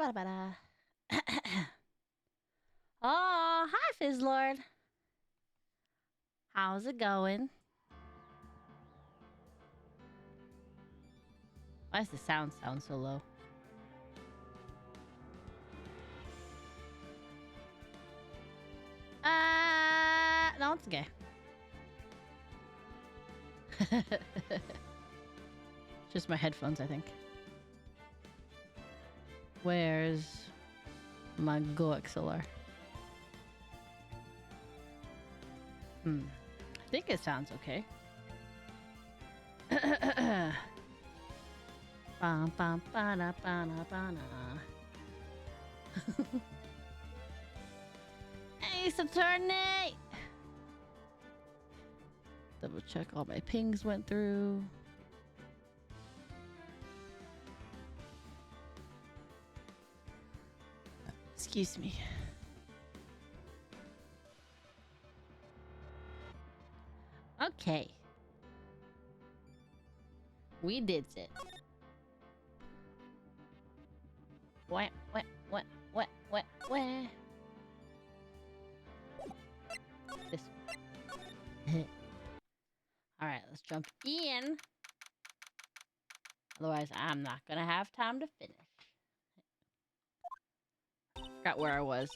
Ba-da-ba-da. Oh, hi, Fizzlord. How's it going? Why does the sound so low? No, it's okay. Just my headphones, I think. Where's my GoXLR? I think it sounds okay. Bum, bum, ba-da, ba-da, ba-da. Hey, Saturni! Double check all my pings went through. Excuse me. Okay. We did it. What? This one. Alright, let's jump in. Otherwise, I'm not gonna have time to finish. Forgot where I was.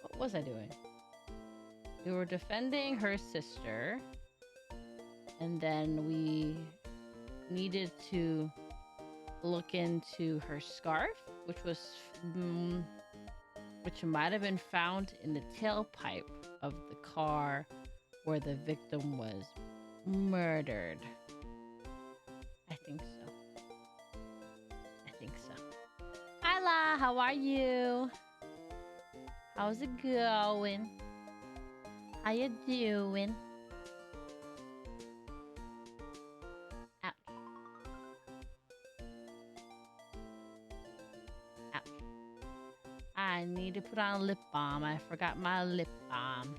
What was I doing? We were defending her sister, and then we needed to look into her scarf, which might have been found in the tailpipe of the car where the victim was murdered. I think so. Hi, La. How are you? How's it going? How you doing? Ouch. Ouch. I need to put on a lip balm. I forgot my lip balm.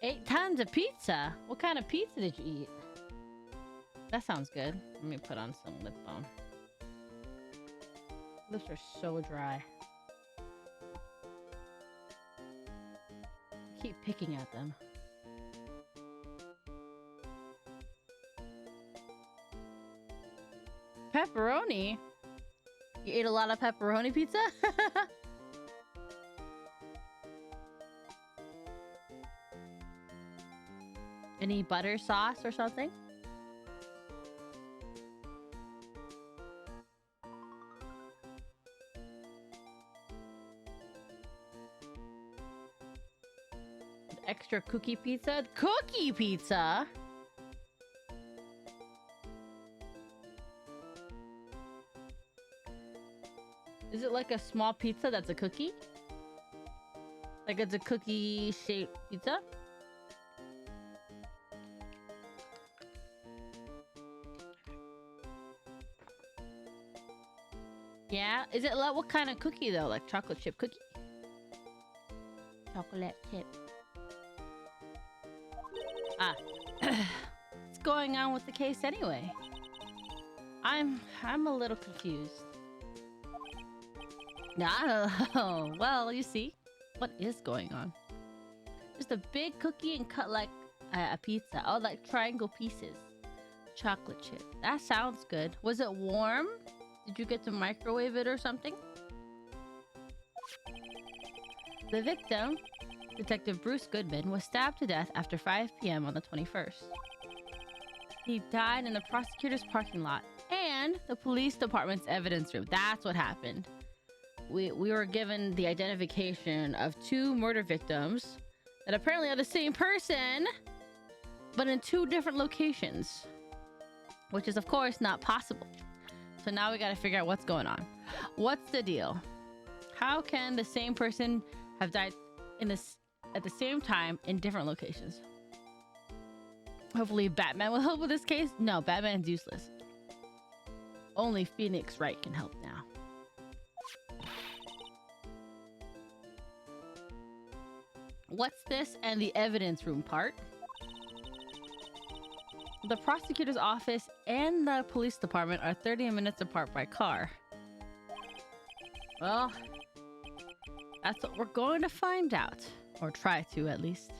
8 tons of pizza? What kind of pizza did you eat? That sounds good. Let me put on some lip balm. Lips are so dry. Keep picking at them. Pepperoni? You ate a lot of pepperoni pizza? Any butter sauce or something? Extra cookie pizza? Cookie pizza? Is it like a small pizza that's a cookie? Like it's a cookie shaped pizza? Yeah? Is it like what kind of cookie though? Like chocolate chip cookie? Chocolate chip. What's going on with the case anyway? I'm a little confused. I don't know. Well, you see, what is going on? Just a big cookie and cut like a pizza. Oh, like triangle pieces. Chocolate chip. That sounds good. Was it warm? Did you get to microwave it or something? The victim, Detective Bruce Goodman, was stabbed to death after 5 p.m. on the 21st. He died in the prosecutor's parking lot and the police department's evidence room. That's what happened. We were given the identification of 2 murder victims that apparently are the same person, but in 2 different locations, which is of course not possible. So now we got to figure out what's going on. What's the deal? How can the same person have died at the same time in different locations? Hopefully Batman will help with this case. No, Batman's useless. Only Phoenix Wright can help now. What's this and the evidence room part? The prosecutor's office and the police department are 30 minutes apart by car. Well, that's what we're going to find out. Or try to, at least.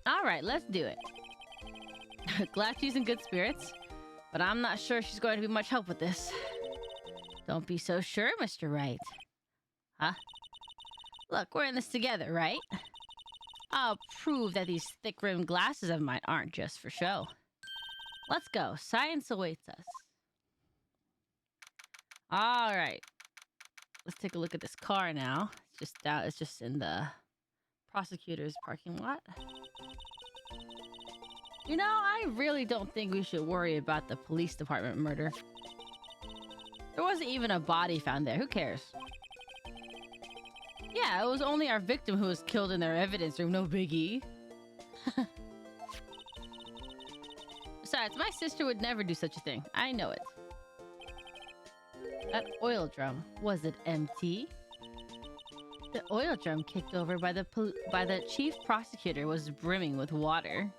Alright, let's do it. Glad she's in good spirits, but I'm not sure she's going to be much help with this. Don't be so sure, Mr. Wright. Huh? Look, we're in this together, right? I'll prove that these thick-rimmed glasses of mine aren't just for show. Let's go. Science awaits us. Alright. Let's take a look at this car now. It's just in the prosecutor's parking lot. You know, I really don't think we should worry about the police department murder. There wasn't even a body found there. Who cares? Yeah, it was only our victim who was killed in their evidence room. No biggie. Besides, my sister would never do such a thing. I know it. That oil drum, was it empty? The oil drum kicked over by the chief prosecutor was brimming with water.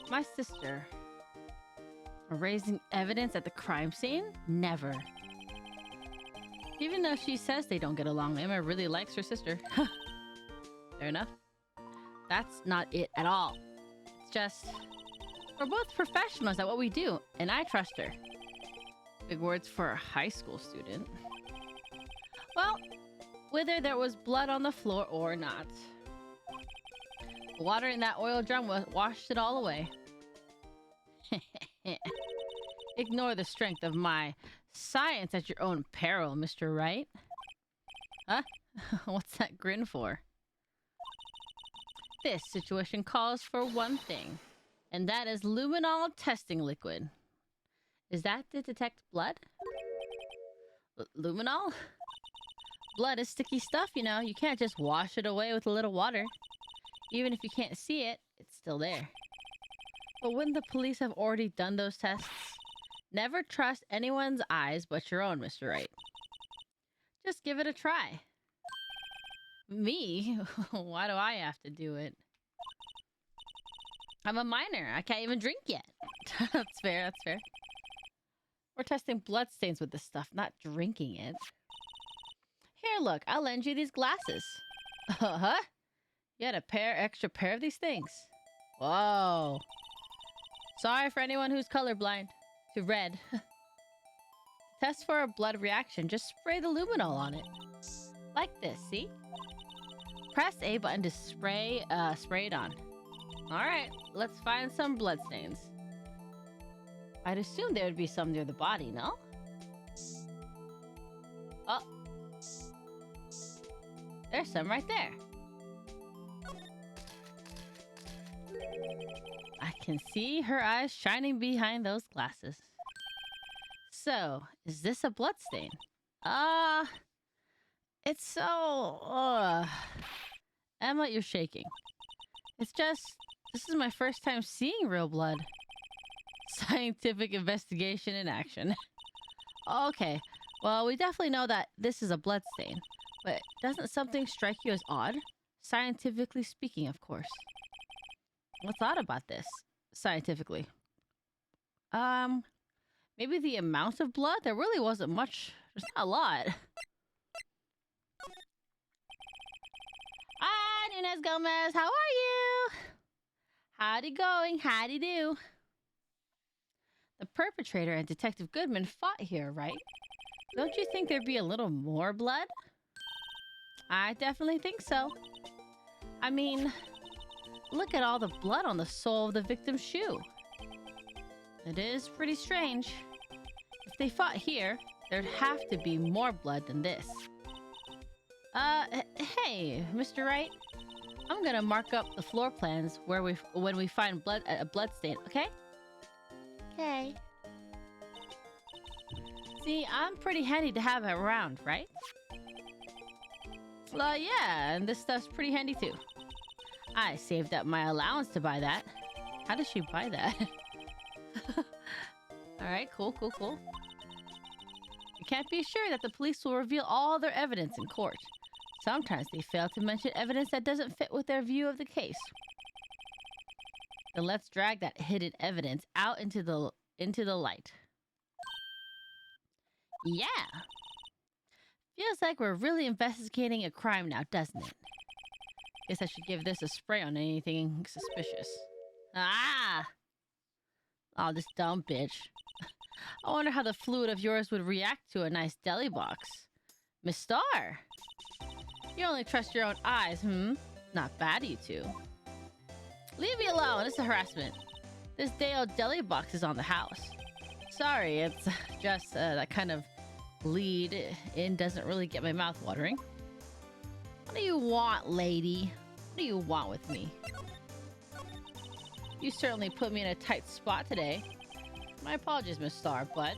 My sister. Raising evidence at the crime scene? Never. Even though she says they don't get along, Emma really likes her sister. Fair enough. That's not it at all. It's just... we're both professionals at what we do, and I trust her. Big words for a high school student. Well, whether there was blood on the floor or not. The water in that oil drum washed it all away. Ignore the strength of my science at your own peril, Mr. Wright. Huh? What's that grin for? This situation calls for one thing, and that is luminol testing liquid. Is that to detect blood? Luminol? Blood is sticky stuff, you know. You can't just wash it away with a little water. Even if you can't see it, it's still there. But wouldn't the police have already done those tests? Never trust anyone's eyes but your own, Mr. Wright. Just give it a try. Me? Why do I have to do it? I'm a minor. I can't even drink yet. That's fair, that's fair. We're testing bloodstains with this stuff, not drinking it. Here, look, I'll lend you these glasses. Huh? You had extra pair of these things? Whoa. Sorry for anyone who's colorblind to red. Test for a blood reaction. Just spray the luminol on it. Like this, see? Press A button to spray it on. Alright, let's find some bloodstains. I'd assume there would be some near the body, no? Oh. There's some right there. I can see her eyes shining behind those glasses. So, is this a bloodstain? It's so... Emma, you're shaking. It's just... this is my first time seeing real blood. Scientific investigation in action. Okay, well, we definitely know that this is a bloodstain. But doesn't something strike you as odd? Scientifically speaking, of course. What's odd about this? Scientifically. Maybe the amount of blood? There really wasn't much. There's not a lot. Hi, Nunez Gomez. How are you? Howdy going? Howdy do. The perpetrator and Detective Goodman fought here, right? Don't you think there'd be a little more blood? I definitely think so. I mean, look at all the blood on the sole of the victim's shoe. It is pretty strange. If they fought here, there'd have to be more blood than this. Hey, Mr. Wright. I'm gonna mark up the floor plans when we find a blood stain, okay? Okay. See, I'm pretty handy to have around, right? Yeah, and this stuff's pretty handy too. I saved up my allowance to buy that. How does she buy that? Alright, cool. You can't be sure that the police will reveal all their evidence in court. Sometimes they fail to mention evidence that doesn't fit with their view of the case. Then let's drag that hidden evidence out into the light. Yeah. Feels like we're really investigating a crime now, doesn't it? Guess I should give this a spray on anything suspicious. Ah! Oh, this dumb bitch. I wonder how the fluid of yours would react to a nice deli box. Miss Star! You only trust your own eyes, Not bad, you two. Leave me alone, this is harassment. This day-old deli box is on the house. Sorry, it's just that kind of lead in doesn't really get my mouth watering. What do you want, lady? What do you want with me? You certainly put me in a tight spot today. My apologies, Miss Star, but...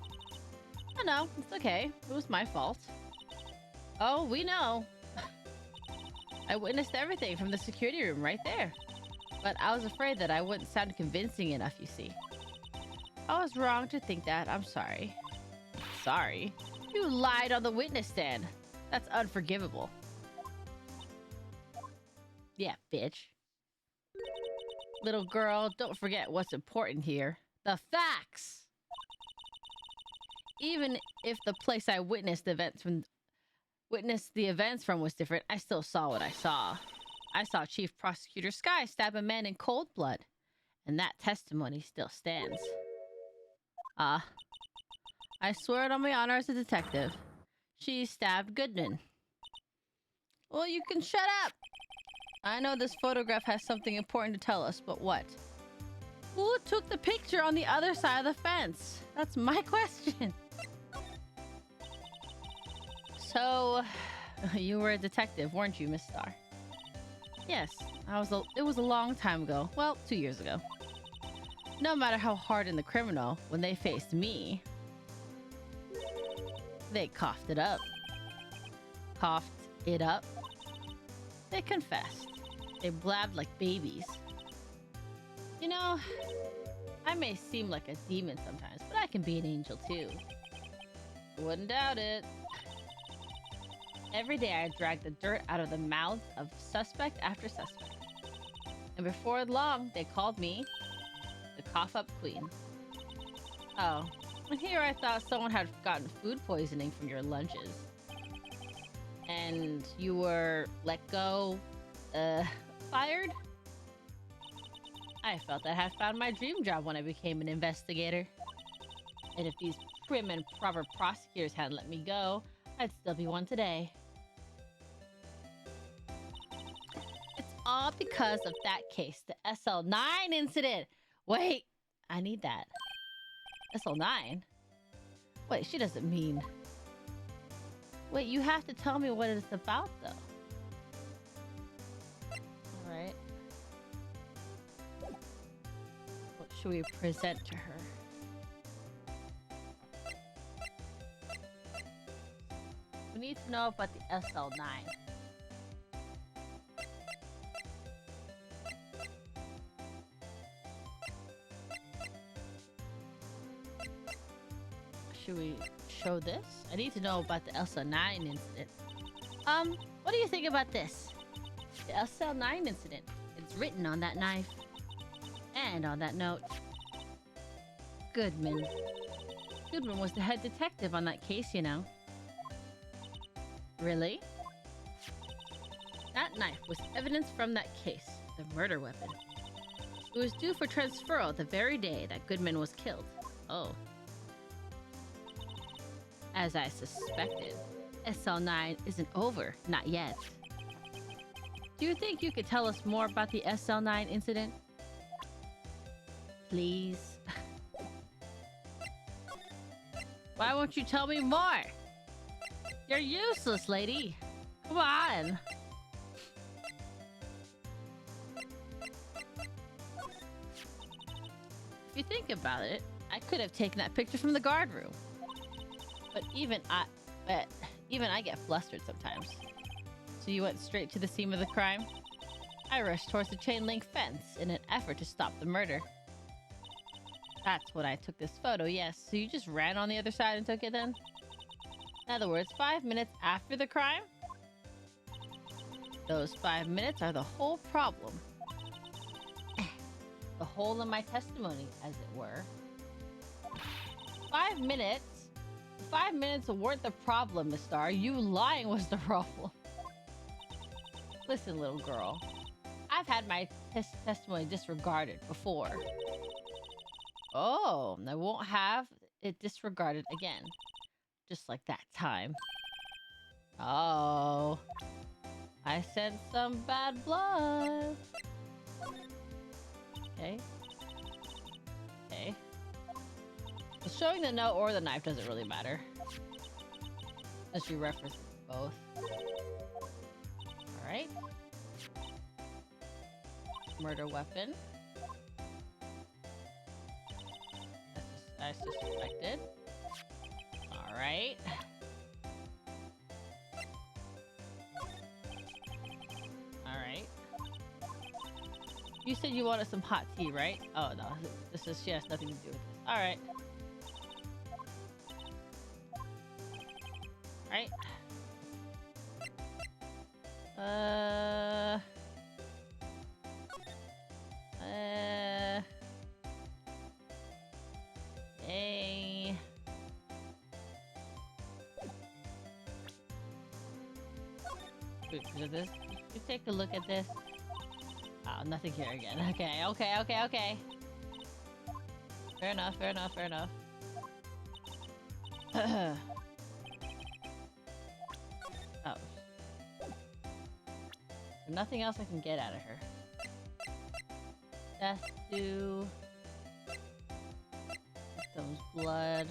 I know, it's okay. It was my fault. Oh, we know. I witnessed everything from the security room right there. But I was afraid that I wouldn't sound convincing enough, you see. I was wrong to think that. I'm sorry. Sorry? You lied on the witness stand. That's unforgivable. Yeah, bitch. Little girl, don't forget what's important here. The facts! Even if the place I witnessed the events from was different, I still saw what I saw. I saw Chief Prosecutor Sky stab a man in cold blood. And that testimony still stands. I swear it on my honor as a detective. She stabbed Goodman. Well, you can shut up! I know this photograph has something important to tell us, but what? Who took the picture on the other side of the fence? That's my question. So, you were a detective, weren't you, Miss Star? Yes, it was a long time ago. Well, 2 years ago. No matter how hardened the criminal, when they faced me, they coughed it up. Coughed it up. They confessed. They blabbed like babies. You know, I may seem like a demon sometimes, but I can be an angel too. Wouldn't doubt it. Every day I drag the dirt out of the mouths of suspect after suspect. And before long, they called me the cough-up queen. Oh, and here I thought someone had gotten food poisoning from your lunches. And you were let go, fired? I felt I had found my dream job when I became an investigator. And if these prim and proper prosecutors hadn't let me go, I'd still be one today. It's all because of that case, the SL9 incident. Wait, I need that. SL9? Wait, she doesn't mean... Wait, you have to tell me what it's about, though. Alright. What should we present to her? We need to know about the SL9. Should we show this? I need to know about the SL9 incident. What do you think about this? The SL9 incident. It's written on that knife. And on that note. Goodman. Goodman was the head detective on that case, you know. Really? That knife was evidence from that case, the murder weapon. It was due for transferal the very day that Goodman was killed. Oh. As I suspected, SL9 isn't over, not yet. Do you think you could tell us more about the SL9 incident? Please? Why won't you tell me more? You're useless, lady. Come on. If you think about it, I could have taken that picture from the guard room. But even I get flustered sometimes. So you went straight to the scene of the crime? I rushed towards the chain link fence in an effort to stop the murder. That's when I took this photo, yes. So you just ran on the other side and took it then? In other words, 5 minutes after the crime? Those 5 minutes are the whole problem. The hole in my testimony, as it were. 5 minutes? 5 minutes weren't the problem, Miss Star. You lying was the problem. Listen, little girl. I've had my testimony disregarded before. Oh, I won't have it disregarded again. Just like that time. Oh. I sense some bad blood. Okay. Okay. So showing the note or the knife doesn't really matter. Since you reference both. Alright. Murder weapon. As suspected. Alright. Alright. You said you wanted some hot tea, right? Oh no, she has nothing to do with this. Alright. Alright. Hey. Wait, is this? You take a look at this. Oh, nothing here again. Okay, okay. Fair enough. Oh. Nothing else I can get out of her. Death due. Victim's blood.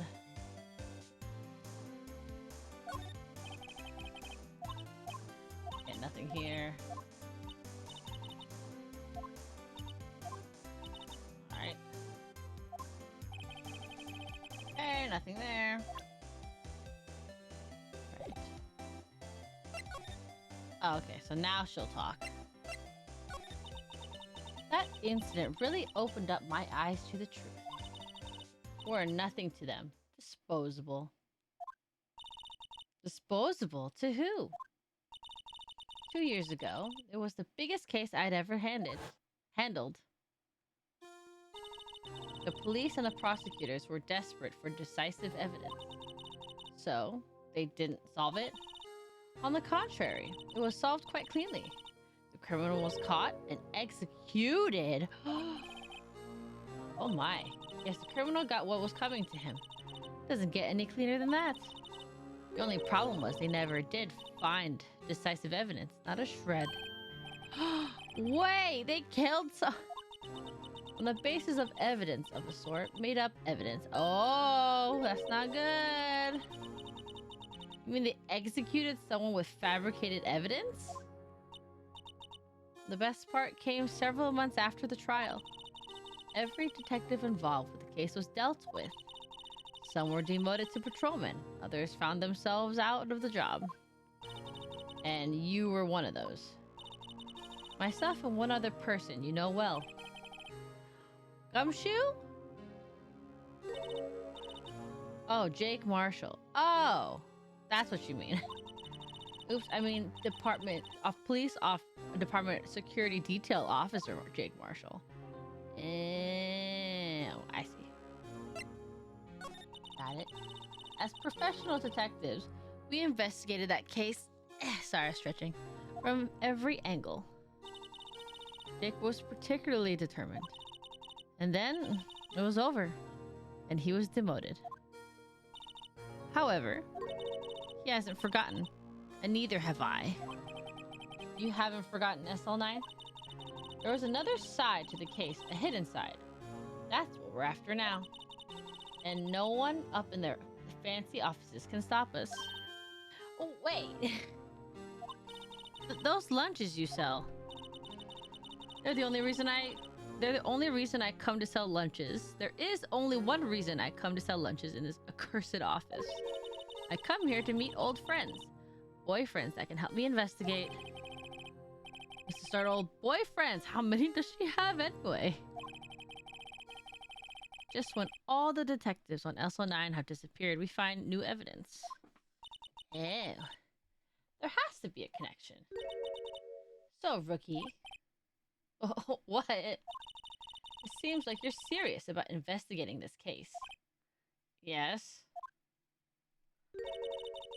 Okay, nothing here. Alright. Okay, nothing there. Right. Oh, okay, so now she'll talk. That incident really opened up my eyes to the truth. We're nothing to them. Disposable. Disposable? To who? 2 years ago, it was the biggest case I'd ever handled. The police and the prosecutors were desperate for decisive evidence. So, they didn't solve it? On the contrary, it was solved quite cleanly. The criminal was caught and executed. Oh my. Yes, the criminal got what was coming to him. Doesn't get any cleaner than that. The only problem was they never did find decisive evidence. Not a shred. Wait, they killed some... On the basis of evidence of a sort. Made up evidence. Oh, that's not good. You mean they executed someone with fabricated evidence? The best part came several months after the trial. Every detective involved with the case was dealt with. Some were demoted to patrolmen. Others found themselves out of the job. And you were one of those. Myself and one other person you know well. Gumshoe? Oh, Jake Marshall. Oh, that's what you mean. Oops, I mean Department of Police Department Security Detail Officer Jake Marshall. Oh, I see. Got it. As professional detectives, we investigated that case. Sorry, stretching. From every angle. Dick was particularly determined. And then it was over, and he was demoted. However, he hasn't forgotten, and neither have I. You haven't forgotten SL9? There was another side to the case, a hidden side. That's what we're after now. And no one up in their fancy offices can stop us. Oh, wait. Those lunches you sell. They're the only reason I come to sell lunches. There is only one reason I come to sell lunches in this accursed office. I come here to meet old friends. Boyfriends that can help me investigate. To start old boyfriends. How many does she have anyway? Just when all the detectives on SL9 have disappeared, we find new evidence. Oh. There has to be a connection. So, Rookie. Oh, what? It seems like you're serious about investigating this case. Yes.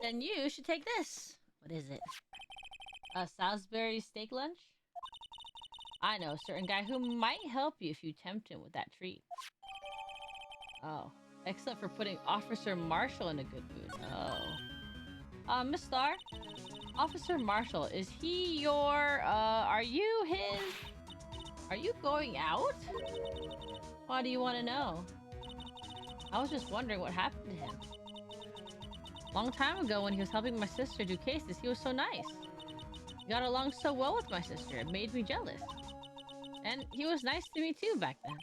Then you should take this. What is it? A Salisbury steak lunch? I know a certain guy who might help you if you tempt him with that treat. Oh, excellent for putting Officer Marshall in a good mood. Oh. Miss Star? Officer Marshall, is he your, are you his... Are you going out? Why do you want to know? I was just wondering what happened to him. Long time ago when he was helping my sister do cases, he was so nice. He got along so well with my sister, it made me jealous. And he was nice to me too back then.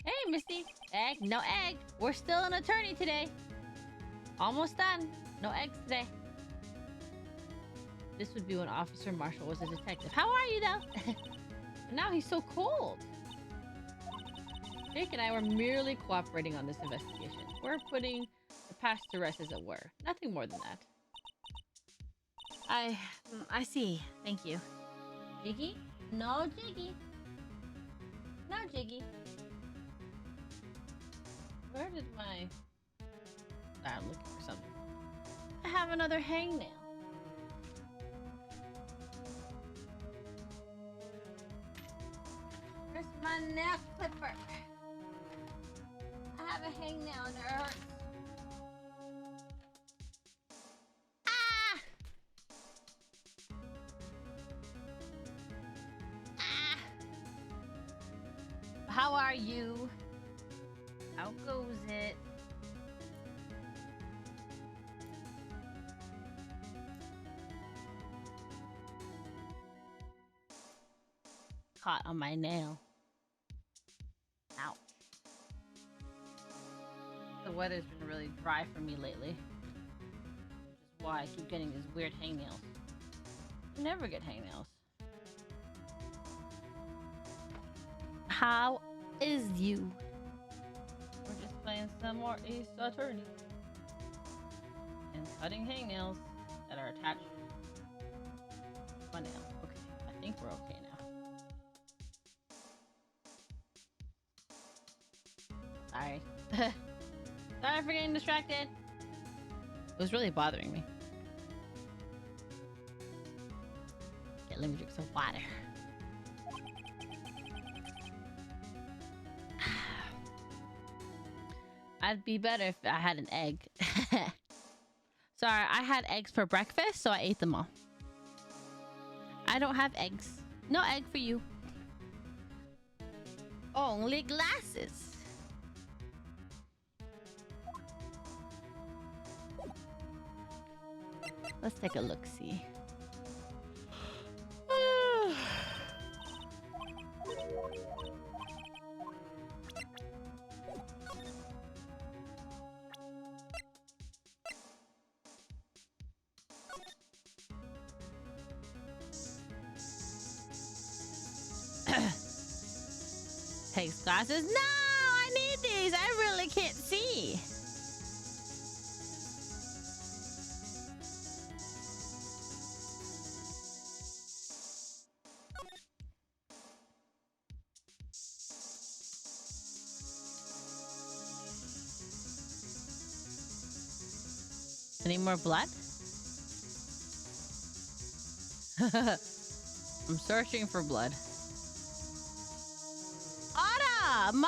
Hey, Misty. Egg, no egg. We're still an attorney today. Almost done. No eggs today. This would be when Officer Marshall was a detective. How are you, though? Now he's so cold. Jake and I were merely cooperating on this investigation. We're putting the past to rest, as it were. Nothing more than that. I see. Thank you. Jiggy? No, Jiggy. No, Jiggy. Where did my... I'm looking for something. I have another hangnail. Where's my nail clipper? I have a hangnail and it hurts. Ah! Ah! How are you? How goes it? Caught on my nail. Ouch. The weather's been really dry for me lately. Which is why I keep getting these weird hangnails. I never get hangnails. How is you? We're just playing some more Ace Attorney. And cutting hangnails that are attached to my nail. Okay, I think we're okay now. Sorry. Sorry for getting distracted. It was really bothering me. Okay, let me drink some water. I'd be better if I had an egg. Sorry, I had eggs for breakfast, so I ate them all. I don't have eggs. No egg for you. Only glasses. Let's take a look-see. Takes glasses. No, I need these. I really can't see. Any more blood? I'm searching for blood. Ada! Ma!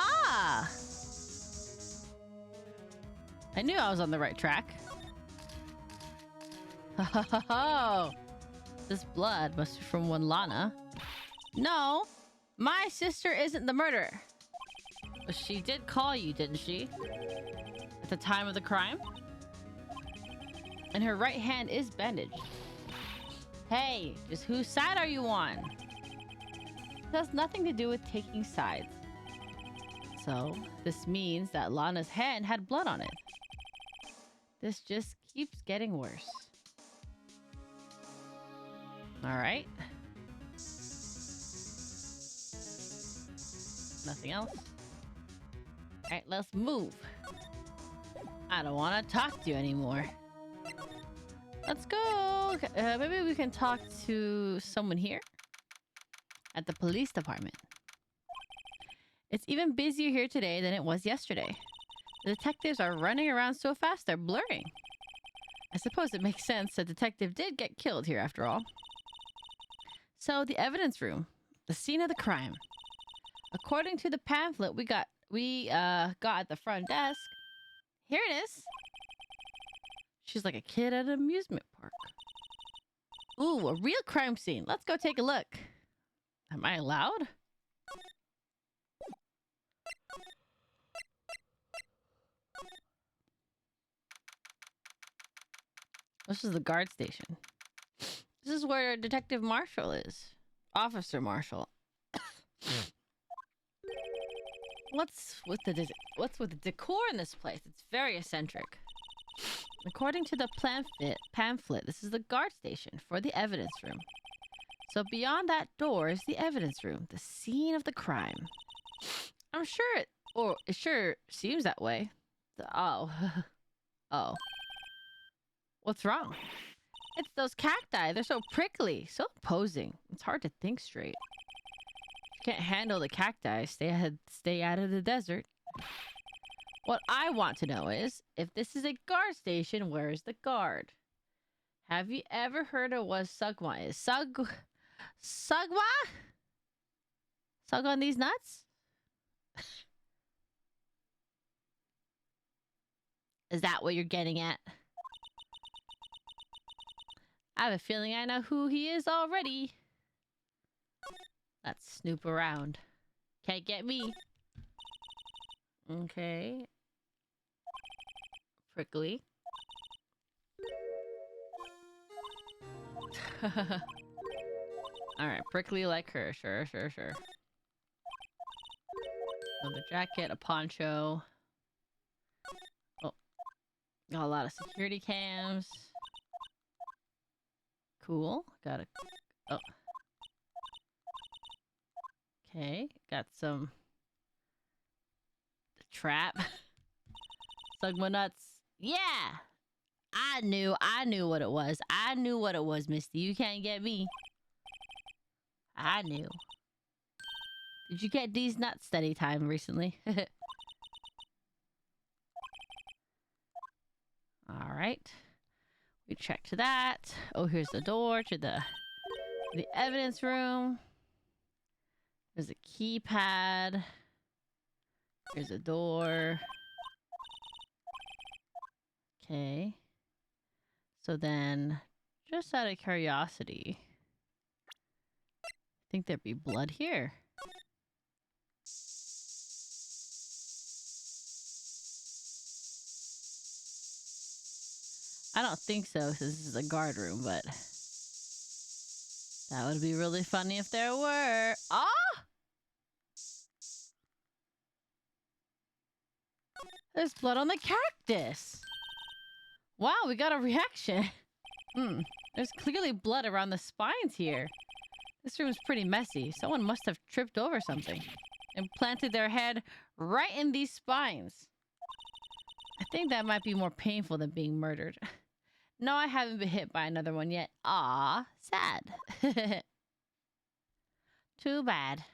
I knew I was on the right track. This blood must be from one Lana. No! My sister isn't the murderer. But she did call you, didn't she? At the time of the crime? And her right hand is bandaged. Hey, just whose side are you on? It has nothing to do with taking sides. So, this means that Lana's hand had blood on it. This just keeps getting worse. Alright. Nothing else. Alright, let's move. I don't want to talk to you anymore. Let's go. Maybe we can talk to someone here. at the police department. It's even busier here today than it was yesterday. The detectives are running around so fast they're blurring. I suppose it makes sense the detective did get killed here after all. So, the evidence room. The scene of the crime. According to the pamphlet we got at the front desk, here it is. She's like a kid at an amusement park. Ooh, a real crime scene. Let's go take a look. Am I allowed? This is the guard station. This is where Detective Marshall is. Officer Marshall. What's with the decor in this place? It's very eccentric. According to the pamphlet, this is the guard station for the evidence room. So beyond that door is the evidence room, the scene of the crime. I'm sure it sure seems that way. Oh. Oh. What's wrong? It's those cacti. They're so prickly, so imposing. It's hard to think straight. If you can't handle the cacti, stay out of the desert. What I want to know is, if this is a guard station, where is the guard? Have you ever heard of what Sugwa is? Sugwa? Sug on these nuts? Is that what you're getting at? I have a feeling I know who he is already. Let's snoop around. Can't get me. Okay. Prickly. Alright, prickly like her. Sure. Another jacket, a poncho. Oh. Got a lot of security cams. Cool. Got a... Oh. Okay. Got some... The trap. Sugma nuts. Yeah! I knew what it was. I knew what it was, Misty. You can't get me. I knew. Did you get these nuts anytime recently? Alright. We checked that. Oh, here's the door to the evidence room. There's a keypad. Here's a door. Okay. So then, just out of curiosity, I think there'd be blood here. I don't think so, since this is a guard room, but that would be really funny if there were. Ah! There's blood on the cactus. Wow, we got a reaction. There's clearly blood around the spines here. This room's pretty messy. Someone must have tripped over something and planted their head right in these spines. I think that might be more painful than being murdered. No, I haven't been hit by another one yet. Aw, sad. Too bad.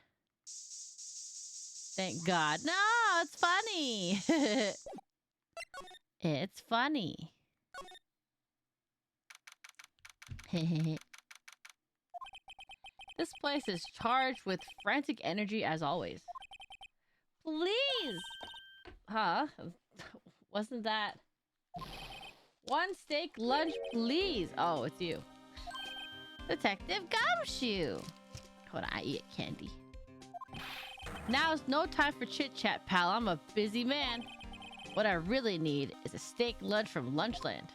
Thank God. No, it's funny. It's funny. This place is charged with frantic energy as always. Please! Huh? Wasn't that... One steak lunch, please! Oh, it's you. Detective Gumshoe! Hold on, I eat candy. Now's no time for chit-chat, pal. I'm a busy man. What I really need is a steak lunch from Lunchland.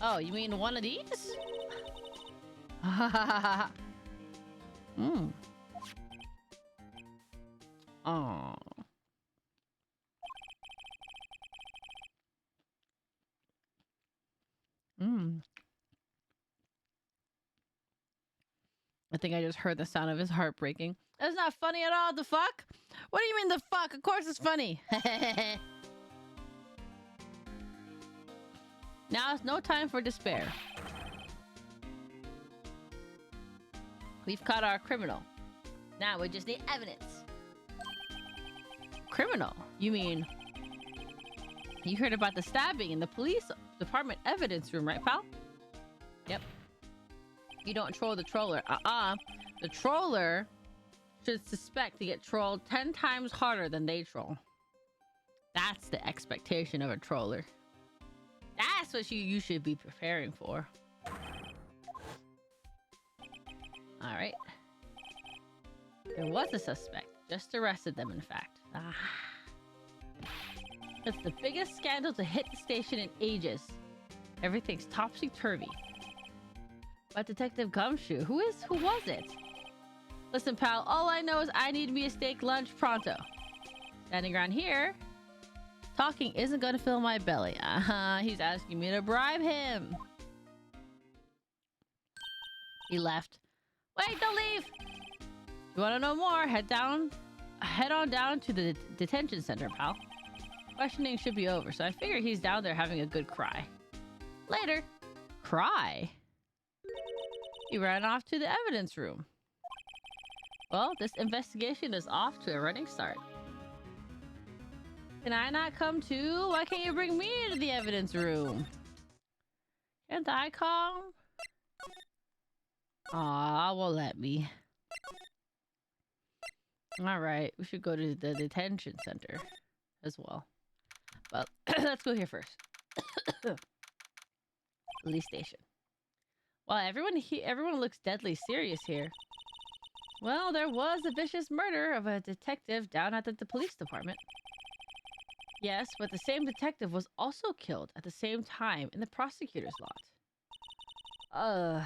Oh, you mean one of these? Oh. I think I just heard the sound of his heart breaking. That's not funny at all, the fuck? What do you mean the fuck? Of course it's funny. Now it's no time for despair. We've caught our criminal. Now we just need evidence. Criminal? You mean... You heard about the stabbing in the police department evidence room, right, pal? Yep. You don't troll the troller. The troller should suspect to get trolled 10 times harder than they troll. That's the expectation of a troller. That's what you should be preparing for. Alright. There was a suspect. Just arrested them, in fact. It's the biggest scandal to hit the station in ages. Everything's topsy-turvy. But Detective Gumshoe, who was it? Listen, pal, all I know is I need me a steak lunch pronto. Standing around here, talking isn't going to fill my belly. He's asking me to bribe him. He left. Wait, don't leave! If you want to know more, head on down to the detention center, pal. Questioning should be over, so I figure he's down there having a good cry. Later. Cry? He ran off to the evidence room. Well, this investigation is off to a running start. Can I not come too? Why can't you bring me into the evidence room? Can't I come? Aw, won't let me. Alright, we should go to the detention center as well. But let's go here first. Police station. Wow, everyone looks deadly serious here. Well, there was a vicious murder of a detective down at the police department. Yes, but the same detective was also killed at the same time in the prosecutor's lot.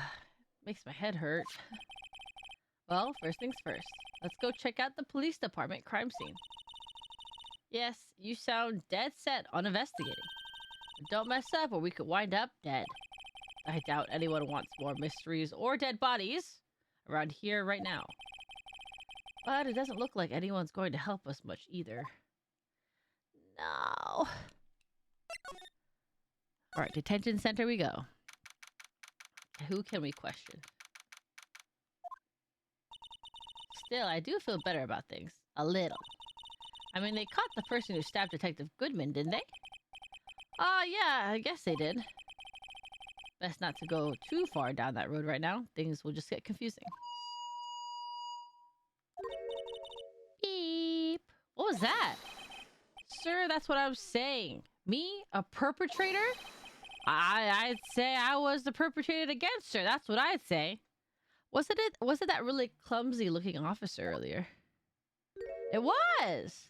Makes my head hurt. Well, first things first. Let's go check out the police department crime scene. Yes, you sound dead set on investigating. But don't mess up or we could wind up dead. I doubt anyone wants more mysteries or dead bodies around here right now. But it doesn't look like anyone's going to help us much either. No. Alright, detention center we go. Who can we question? Still, I do feel better about things. A little. I mean, they caught the person who stabbed Detective Goodman, didn't they? Yeah, I guess they did. Best not to go too far down that road right now. Things will just get confusing. Beep. What was that? Sir, that's what I'm saying. Me? A perpetrator? I'd say I was the perpetrator against her. That's what I'd say. Was it that really clumsy looking officer earlier? It was!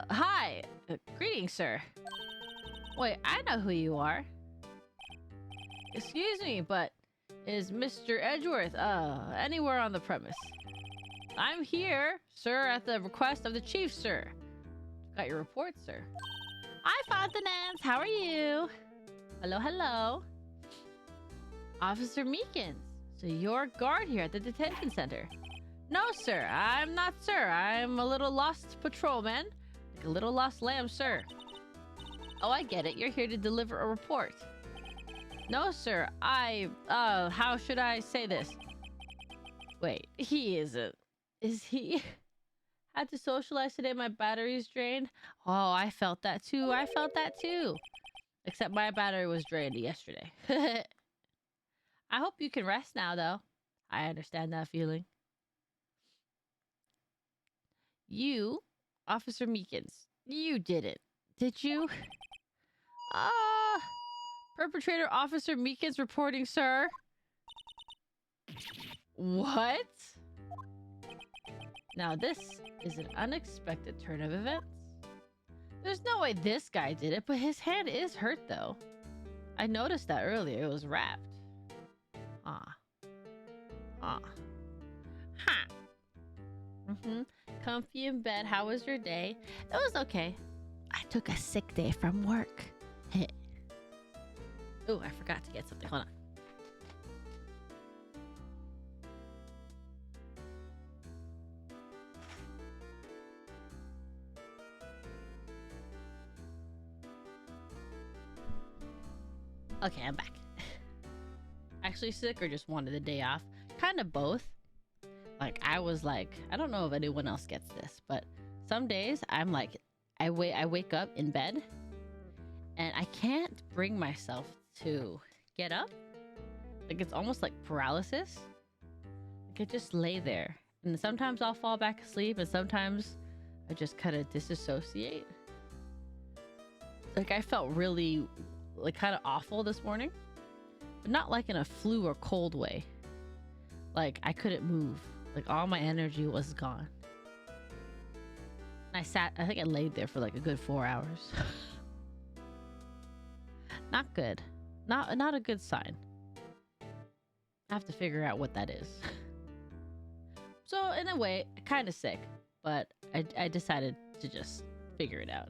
Hi. Greetings, sir. Wait, I know who you are. Excuse me, but is Mr. Edgeworth, anywhere on the premise? I'm here, sir, at the request of the chief, sir. Got your report, sir. Hi, Fontanans. How are you? Hello, hello. Officer Meekins. So you're guard here at the detention center. No, sir. I'm not, sir. I'm a little lost patrolman. Like a little lost lamb, sir. Oh, I get it. You're here to deliver a report. No, sir. How should I say this? Wait, he isn't. Is he? Had to socialize today. My battery's drained. Oh, I felt that too. I felt that too. Except my battery was drained yesterday. I hope you can rest now, though. I understand that feeling. You, Officer Meekins, you did it. Did you? Perpetrator Officer Meekins reporting, sir. What? Now this is an unexpected turn of events. There's no way this guy did it, but his hand is hurt though. I noticed that earlier. It was wrapped. Ha. Comfy in bed. How was your day? It was okay. I took a sick day from work. Oh, I forgot to get something. Hold on. Okay, I'm back. I actually sick or just wanted the day off. Kind of both. Like I was like, I don't know if anyone else gets this, but some days I'm like, I wake up in bed and I can't bring myself to get up. Like it's almost like paralysis. Like I just lay there, and sometimes I'll fall back asleep, and sometimes I just kind of disassociate. Like I felt really like kind of awful this morning, but not like in a flu or cold way. Like I couldn't move. Like all my energy was gone. I think I laid there for like a good 4 hours. Not good. Not a good sign. I have to figure out what that is. So in a way, kind of sick, but I decided to just figure it out.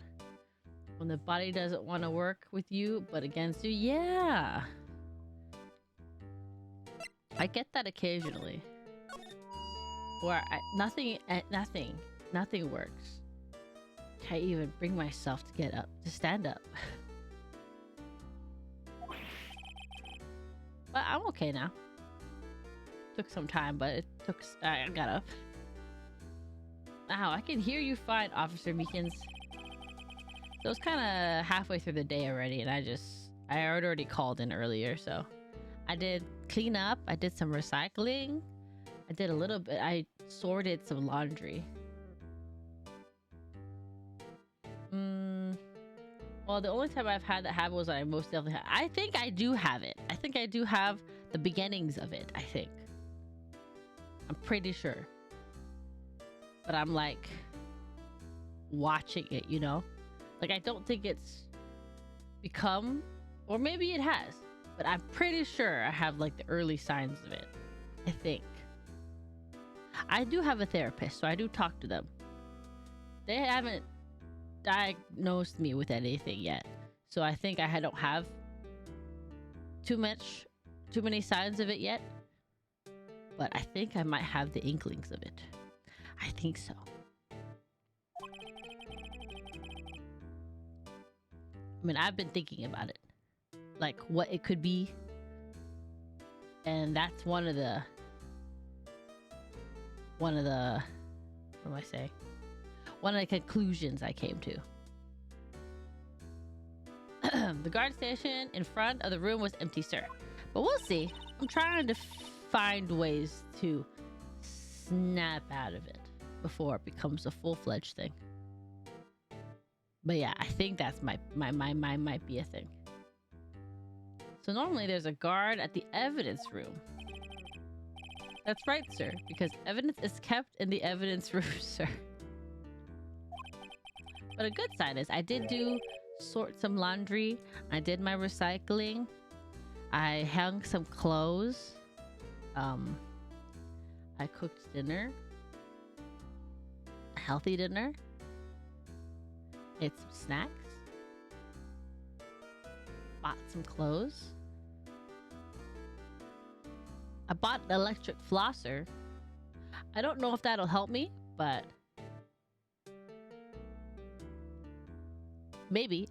When the body doesn't want to work with you, but against you, yeah. I get that occasionally. Where nothing works. Can't even bring myself to get up, to stand up. But I'm okay now. Took some time, but I got up. Wow, I can hear you fine, Officer Meekins. So it was kind of halfway through the day already, and I had already called in earlier, so I did clean up, I did some recycling, I did a little bit, I sorted some laundry. Well, the only time I've had that habit was when I most definitely had. I think I do have it. I think I do have the beginnings of it, I think. I'm pretty sure. But I'm like watching it, you know? Like I don't think it's become, or maybe it has, but I'm pretty sure I have like the early signs of it. I think. I do have a therapist, so I do talk to them. They haven't diagnosed me with anything yet, so I think I don't have too many signs of it yet, but I think I might have the inklings of it. I think so. I mean, I've been thinking about it, like what it could be, and that's one of the what do I say? One of the conclusions I came to. The guard station in front of the room was empty, sir. But we'll see. I'm trying to find ways to snap out of it before it becomes a full-fledged thing. But yeah, I think that's might be a thing. So normally there's a guard at the evidence room. That's right, sir, because evidence is kept in the evidence room, sir. But a good side is I did sort some laundry. I did my recycling. I hung some clothes. I cooked dinner. A healthy dinner. Ate some snacks. Bought some clothes. I bought an electric flosser. I don't know if that'll help me, but maybe.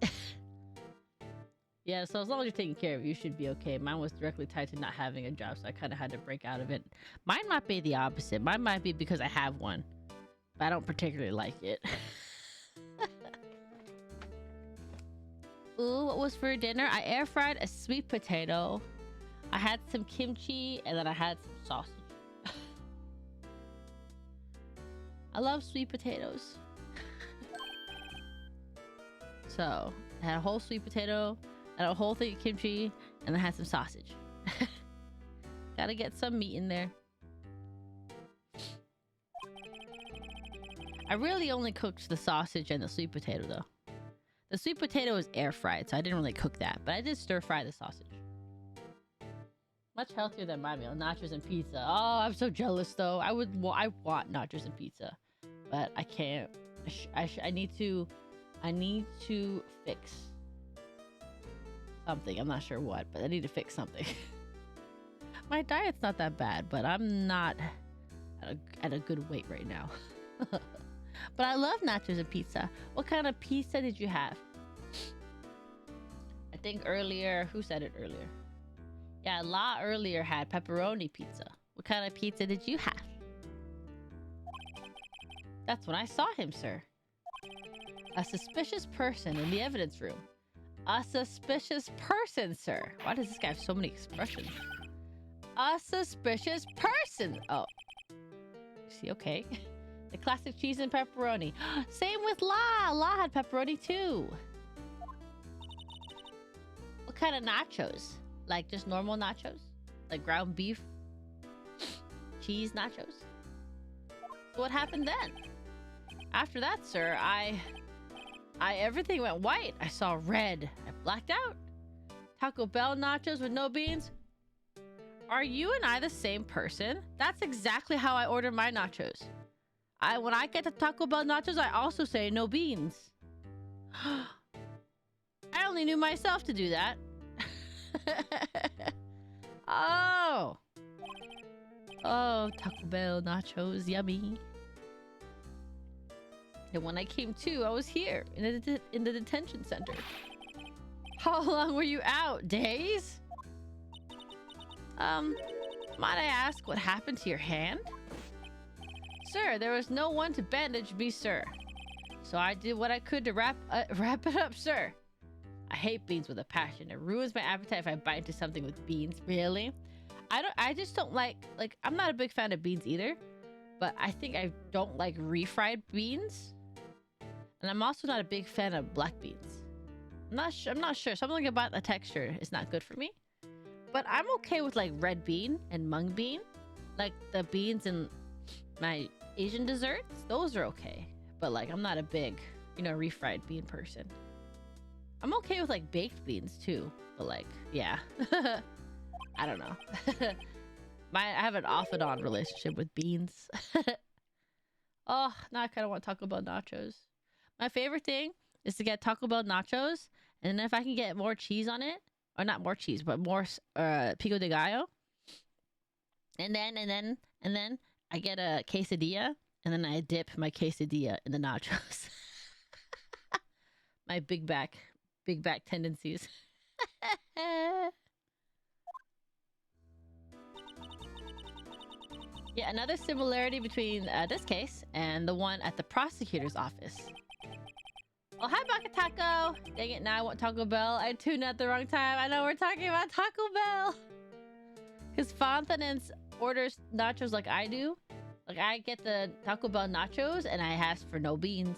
Yeah, so as long as you're taking care of it, you should be okay. Mine was directly tied to not having a job, so I kind of had to break out of it. Mine might be the opposite. Mine might be because I have one, but I don't particularly like it. Ooh, what was for dinner? I air fried a sweet potato. I had some kimchi, and then I had some sausage. I love sweet potatoes. So I had a whole sweet potato, and a whole thing of kimchi, and I had some sausage. Gotta get some meat in there. I really only cooked the sausage and the sweet potato though. The sweet potato is air fried, so I didn't really cook that, but I did stir fry the sausage. Much healthier than my meal, nachos and pizza. Oh, I'm so jealous though. I want nachos and pizza, but I can't. I need to fix something. I'm not sure what, but I need to fix something. My diet's not that bad, but I'm not at a good weight right now. But I love nachos and pizza. What kind of pizza did you have? I think earlier, who said it earlier? Yeah, La earlier had pepperoni pizza. What kind of pizza did you have? That's when I saw him, sir. A suspicious person in the evidence room. A suspicious person, sir. Why does this guy have so many expressions? A suspicious person. Oh. Is he okay? The classic cheese and pepperoni. Same with La. La had pepperoni too. What kind of nachos? Like just normal nachos? Like ground beef? Cheese nachos? So what happened then? After that, sir, everything went white. I saw red. I blacked out. Taco Bell nachos with no beans. Are you and I the same person? That's exactly how I order my nachos. When I get the Taco Bell nachos, I also say no beans. I only knew myself to do that. Oh. Oh, Taco Bell nachos, yummy. And when I came to, I was here in the detention center. How long were you out? Days? Might I ask what happened to your hand? Sir, there was no one to bandage me, sir. So I did what I could to wrap it up, sir. I hate beans with a passion. It ruins my appetite if I bite into something with beans. Really? I just don't like I'm not a big fan of beans either, but I think I don't like refried beans. And I'm also not a big fan of black beans. I'm not sure. Something about the texture is not good for me. But I'm okay with like red bean and mung bean. Like the beans in my Asian desserts. Those are okay. But like I'm not a big, refried bean person. I'm okay with like baked beans too. But like, yeah. I don't know. I have an off and on relationship with beans. Oh, now I kind of want Taco Bell nachos. My favorite thing is to get Taco Bell nachos, and then if I can get more cheese on it, or not more cheese, but more pico de gallo, and then I get a quesadilla, and then I dip my quesadilla in the nachos. My big back tendencies. Yeah, another similarity between this case and the one at the prosecutor's office. Oh, hi, Baka Taco. Dang it, now I want Taco Bell. I tuned at the wrong time. I know we're talking about Taco Bell. Because Fontanens orders nachos like I do. Like, I get the Taco Bell nachos, and I ask for no beans.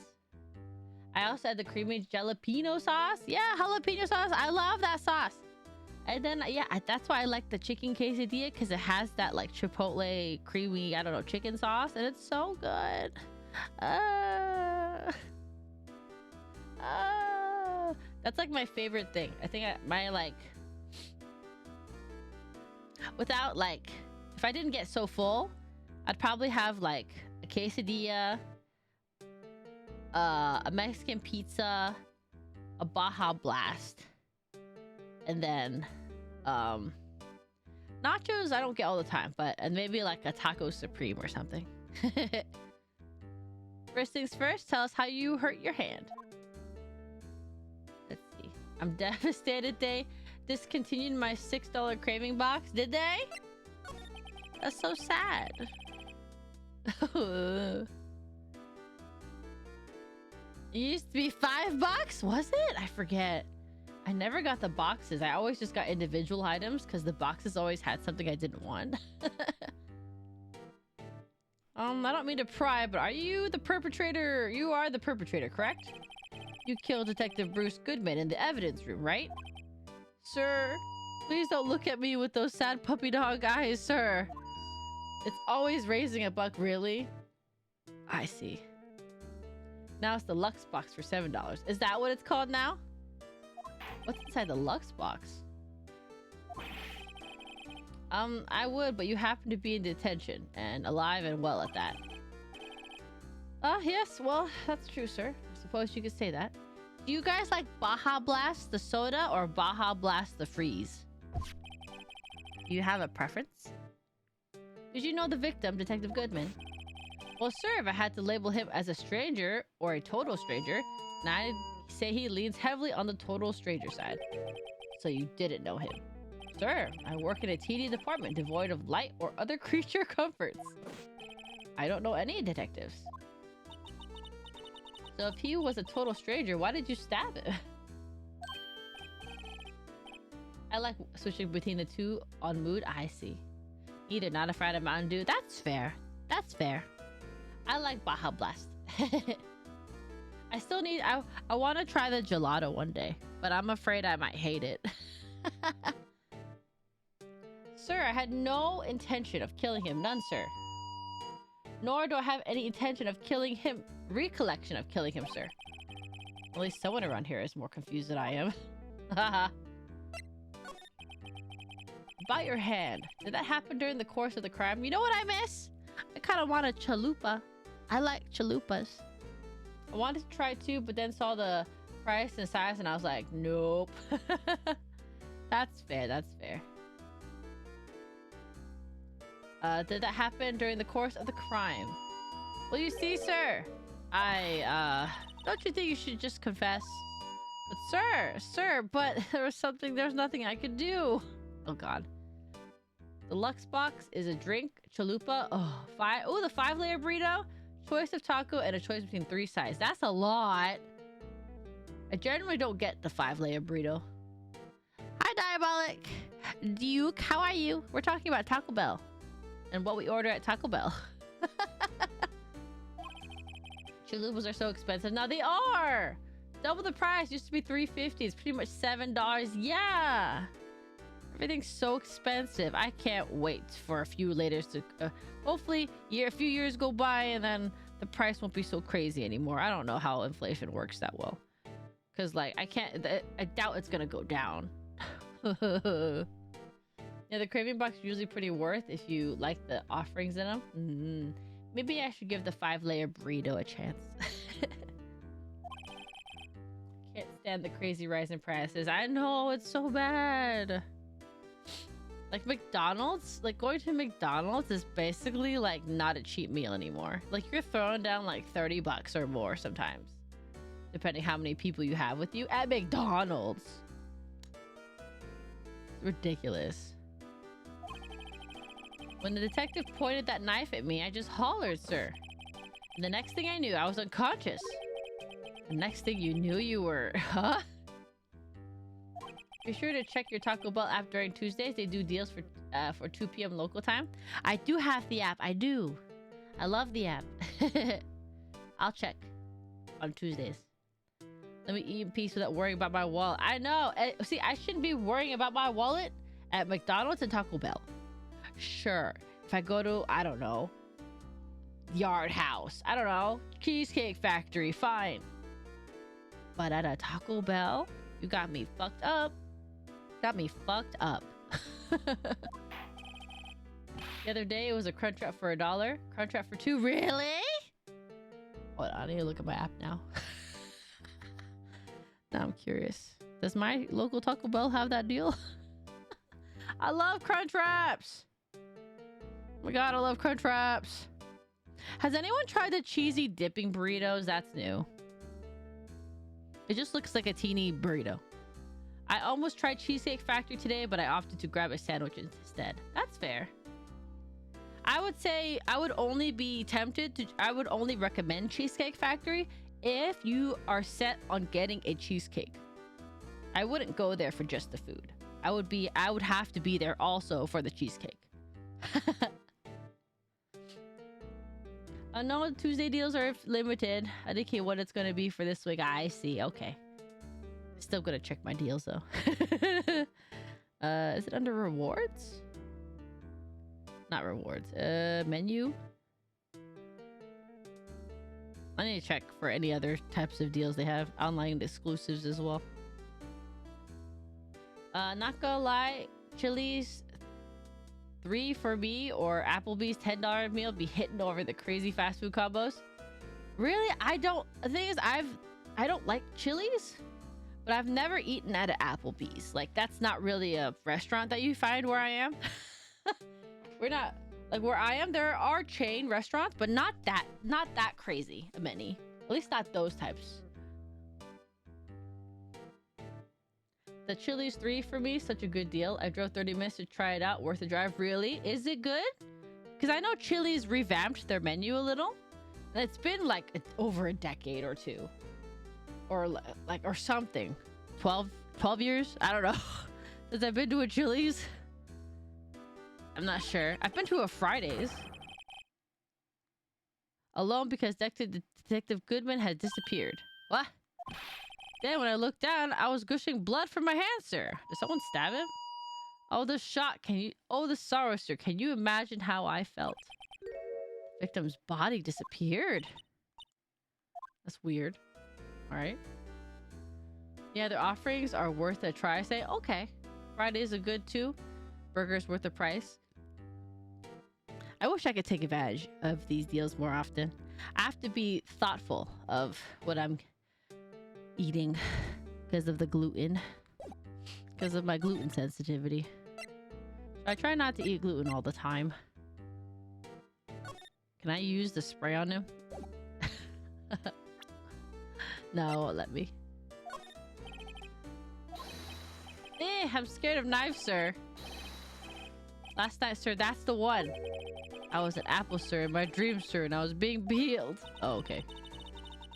I also had the creamy jalapeno sauce. Yeah, jalapeno sauce. I love that sauce. And then, yeah, that's why I like the chicken quesadilla, because it has that, like, chipotle, creamy, I don't know, chicken sauce. And it's so good. That's like my favorite thing. I think without like, if I didn't get so full, I'd probably have like a quesadilla, a Mexican pizza, a Baja Blast, and then nachos I don't get all the time, and maybe like a Taco Supreme or something. First things first, tell us how you hurt your hand. Let's see. I'm devastated they discontinued my $6 craving box. Did they? That's so sad. It used to be $5, was it? I forget. I never got the boxes. I always just got individual items because the boxes always had something I didn't want. I don't mean to pry, but are you the perpetrator? You are the perpetrator, correct? You killed Detective Bruce Goodman in the evidence room, right? Sir, please don't look at me with those sad puppy dog eyes, sir. It's always raising a buck, really? I see. Now it's the Lux box for $7. Is that what it's called now? What's inside the Lux box? I would, but you happen to be in detention and alive and well at that. Yes, well, that's true, sir. I suppose you could say that. Do you guys like Baja Blast the soda or Baja Blast the freeze? Do you have a preference? Did you know the victim, Detective Goodman? Well, sir, if I had to label him as a stranger or a total stranger, then I'd say he leans heavily on the total stranger side. So you didn't know him. Sir, I work in a teeny department devoid of light or other creature comforts. I don't know any detectives. So if he was a total stranger, why did you stab him? I like switching between the two on mood. I see. Either not a fan of Mountain Dew. That's fair. That's fair. I like Baja Blast. I still need... I want to try the gelato one day, but I'm afraid I might hate it. Sir, I had no intention of killing him. None, sir. Nor do I have any intention of killing him. Recollection of killing him, sir. At least someone around here is more confused than I am. Haha. About your hand. Did that happen during the course of the crime? You know what I miss? I kind of want a chalupa. I like chalupas. I wanted to try too, but then saw the price and size and I was like, nope. That's fair, that's fair. Did that happen during the course of the crime? Well, you see, sir, don't you think you should just confess? But sir, but there's nothing I could do. Oh God. The Lux box is a drink, chalupa, the 5-layer burrito, choice of taco, and a choice between 3 sides. That's a lot. I generally don't get the 5-layer burrito. Hi, Diabolic. Duke, how are you? We're talking about Taco Bell and what we order at Taco Bell. Chalupas are so expensive. Now they are. Double the price. Used to be $3.50. It's pretty much $7. Yeah. Everything's so expensive. I can't wait for a few laters to... hopefully, a few years go by and then the price won't be so crazy anymore. I don't know how inflation works that well. Because, like, I doubt it's going to go down. Yeah, the craving box is usually pretty worth if you like the offerings in them. Maybe I should give the 5-layer burrito a chance. Can't stand the crazy rise in prices. I know, it's so bad. Like McDonald's, like going to McDonald's is basically like not a cheap meal anymore. Like you're throwing down like $30 or more sometimes, depending how many people you have with you at McDonald's. It's ridiculous. When the detective pointed that knife at me, I just hollered, sir. And the next thing I knew, I was unconscious. The next thing you knew, you were, huh? Be sure to check your Taco Bell app during Tuesdays. They do deals for 2 p.m. local time. I do have the app. I do. I love the app. I'll check on Tuesdays. Let me eat in peace without worrying about my wallet. I know. See, I shouldn't be worrying about my wallet at McDonald's and Taco Bell. Sure. If I go to, I don't know, Yard House, I don't know, Cheesecake Factory, fine. But at a Taco Bell, you got me fucked up. Got me fucked up. The other day, it was a Crunchwrap for $1. Crunchwrap for $2. Really? Hold on, I need to look at my app now. Now I'm curious. Does my local Taco Bell have that deal? I love Crunchwraps. Oh my God, I love Crunchwraps. Has anyone tried the cheesy dipping burritos? That's new. It just looks like a teeny burrito. I almost tried Cheesecake Factory today, but I opted to grab a sandwich instead. That's fair. I would say I would only be tempted to... I would only recommend Cheesecake Factory if you are set on getting a cheesecake. I wouldn't go there for just the food. I would have to be there also for the cheesecake. No, Tuesday deals are limited. I think what it's going to be for this week. I see. Okay. Still going to check my deals though. Is it under rewards? Not rewards. Menu. I need to check for any other types of deals they have. Online exclusives as well. Not gonna lie, Chili's 3 for me or Applebee's $10 meal be hitting over the crazy fast food combos. Really? The thing is, I don't like Chili's, but I've never eaten at an Applebee's. Like, that's not really a restaurant that you find where I am. We're not, like, where I am, there are chain restaurants, but not that crazy many. At least not those types. The Chili's 3 for me, such a good deal. I drove 30 minutes to try it out. Worth the drive, really? Is it good? Because I know Chili's revamped their menu a little. And it's been like over a decade or two. Or like, or something. 12 years? I don't know. Since I've been to a Chili's. I'm not sure. I've been to a Fridays. Alone because Detective Goodman had disappeared. What? Then when I looked down, I was gushing blood from my hand, sir. Did someone stab him? Oh, the shot. Oh, the sorrow, sir. Can you imagine how I felt? Victim's body disappeared. That's weird. All right. Yeah, their offerings are worth a try. I say, okay. Fridays are good too. Burgers worth the price. I wish I could take advantage of these deals more often. I have to be thoughtful of what I'm eating because of the gluten. Because of my gluten sensitivity. I try not to eat gluten all the time. Can I use the spray on him? No, it won't let me. I'm scared of knives, sir. Last night, sir, that's the one. I was an apple, sir, in my dream, sir, and I was being peeled. Oh, okay.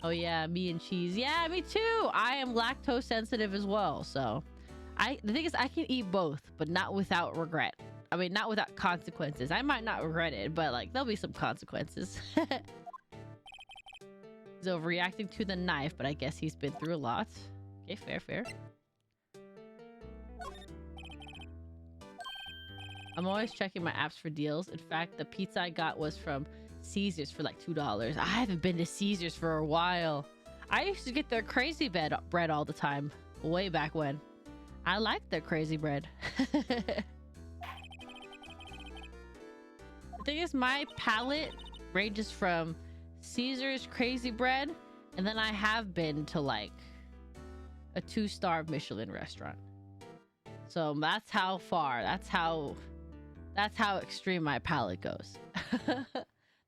Oh, yeah, me and cheese. Yeah, me too. I am lactose sensitive as well, so... The thing is, I can eat both, but not without regret. I mean, not without consequences. I might not regret it, but, like, there'll be some consequences. He's overreacting to the knife, but I guess he's been through a lot. Okay, fair. I'm always checking my apps for deals. In fact, the pizza I got was from Caesars for like $2. I haven't been to Caesars for a while. I used to get their crazy bread all the time. Way back when. I like their crazy bread. The thing is, my palate ranges from Caesars crazy bread, and then I have been to like a 2-star Michelin restaurant. So that's how far. That's how extreme my palate goes.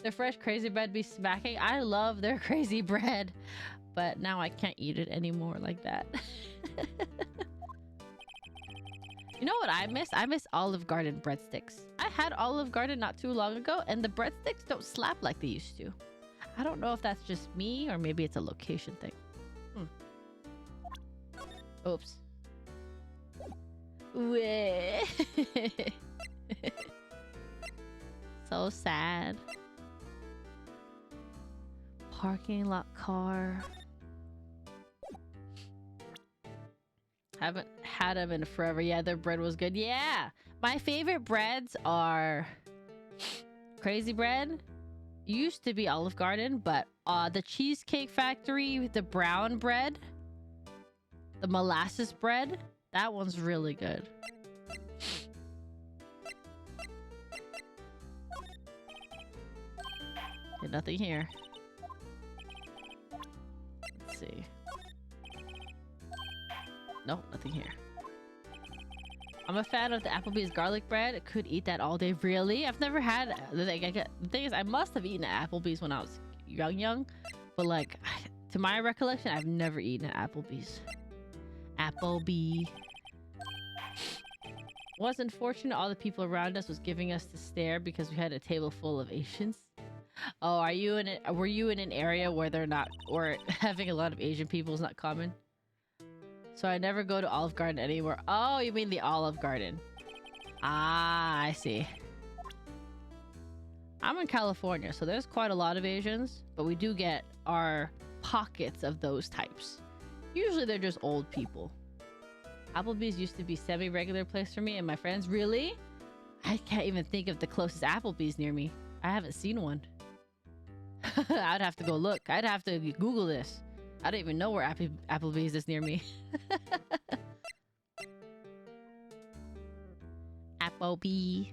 Their fresh crazy bread be smacking. I love their crazy bread, but now I can't eat it anymore like that. You know what I miss? I miss Olive Garden breadsticks. I had Olive Garden not too long ago, and the breadsticks don't slap like they used to. I don't know if that's just me, or maybe it's a location thing. Oops. So sad. Parking lot car. Haven't had them in forever. Yeah, their bread was good. Yeah, my favorite breads are crazy bread. Used to be Olive Garden, but the Cheesecake Factory, the brown bread, the molasses bread, that one's really good. Okay, nothing here. Let's see. Nope, nothing here. I'm a fan of the Applebee's garlic bread. I could eat that all day. Really? I've never had... The thing is, I must have eaten at Applebee's when I was young. But, like, to my recollection, I've never eaten at Applebee's. Applebee. Was unfortunate all the people around us was giving us the stare because we had a table full of Asians. Oh, were you in an area where they're not... Or having a lot of Asian people is not common? So I never go to Olive Garden anymore. Oh, you mean the Olive Garden. Ah, I see. I'm in California, so there's quite a lot of Asians, but we do get our pockets of those types. Usually they're just old people. Applebee's used to be semi-regular place for me and my friends. Really? I can't even think of the closest Applebee's near me. I haven't seen one. I'd have to go look. I'd have to Google this. I don't even know where Applebee's is near me. Applebee.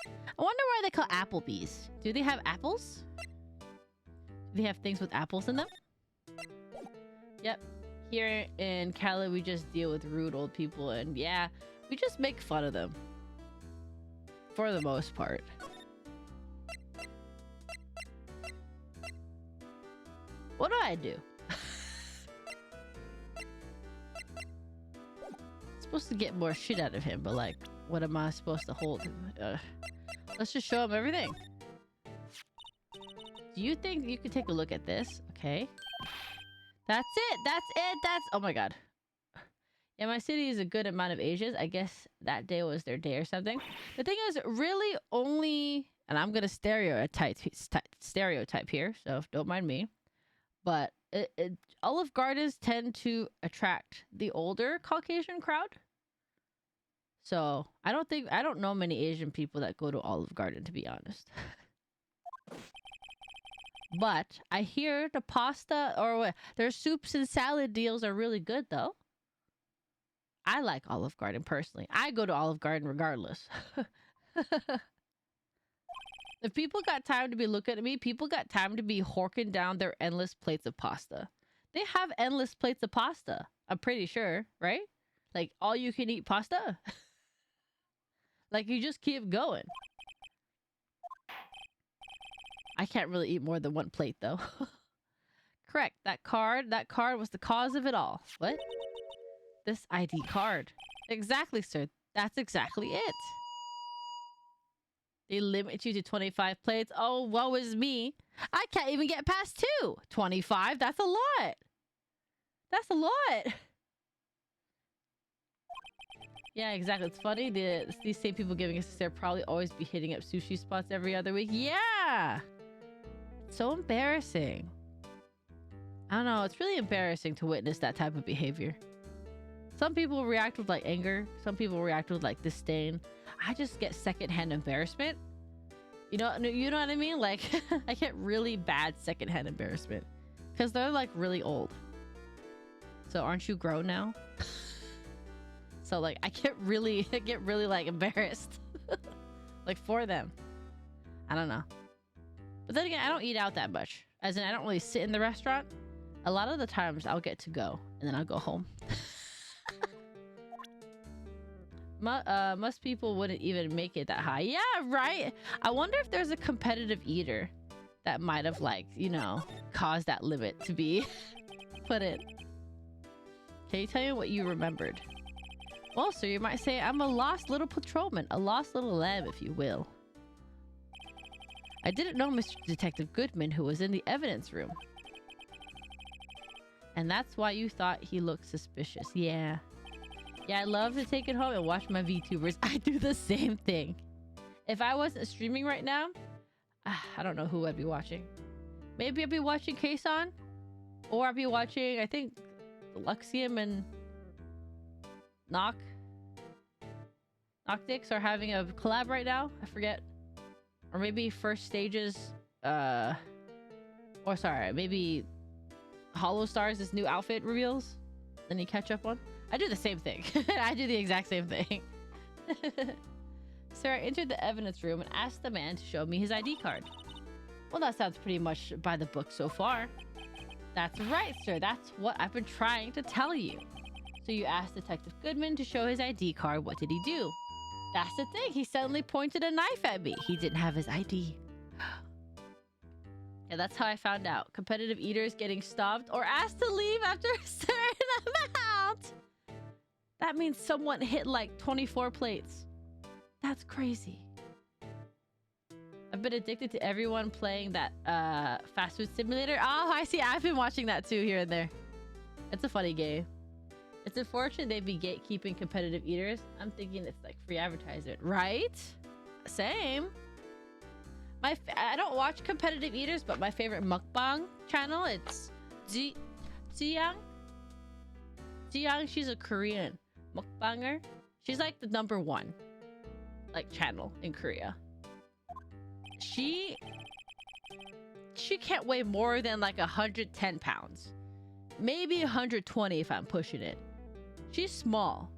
I wonder why they call Applebee's. Do they have apples? Do they have things with apples in them? Yep. Here in Cali, we just deal with rude old people, and yeah, we just make fun of them. For the most part. What do I do? supposed to get more shit out of him, but like, what am I supposed to hold him? Let's just show him everything. Do you think you could take a look at this? Okay. That's it. That's it. That's... Oh my god. Yeah, my city is a good amount of Asians. I guess that day was their day or something. The thing is, really only... And I'm going to stereotype here, so don't mind me. But Olive Gardens tend to attract the older Caucasian crowd. So I don't know many Asian people that go to Olive Garden, to be honest. But I hear the pasta or their soups and salad deals are really good, though. I like Olive Garden personally. I go to Olive Garden regardless. If people got time to be looking at me, people got time to be horking down their endless plates of pasta. They have endless plates of pasta. I'm pretty sure, right? Like all you can eat pasta. Like you just keep going. I can't really eat more than one plate though. Correct. That card was the cause of it all. What? This ID card. Exactly, sir. That's exactly it. They limit you to 25 plates. Oh, woe is me. I can't even get past 2. 25? That's a lot. That's a lot. Yeah, exactly. It's funny. These same people giving us this, they'll probably always be hitting up sushi spots every other week. Yeah. It's so embarrassing. I don't know. It's really embarrassing to witness that type of behavior. Some people react with like anger. Some people react with like disdain. I just get secondhand embarrassment. You know what I mean? Like I get really bad secondhand embarrassment because they're like really old. So aren't you grown now? So like I get really like embarrassed like for them. I don't know. But then again, I don't eat out that much. As in I don't really sit in the restaurant. A lot of the times I'll get to go and then I'll go home. Most people wouldn't even make it that high. Yeah, right. I wonder if there's a competitive eater that might have like, you know, caused that limit to be put in. Can you tell me what you remembered? Well, sir, you might say I'm a lost little patrolman, a lost little lamb, if you will. I didn't know Mr. Detective Goodman, who was in the evidence room. And that's why you thought he looked suspicious. Yeah. Yeah, I love to take it home and watch my VTubers. I do the same thing. If I wasn't streaming right now, I don't know who I'd be watching. Maybe I'd be watching Kason. Or I'd be watching, I think, Luxium and Noctix are having a collab right now. I forget. Or maybe First Stages, or sorry, maybe Hollow Stars, this new outfit reveals. Then you catch up on. I do the same thing. I do the exact same thing. Sir, I entered the evidence room and asked the man to show me his ID card. Well, that sounds pretty much by the book so far. That's right, sir. That's what I've been trying to tell you. So you asked Detective Goodman to show his ID card. What did he do? That's the thing. He suddenly pointed a knife at me. He didn't have his ID. Yeah, that's how I found out. Competitive eaters getting stopped or asked to leave after a certain amount. That means someone hit like 24 plates. That's crazy. I've been addicted to everyone playing that fast food simulator. Oh, I see. I've been watching that too here and there. It's a funny game. It's unfortunate they'd be gatekeeping competitive eaters. I'm thinking it's like free advertisement, right? Same. I don't watch competitive eaters, but my favorite mukbang channel, it's Ziyang. Ziyang, she's a Korean mukbanger. She's like the #1 like channel in Korea. She can't weigh more than like 110 pounds. Maybe 120 if I'm pushing it. She's small.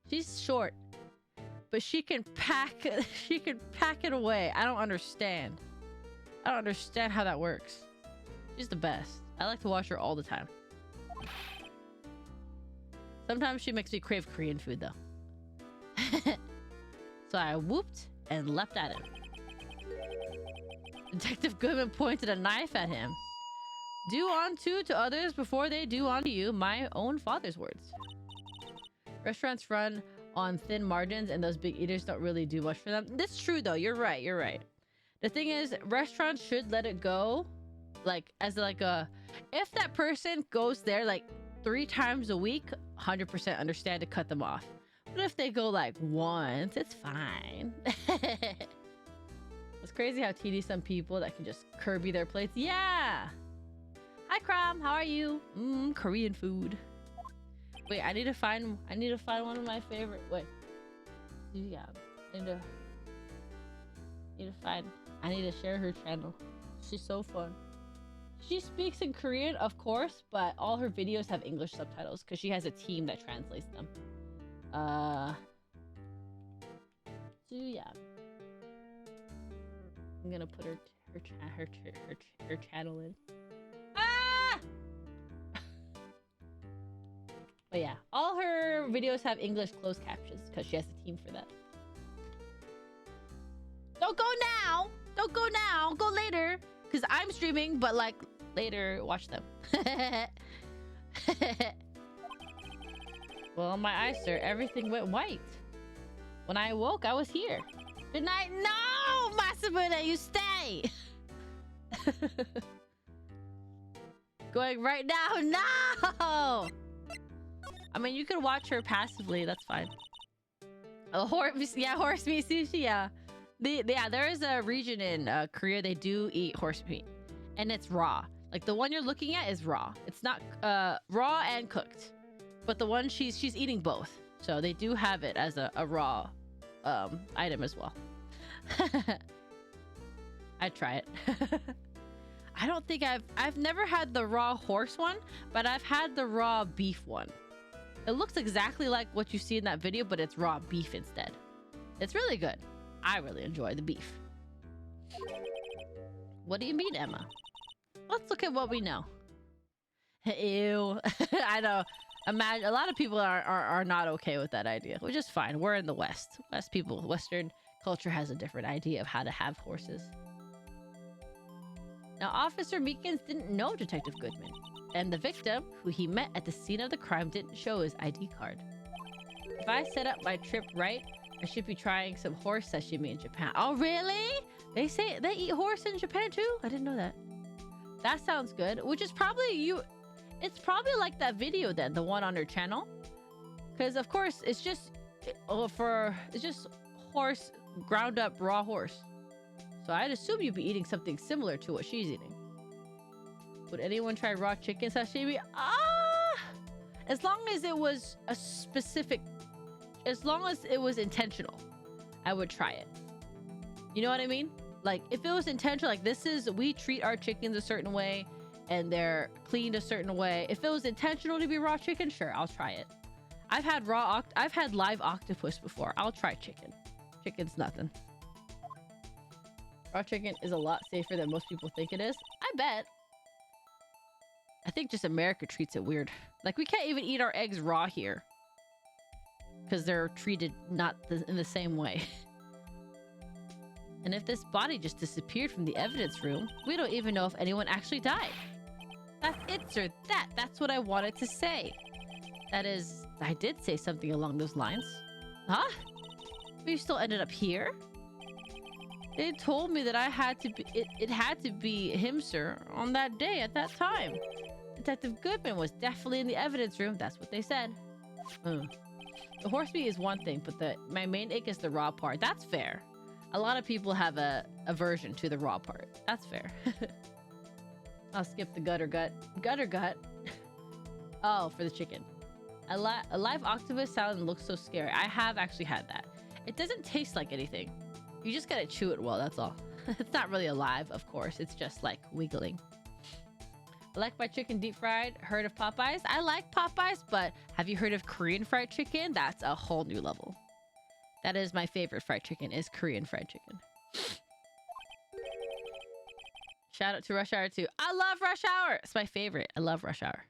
She's short. But she can pack it away. I don't understand. I don't understand how that works. She's the best. I like to watch her all the time. Sometimes she makes me crave Korean food though. So I whooped and leapt at him. Detective Goodman pointed a knife at him. Do unto to others before they do unto you, my own father's words. Restaurants run on thin margins, and those big eaters don't really do much for them. That's true, though. You're right. You're right. The thing is, restaurants should let it go, like as like a, if that person goes there like 3 times a week, 100% understand to cut them off. But if they go like once, it's fine. It's crazy how tedious some people that can just Kirby their plates. Yeah. Hi, Crom. How are you? Korean food. Wait, I need to find one of my favorite. Wait. Yeah. I need to share her channel. She's so fun. She speaks in Korean, of course, but all her videos have English subtitles because she has a team that translates them. Yeah. I'm gonna put her channel in. Ah! But yeah, all her videos have English closed captions because she has a team for that. Don't go now! Don't go now! Go later! Because I'm streaming, but like later, watch them. Well, my eyes, sir, everything went white. When I awoke, I was here. Good night. No! Masabuna, you stay! Going right now. No! I mean, you could watch her passively. That's fine. Oh, horse meat sushi, yeah. Yeah, there is a region in Korea, they do eat horse meat. And it's raw. Like, the one you're looking at is raw. It's not raw and cooked. But the one she's eating both. So they do have it as a raw item as well. I'd try it. I don't think I've never had the raw horse one, but I've had the raw beef one. It looks exactly like what you see in that video, but it's raw beef instead. It's really good. I really enjoy the beef. What do you mean, Emma? Let's look at what we know. Ew. I know. Imagine a lot of people are not okay with that idea, which is fine. We're in the West. Western culture has a different idea of how to have horses. Now, Officer Meekins didn't know Detective Goodman, and the victim, who he met at the scene of the crime, didn't show his ID card. If I set up my trip right, I should be trying some horse sashimi in Japan. Oh, really? They say they eat horse in Japan too? I didn't know that. That sounds good. Which is probably it's probably like that video then, the one on her channel. Because of course it's just horse, ground up raw horse. So I'd assume you'd be eating something similar to what she's eating. Would anyone try raw chicken sashimi? As long as it was a specific, as long as it was intentional, I would try it. You know what I mean? Like, if it was intentional, like we treat our chickens a certain way and they're cleaned a certain way. If it was intentional to be raw chicken, sure, I'll try it. I've had live octopus before. I'll try chicken. Chicken's nothing. Raw chicken is a lot safer than most people think it is. I bet. I think just America treats it weird. Like, we can't even eat our eggs raw here. Because they're treated in the same way. And if this body just disappeared from the evidence room, we don't even know if anyone actually died. That's it, sir. That's what I wanted to say. That is, I did say something along those lines. Huh? We still ended up here? They told me that it had to be him, sir, on that day at that time. Detective Goodman was definitely in the evidence room. That's what they said. The horse meat is one thing, but my main ache is the raw part. That's fair. A lot of people have a aversion to the raw part. That's fair. I'll skip the gutter gut. Oh, for the chicken. A live octopus sound looks so scary. I have actually had that. It doesn't taste like anything. You just gotta chew it well, that's all. It's not really alive, of course. It's just like wiggling. I like my chicken deep fried. Heard of Popeyes? I like Popeyes, but have you heard of Korean fried chicken? That's a whole new level. That is my favorite fried chicken, is Korean fried chicken. Shout out to Rush Hour 2. I love Rush Hour. It's my favorite. I love Rush Hour.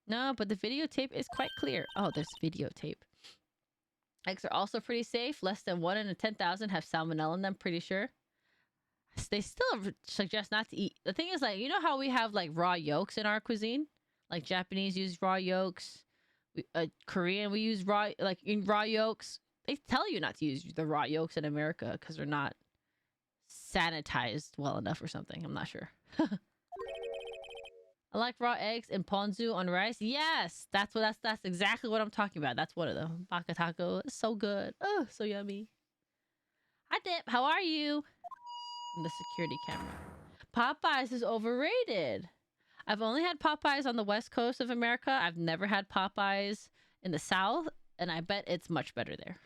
No, but the videotape is quite clear. Oh, there's videotape. Eggs are also pretty safe. Less than 1 in 10,000 have salmonella in them, pretty sure. They still suggest not to eat. The thing is, like, you know how we have like raw yolks in our cuisine? Like Japanese use raw yolks. Korean, we use raw, like in raw yolks. They tell you not to use the raw yolks in America because they're not sanitized well enough or something. I'm not sure. I like raw eggs and ponzu on rice. Yes, that's exactly what I'm talking about. That's one of them. Baka taco. It's so good. Oh, so yummy. Hi Dip, how are you? From the security camera. Popeyes is overrated. I've only had Popeyes on the west coast of America. I've never had Popeyes in the south, and I bet it's much better there.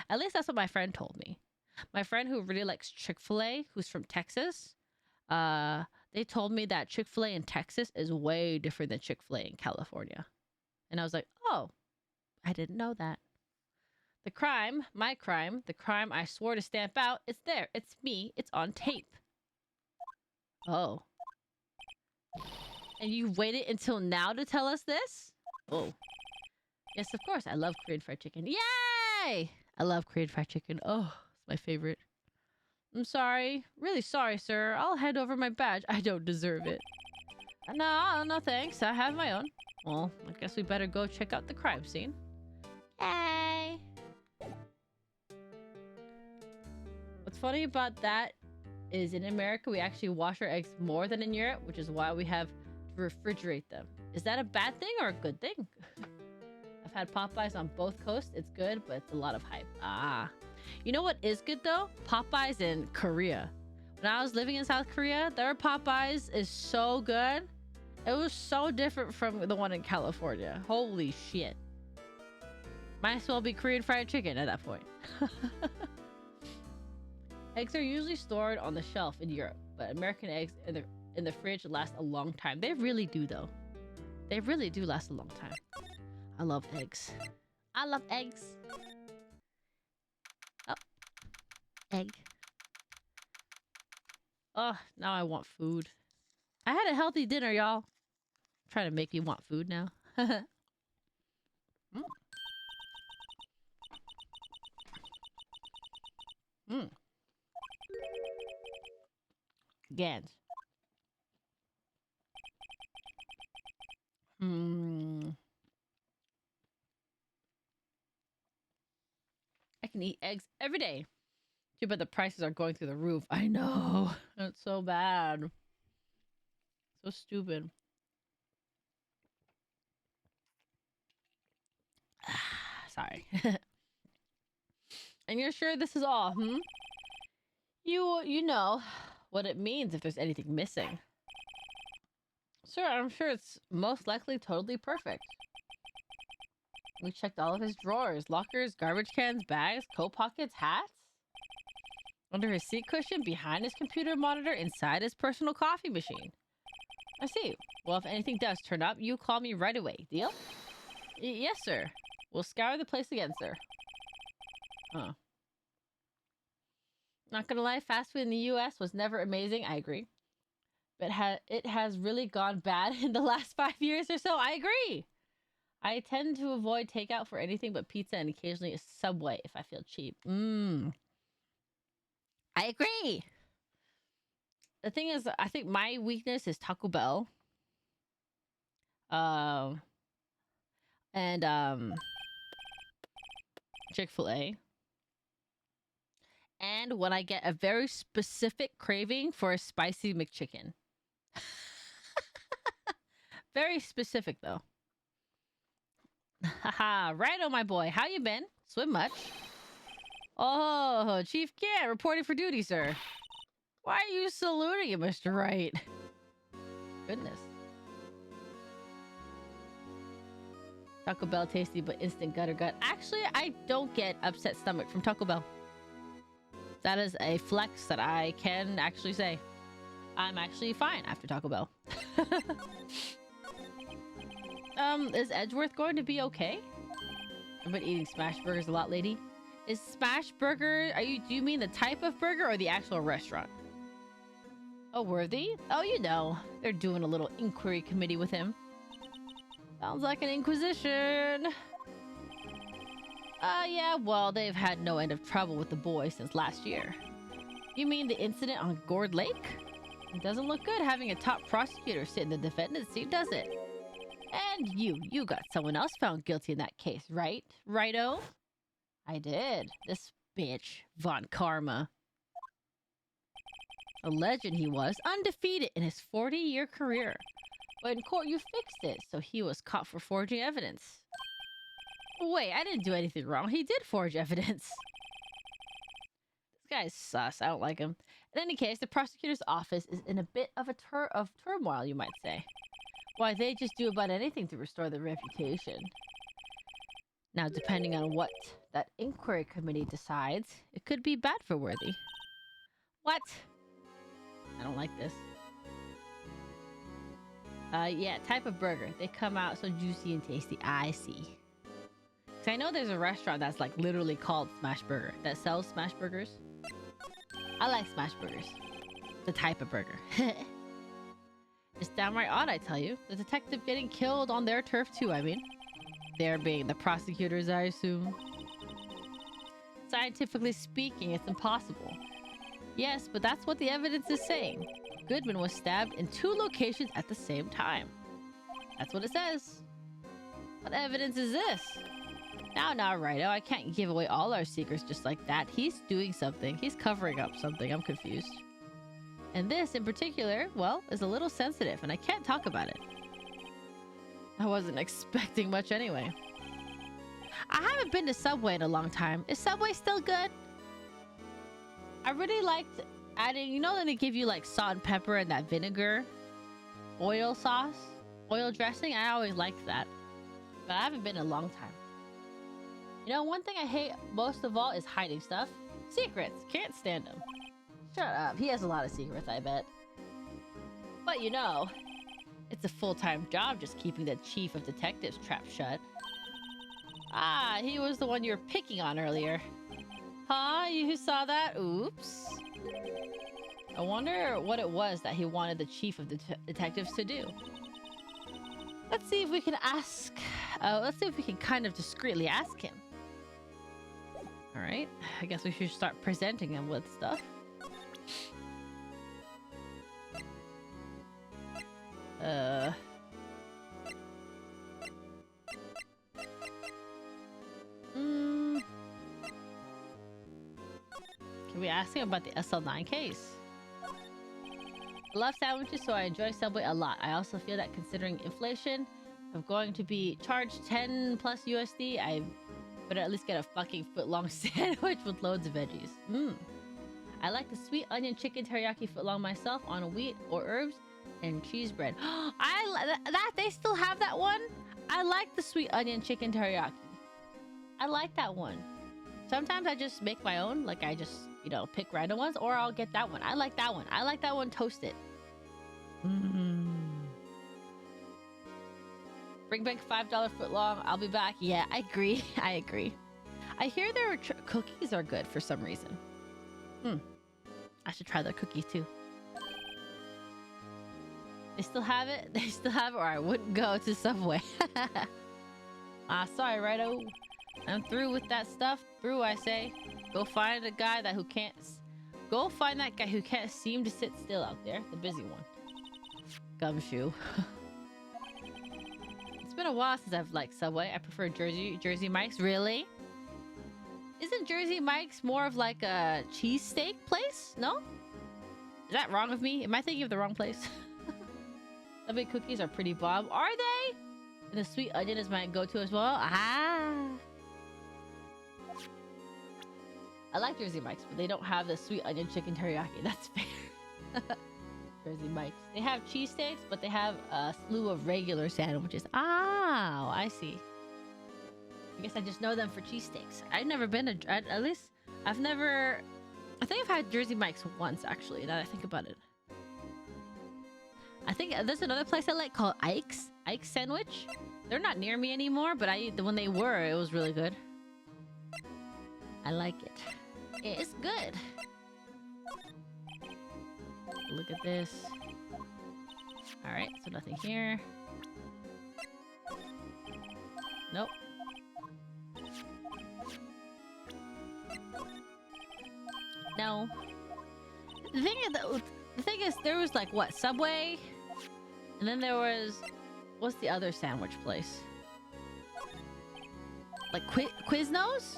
At least that's what my friend told me. My friend who really likes Chick-fil-A, who's from Texas, they told me that Chick-fil-A in Texas is way different than Chick-fil-A in California. And I was like, oh, I didn't know that. The crime, my crime, the crime I swore to stamp out, it's there. It's me. It's on tape. Oh. And you waited until now to tell us this? Oh. Yes, of course. I love Korean fried chicken. Yay! I love Korean fried chicken. Oh, it's my favorite. I'm sorry. Really sorry, sir. I'll hand over my badge. I don't deserve it. No, thanks. I have my own. Well, I guess we better go check out the crime scene. Yay! What's funny about that is in America, we actually wash our eggs more than in Europe, which is why we have to refrigerate them. Is that a bad thing or a good thing? I've had Popeyes on both coasts. It's good, but it's a lot of hype. Ah. You know what is good though? Popeyes in Korea. When I was living in South Korea, their Popeyes is so good. It was so different from the one in California. Holy shit. Might as well be Korean fried chicken at that point. Eggs are usually stored on the shelf in Europe, but American eggs in the fridge last a long time. They really do though. They really do last a long time. I love eggs. I love eggs. Oh. Egg. Oh, now I want food. I had a healthy dinner, y'all. Trying to make me want food now. mm. Mm. Gans. I can eat eggs every day. Too bad the prices are going through the roof. I know. It's so bad. So stupid. Sorry. And you're sure this is all, hmm? You know what it means if there's anything missing. Sir, I'm sure it's most likely totally perfect. We checked all of his drawers, lockers, garbage cans, bags, coat pockets, hats. Under his seat cushion, behind his computer monitor, inside his personal coffee machine. I see. Well, if anything does turn up, you call me right away. Deal? Yes, sir. We'll scour the place again, sir. Huh. Not gonna lie, fast food in the US was never amazing. I agree. But it has really gone bad in the last 5 years or so. I agree. I tend to avoid takeout for anything but pizza and occasionally a Subway if I feel cheap. I agree. The thing is, I think my weakness is Taco Bell. And Chick-fil-A. And when I get a very specific craving for a spicy McChicken. Very specific though. Haha, right on my boy. How you been? Swim much? Oh, Chief Cat, reporting for duty, sir. Why are you saluting him, Mr. Wright? Goodness. Taco Bell tasty but instant gutter gut. Actually, I don't get upset stomach from Taco Bell. That is a flex that I can actually say. I'm actually fine after Taco Bell. Is Edgeworth going to be okay? I've been eating smash burgers a lot, lady. Is smash burger, do you mean the type of burger or the actual restaurant? Oh, Worthy? Oh, you know. They're doing a little inquiry committee with him. Sounds like an inquisition. Yeah, well, they've had no end of trouble with the boy since last year. You mean the incident on Gourd Lake? It doesn't look good having a top prosecutor sit in the defendant's seat, does it? And you got someone else found guilty in that case, right? Righto? I did. This bitch, Von Karma. A legend he was, undefeated in his 40-year career. But in court, you fixed it, so he was caught for forging evidence. Wait, I didn't do anything wrong. He did forge evidence. This guy's sus. I don't like him. In any case, the prosecutor's office is in a bit of turmoil, you might say. Why, they just do about anything to restore their reputation. Now, depending on what that inquiry committee decides, it could be bad for Worthy. What? I don't like this. Yeah, type of burger. They come out so juicy and tasty. I see. Cause I know there's a restaurant that's like literally called Smash Burger that sells smash burgers. I like smash burgers. The type of burger. It's downright odd, I tell you. The detective getting killed on their turf too, I mean. They're being the prosecutors, I assume. Scientifically speaking, it's impossible. Yes, but that's what the evidence is saying. Goodman was stabbed in 2 locations at the same time. That's what it says. What evidence is this? Now, Righto, I can't give away all our secrets just like that. He's doing something. He's covering up something. I'm confused. And this, in particular, well, is a little sensitive, and I can't talk about it. I wasn't expecting much anyway. I haven't been to Subway in a long time. Is Subway still good? I really liked adding, you know, when they give you like salt and pepper and that vinegar oil sauce, oil dressing. I always liked that, but I haven't been in a long time. You know, one thing I hate most of all is hiding stuff. Secrets. Can't stand them. Shut up. He has a lot of secrets, I bet. But you know, it's a full-time job just keeping the chief of detectives trap shut. Ah, he was the one you were picking on earlier. Huh? You saw that? Oops. I wonder what it was that he wanted the chief of detectives to do. Let's see if we can ask... let's see if we can kind of discreetly ask him. Alright. I guess we should start presenting him with stuff. Can we ask him about the SL9 case? I love sandwiches, so I enjoy Subway a lot. I also feel that considering inflation, if I'm going to be charged 10 plus USD, I better at least get a fucking foot-long sandwich with loads of veggies. I like the sweet onion chicken teriyaki footlong myself on wheat or herbs and cheese bread. They still have that one? I like the sweet onion chicken teriyaki. I like that one. Sometimes I just make my own, like I just, you know, pick random ones, or I'll get that one. I like that one. I like that one toasted. Bring back $5 footlong. I'll be back. Yeah, I agree. I agree. I hear their cookies are good for some reason. I should try their cookies too. They still have it? They still have it, or I wouldn't go to Subway. Sorry, Righto. I'm through with that stuff. Through, I say. Go find a guy who can't... Go find that guy who can't seem to sit still out there. The busy one. Gumshoe. It's been a while since I've liked Subway. I prefer Jersey Mike's. Really? Isn't Jersey Mike's more of like a cheesesteak place? No? Is that wrong of me? Am I thinking of the wrong place? Subway cookies are pretty bomb. Are they? And the sweet onion is my go-to as well. Ah. I like Jersey Mike's, but they don't have the sweet onion chicken teriyaki. That's fair. Jersey Mike's. They have cheesesteaks, but they have a slew of regular sandwiches. Oh, I see. I guess I just know them for cheesesteaks. I've never been to... At least, I've never... I think I've had Jersey Mike's once, actually, now that I think about it. I think there's another place I like called Ike's. Ike's Sandwich. They're not near me anymore, but when they were, it was really good. I like it. It's good. Look at this. Alright, so nothing here. Nope. No. The thing is, there was like, what, Subway? And then there was What's the other sandwich place? Like Quiznos?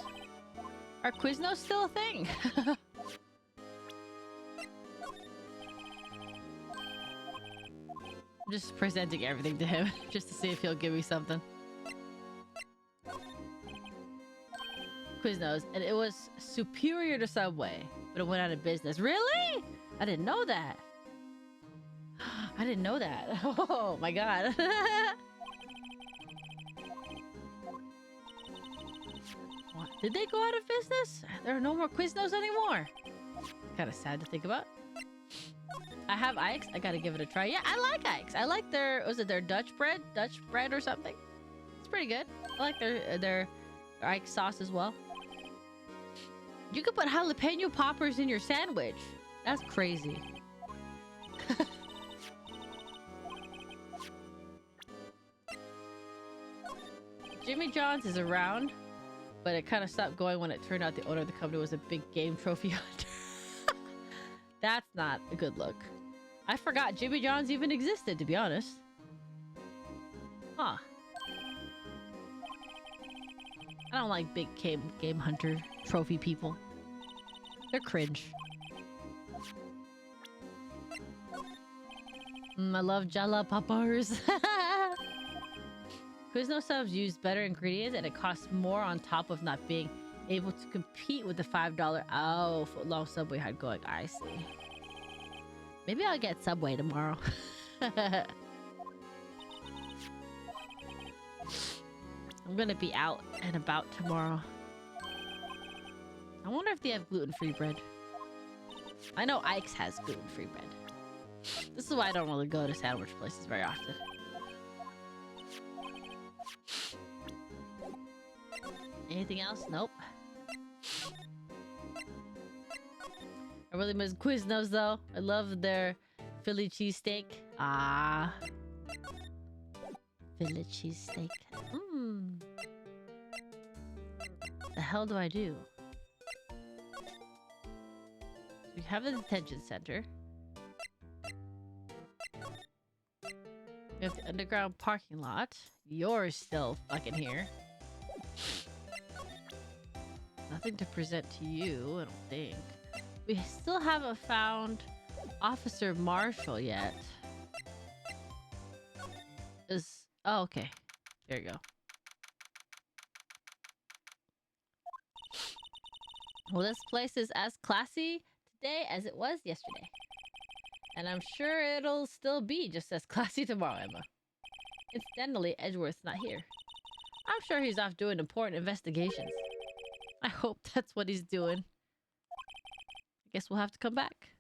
Are Quiznos still a thing? I'm just presenting everything to him just to see if he'll give me something. Quiznos, and it was superior to Subway, but it went out of business. Really? I didn't know that. I didn't know that. Oh my god. What? Did they go out of business? There are no more Quiznos anymore. Kind of sad to think about. I have Ike's. I gotta give it a try. Yeah, I like Ike's. I like their, was it their Dutch bread? Dutch bread or something? It's pretty good. I like their Ike's sauce as well. You could put jalapeno poppers in your sandwich. That's crazy. Jimmy John's is around, but it kind of stopped going when it turned out the owner of the company was a big game trophy hunter. That's not a good look. I forgot Jimmy John's even existed, to be honest. Huh. I don't like big game hunter trophy people. They're cringe. I love jala poppers. Quiznos subs use better ingredients and it costs more on top of not being able to compete with the $5 footlong Subway had going. I see. Maybe I'll get Subway tomorrow. I'm gonna be out and about tomorrow. I wonder if they have gluten-free bread. I know Ike's has gluten-free bread. This is why I don't really go to sandwich places very often. Anything else? Nope. I really miss Quiznos though. I love their Philly cheesesteak. Ah. Philly cheesesteak. The hell do I do? We have the detention center. We have the underground parking lot. You're still fucking here. Nothing to present to you, I don't think. We still haven't found Officer Marshall yet. Oh, okay. There you go. Well, this place is as classy today as it was yesterday. And I'm sure it'll still be just as classy tomorrow, Emma. Incidentally, Edgeworth's not here. I'm sure he's off doing important investigations. I hope that's what he's doing. I guess we'll have to come back.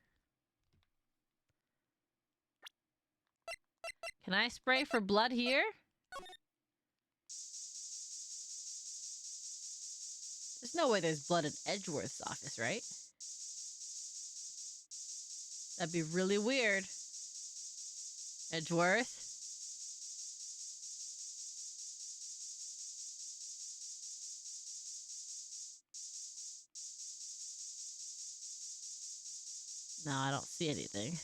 Can I spray for blood here? There's no way there's blood in Edgeworth's office, right? That'd be really weird. Edgeworth? No, I don't see anything.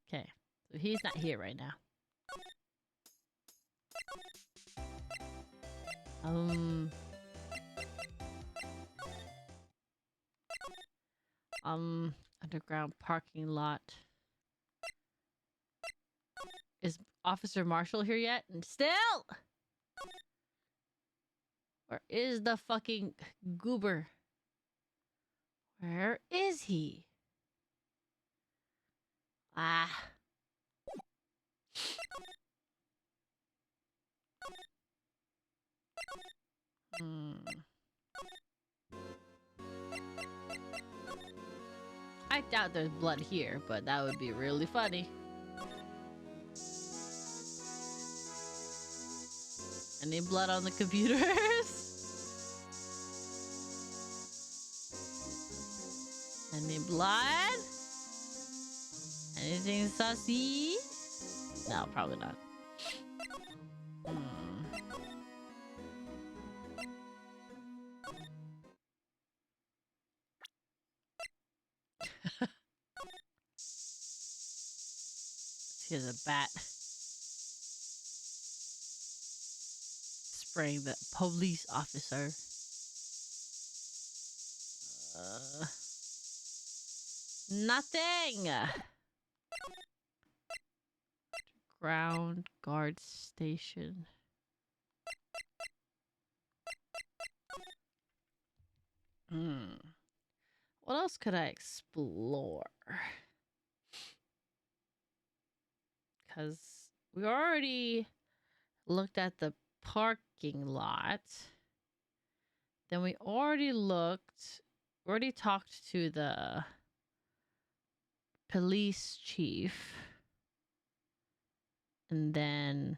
Okay, so he's not here right now. Underground parking lot. Is Officer Marshall here yet? And still! Where is the fucking goober? Where is he? Ah. I doubt there's blood here, but that would be really funny. Any blood on the computers? Any blood? Anything sussy? No, probably not. She has a bat. Spraying the police officer. Nothing! Ground guard station. What else could I explore? Because we already looked at the parking lot. Then we already talked to the police chief. And then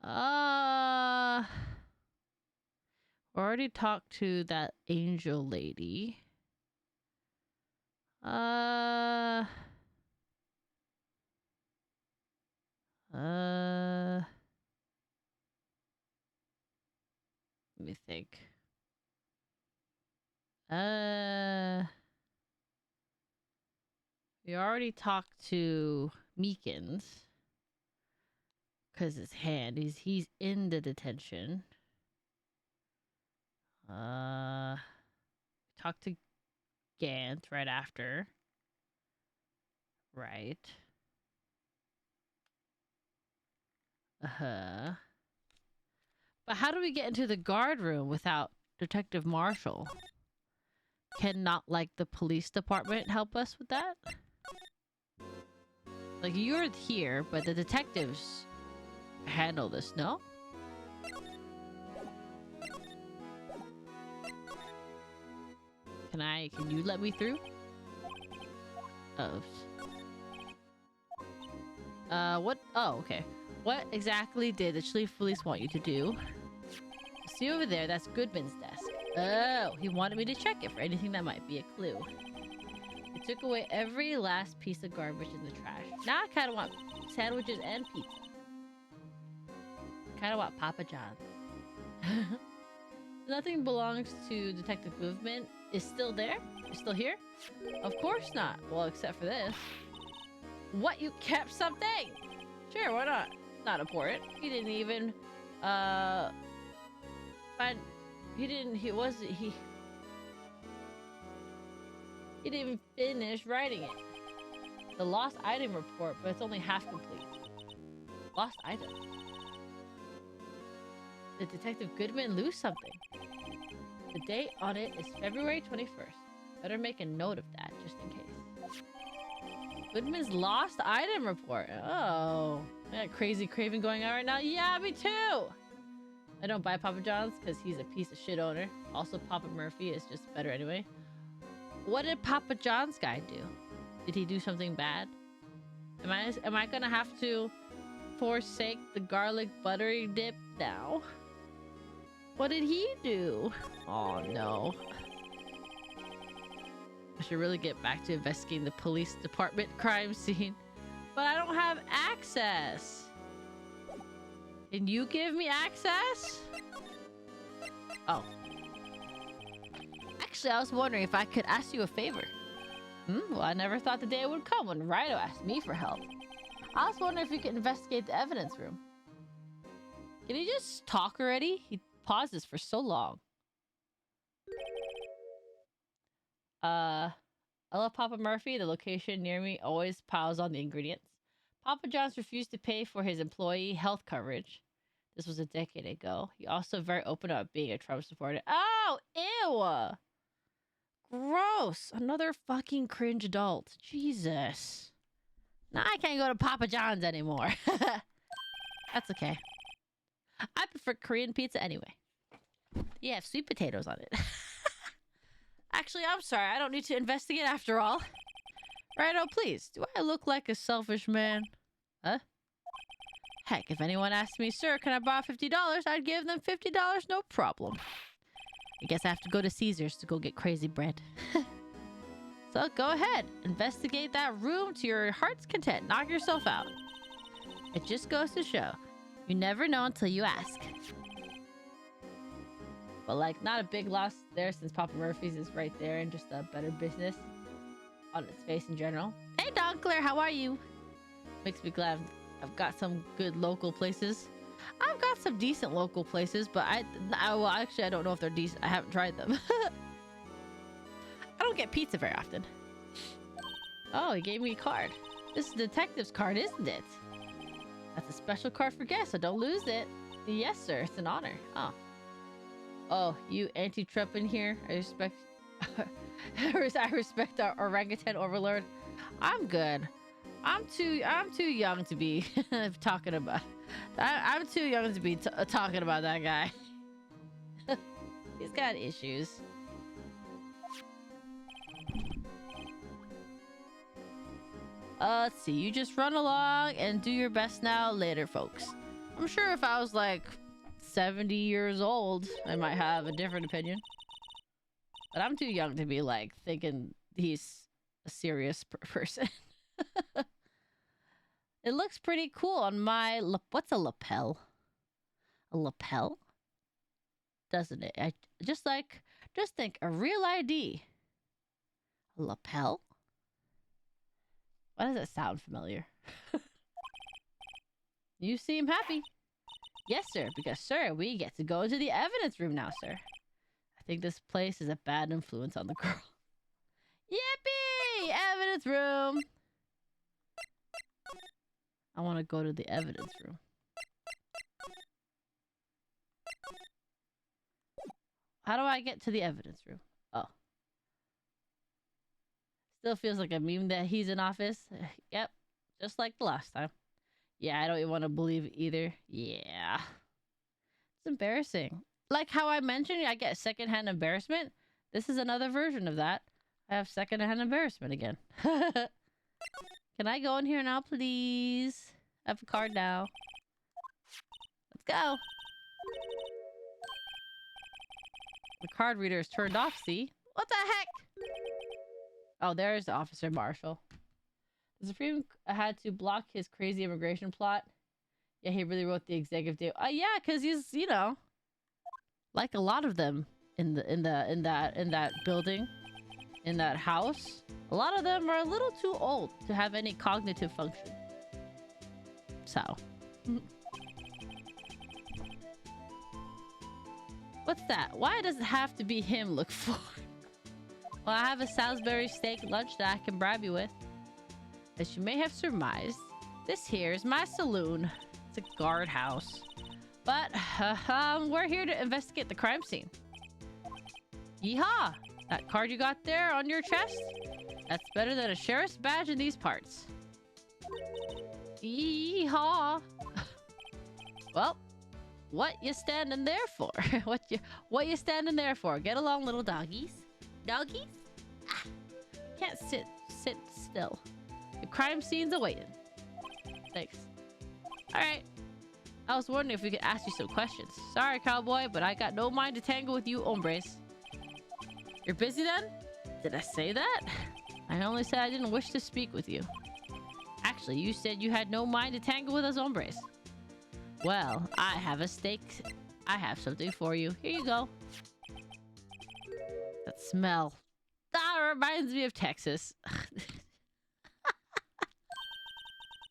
we already talked to that angel lady. Let me think. We already talked to Meekins. Cause his hand, he's in the detention. Talked to Gant right after. Right. But how do we get into the guard room without Detective Marshall? Cannot, like, the police department help us with that? Like, you're here, but the detectives handle this, no? Can you let me through? Oh. What? Oh, okay. What exactly did the chief of police want you to do? See over there, that's Goodman's desk. Oh, he wanted me to check it for anything that might be a clue. He took away every last piece of garbage in the trash. Now I kind of want sandwiches and pizza. Kind of want Papa John's. Nothing belongs to Detective Movement. Is still there? Is still here? Of course not. Well, except for this. What? You kept something? Sure, why not? Not important. He didn't even, find... He didn't even finish writing it. The lost item report, but it's only half complete. Lost item? Did Detective Goodman lose something? The date on it is February 21st. Better make a note of that, just in case. Goodman's lost item report. Oh, I got crazy craving going on right now. Yeah, me too! I don't buy Papa John's because he's a piece of shit owner. Also, Papa Murphy is just better anyway. What did Papa John's guy do? Did he do something bad? Am I gonna have to forsake the garlic buttery dip now? What did he do? Oh no. I should really get back to investigating the police department crime scene. But I don't have access. Can you give me access? Oh. Actually, I was wondering if I could ask you a favor. Well, I never thought the day would come when Rido asked me for help. I was wondering if you could investigate the evidence room. Can he just talk already? He pauses for so long. I love Papa Murphy. The location near me always piles on the ingredients. Papa John's refused to pay for his employee health coverage. This was a decade ago. He also very open about being a Trump supporter. Oh, ew! Gross! Another fucking cringe adult. Jesus. Now I can't go to Papa John's anymore. That's okay. I prefer Korean pizza anyway. You have sweet potatoes on it. Actually, I'm sorry. I don't need to investigate after all. Righto, please. Do I look like a selfish man? Huh? Heck, if anyone asked me, sir, can I borrow $50? I'd give them $50, no problem. I guess I have to go to Caesar's to go get crazy bread. So go ahead. Investigate that room to your heart's content. Knock yourself out. It just goes to show. You never know until you ask. But like, not a big loss there since Papa Murphy's is right there and just a better business on its face in general. Thank Donkler, how are you? Makes me glad I've got some good local places. I've got some decent local places, but well, actually, I don't know if they're decent. I haven't tried them. I don't get pizza very often. Oh, he gave me a card. This is the detective's card, isn't it? That's a special card for guests, so don't lose it. Yes, sir. It's an honor. Oh. Oh, you anti-Trump in here? I respect... I respect our orangutan overlord. I'm good. I'm too young to be talking about... I'm too young to be talking about that guy. He's got issues. Let's see. You just run along and do your best now. Later, folks. I'm sure if I was like 70 years old, I might have a different opinion. But I'm too young to be like thinking he's a serious person. It looks pretty cool on my... What's a lapel? A lapel? Doesn't it? Just think a real ID. A lapel? Why does it sound familiar? You seem happy. Yes, sir, because, sir, we get to go into the evidence room now, sir. I think this place is a bad influence on the girl. Yippee! Evidence room! I want to go to the evidence room. How do I get to the evidence room? Oh. Still feels like a meme that he's in office. Yep, just like the last time. Yeah, I don't even want to believe it either. Yeah. It's embarrassing. Like how I mentioned, I get secondhand embarrassment. This is another version of that. I have secondhand embarrassment again. Can I go in here now, please? I have a card now. Let's go. The card reader is turned off, see? What the heck? Oh, there's the Officer Marshall. The Supreme had to block his crazy immigration plot. Yeah, he really wrote the executive deal. Yeah, because he's, you know, like a lot of them in that building, in that house. A lot of them are a little too old to have any cognitive function. So. What's that? Why does it have to be him look for? Well, I have a Salisbury steak lunch that I can bribe you with. As you may have surmised, this here is my saloon. It's a guardhouse. But, we're here to investigate the crime scene. Yeehaw! That card you got there on your chest? That's better than a sheriff's badge in these parts. Yeehaw! Well, what you standing there for? what you standing there for? Get along, little doggies. Doggies? Ah, can't sit still. The crime scene's awaiting. Thanks. Alright. I was wondering if we could ask you some questions. Sorry, cowboy, but I got no mind to tangle with you hombres. You're busy then? Did I say that? I only said I didn't wish to speak with you. Actually, you said you had no mind to tangle with us hombres. Well, I have a steak. I have something for you. Here you go. That smell. That reminds me of Texas.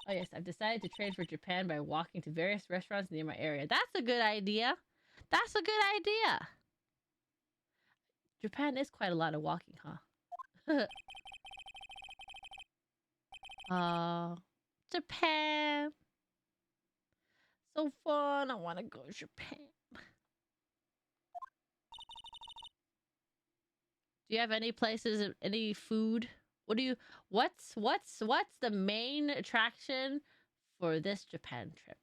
Oh yes, I've decided to train for Japan by walking to various restaurants near my area. That's a good idea. That's a good idea. Japan is quite a lot of walking, huh? Japan. So fun. I want to go to Japan. Do you have any places, any food? What's the main attraction for this Japan trip?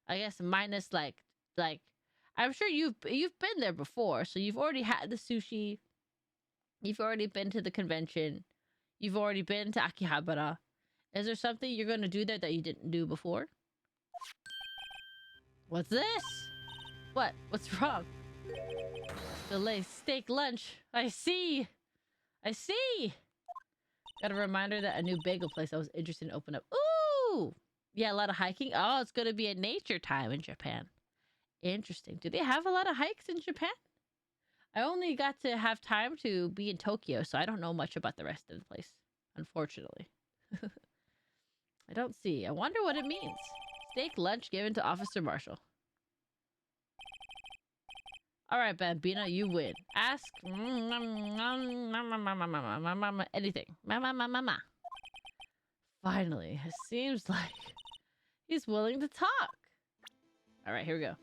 I guess minus like I'm sure you've been there before, so you've already had the sushi. You've already been to the convention. You've already been to Akihabara. Is there something you're going to do there that you didn't do before? What's this? What? What's wrong? Delay steak lunch. I see. Got a reminder that a new bagel place I was interested in opened up. Ooh! Yeah, a lot of hiking. Oh, it's going to be a nature time in Japan. Interesting. Do they have a lot of hikes in Japan? I only got to have time to be in Tokyo, so I don't know much about the rest of the place. Unfortunately. I don't see. I wonder what it means. Steak lunch given to Officer Marshall. Alright, Bambina, you win. Ask anything. Finally, it seems like he's willing to talk. Alright, here we go.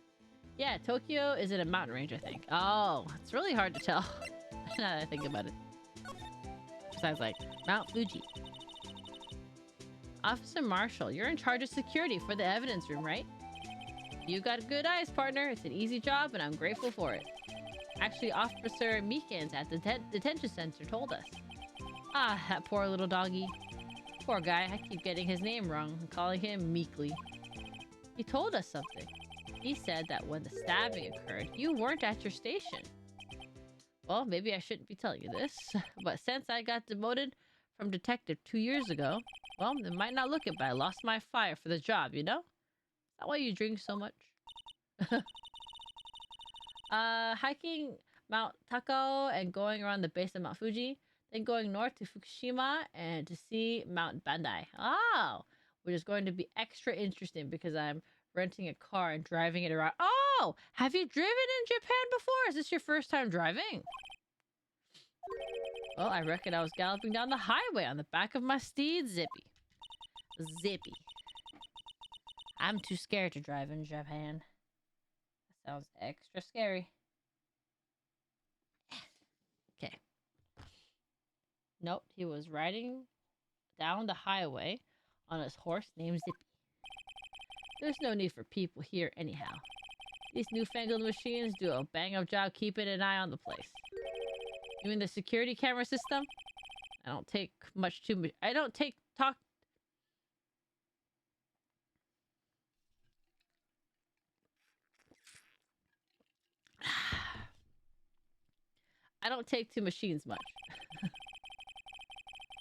Yeah, Tokyo is in a mountain range, I think. Oh, it's really hard to tell. Now that I think about it. Sounds like Mount Fuji. Officer Marshall, you're in charge of security for the evidence room, right? You got good eyes, partner. It's an easy job, and I'm grateful for it. Actually, Officer Meekins at the detention center told us. Ah, that poor little doggy. Poor guy. I keep getting his name wrong and calling him Meekly. He told us something. He said that when the stabbing occurred, you weren't at your station. Well, maybe I shouldn't be telling you this, but since I got demoted from detective 2 years ago, well, it might not look it, but I lost my fire for the job, you know? Is that why you drink so much? Hiking Mount Tako and going around the base of Mount Fuji, then going north to Fukushima and to see Mount Bandai. Oh, which is going to be extra interesting because I'm renting a car and driving it around. Oh, have you driven in Japan before? Is this your first time driving? Well, I reckon I was galloping down the highway on the back of my steed, Zippy. Zippy. I'm too scared to drive in Japan. That sounds extra scary. Okay. Nope, he was riding down the highway on his horse named Zippy. There's no need for people here anyhow. These newfangled machines do a bang-up job keeping an eye on the place. You mean the security camera system? I don't take much too much. I don't take two machines much.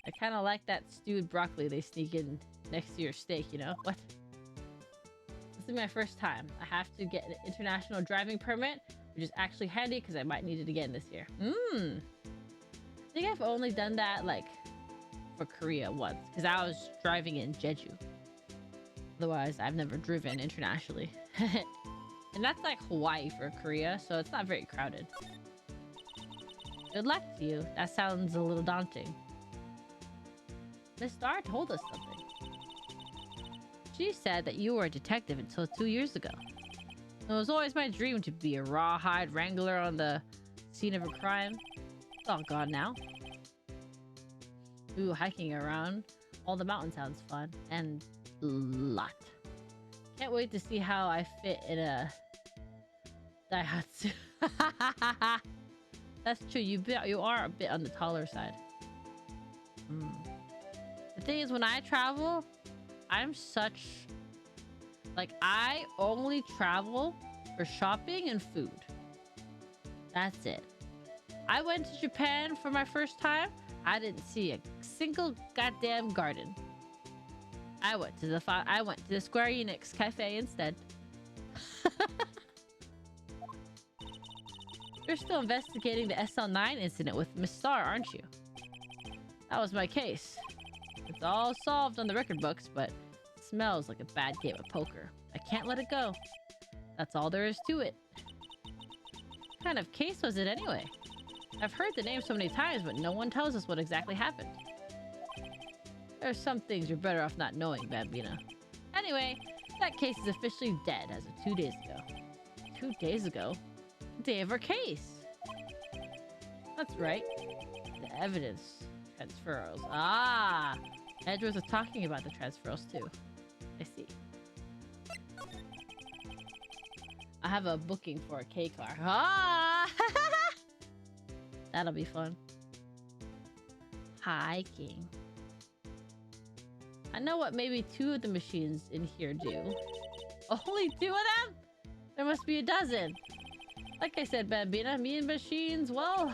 I kind of like that stewed broccoli they sneak in next to your steak, you know? What? This is my first time. I have to get an international driving permit, which is actually handy because I might need it again this year. I think I've only done that, like, for Korea once, because I was driving in Jeju. Otherwise, I've never driven internationally. And that's like Hawaii for Korea, so it's not very crowded. Good luck to you. That sounds a little daunting. Miss Star told us something. She said that you were a detective until 2 years ago. It was always my dream to be a rawhide wrangler on the scene of a crime. It's all gone now. Ooh, hiking around all the mountains sounds fun. And a lot. Can't wait to see how I fit in a Daihatsu. That's true. You are a bit on the taller side. The thing is, when I travel, I'm such... Like, I only travel for shopping and food. That's it. I went to Japan for my first time. I didn't see a single goddamn garden. I went to the Square Enix cafe instead. You're still investigating the SL9 incident with Miss Star, aren't you? That was my case. It's all solved on the record books, but it smells like a bad game of poker. I can't let it go. That's all there is to it. What kind of case was it anyway? I've heard the name so many times, but no one tells us what exactly happened. There's some things you're better off not knowing, Bambina. Anyway, that case is officially dead as of 2 days ago. 2 days ago? The day of our case! That's right. The evidence transferals. Ah! Edgeworth was talking about the transferals too. I see. I have a booking for a K car. Ah! That'll be fun. Hiking. I know what maybe 2 of the machines in here do. Only 2 of them? There must be a dozen. Like I said, Bambina, me and machines, well,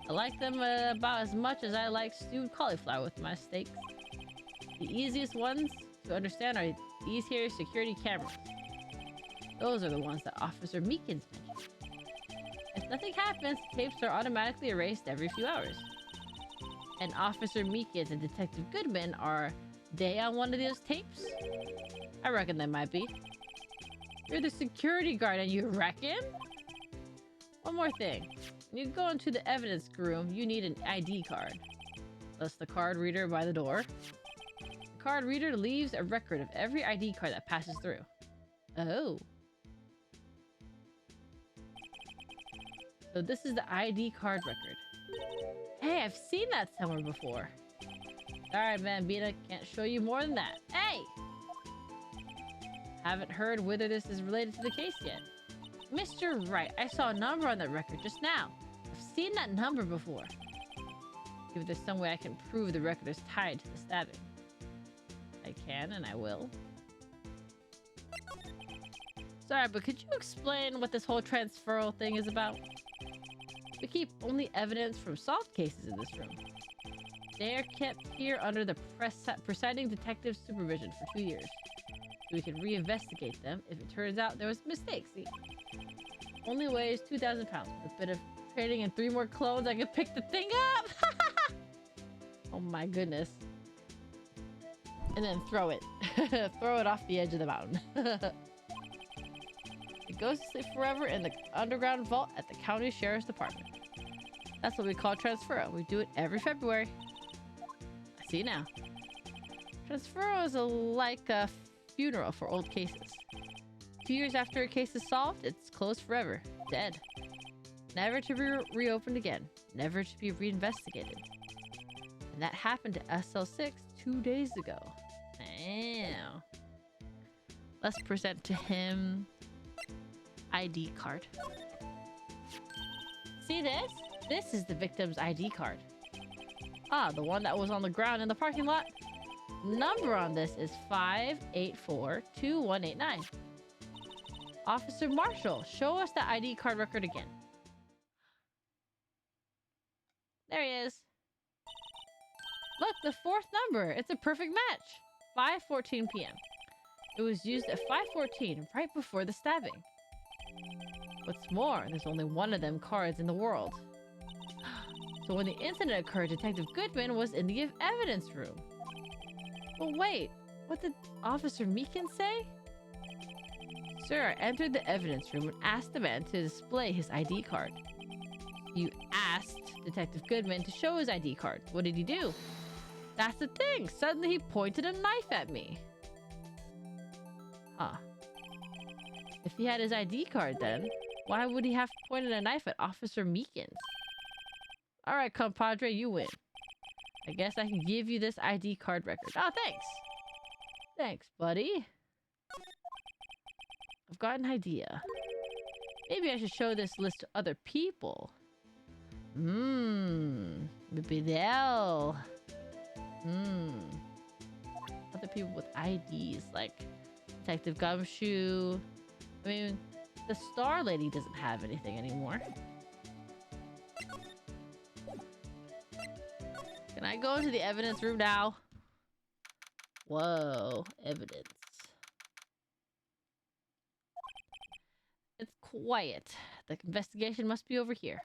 I like them about as much as I like stewed cauliflower with my steaks. The easiest ones to understand are these here security cameras. Those are the ones that Officer Meekins mentioned. If nothing happens, tapes are automatically erased every few hours. and Officer Meekins and Detective Goodman, are they on one of those tapes? I reckon they might be. You're the security guard and you reckon? One more thing. When you go into the evidence room, you need an ID card. That's the card reader by the door. The card reader leaves a record of every ID card that passes through. Oh. So this is the ID card record. Hey, I've seen that somewhere before. Alright, Bambina, can't show you more than that. Hey! Haven't heard whether this is related to the case yet. Mr. Wright, I saw a number on that record just now. I've seen that number before. If there's some way I can prove the record is tied to the stabbing. I can and I will. Sorry, but could you explain what this whole transferal thing is about? We keep only evidence from solved cases in this room. They are kept here under the presiding detective's supervision for 2 years. So we can reinvestigate them if it turns out there was a mistake, see? Only weighs 2,000 pounds. With a bit of trading and 3 more clones, I can pick the thing up! Oh my goodness. And then throw it. Throw it off the edge of the mountain. It goes to sleep forever in the underground vault at the county sheriff's department. That's what we call transfer. We do it every February. I see now. Transfer is like a funeral for old cases. 2 years after a case is solved, it's closed forever. Dead. Never to be reopened again. Never to be reinvestigated. And that happened to SL6 2 days ago. Damn. Let's present to him ID card. See this? This is the victim's ID card. Ah, the one that was on the ground in the parking lot? Number on this is 5842189. Officer Marshall, show us the ID card record again. There he is. Look, the 4th number. It's a perfect match. 5:14 p.m. It was used at 5:14, right before the stabbing. What's more, there's only one of them cards in the world. So when the incident occurred, Detective Goodman was in the evidence room. But wait, what did Officer Meekins say? Sir, I entered the evidence room and asked the man to display his ID card. You asked Detective Goodman to show his ID card. What did he do? That's the thing. Suddenly he pointed a knife at me. Huh. If he had his ID card then, why would he have pointed a knife at Officer Meekins? Alright, compadre, you win. I guess I can give you this ID card record. Oh, thanks. Thanks, buddy. I've got an idea. Maybe I should show this list to other people. Maybe they'll... Other people with IDs, like Detective Gumshoe. I mean, the Star Lady doesn't have anything anymore. Can I go into the evidence room now? Whoa, evidence. It's quiet. The investigation must be over here.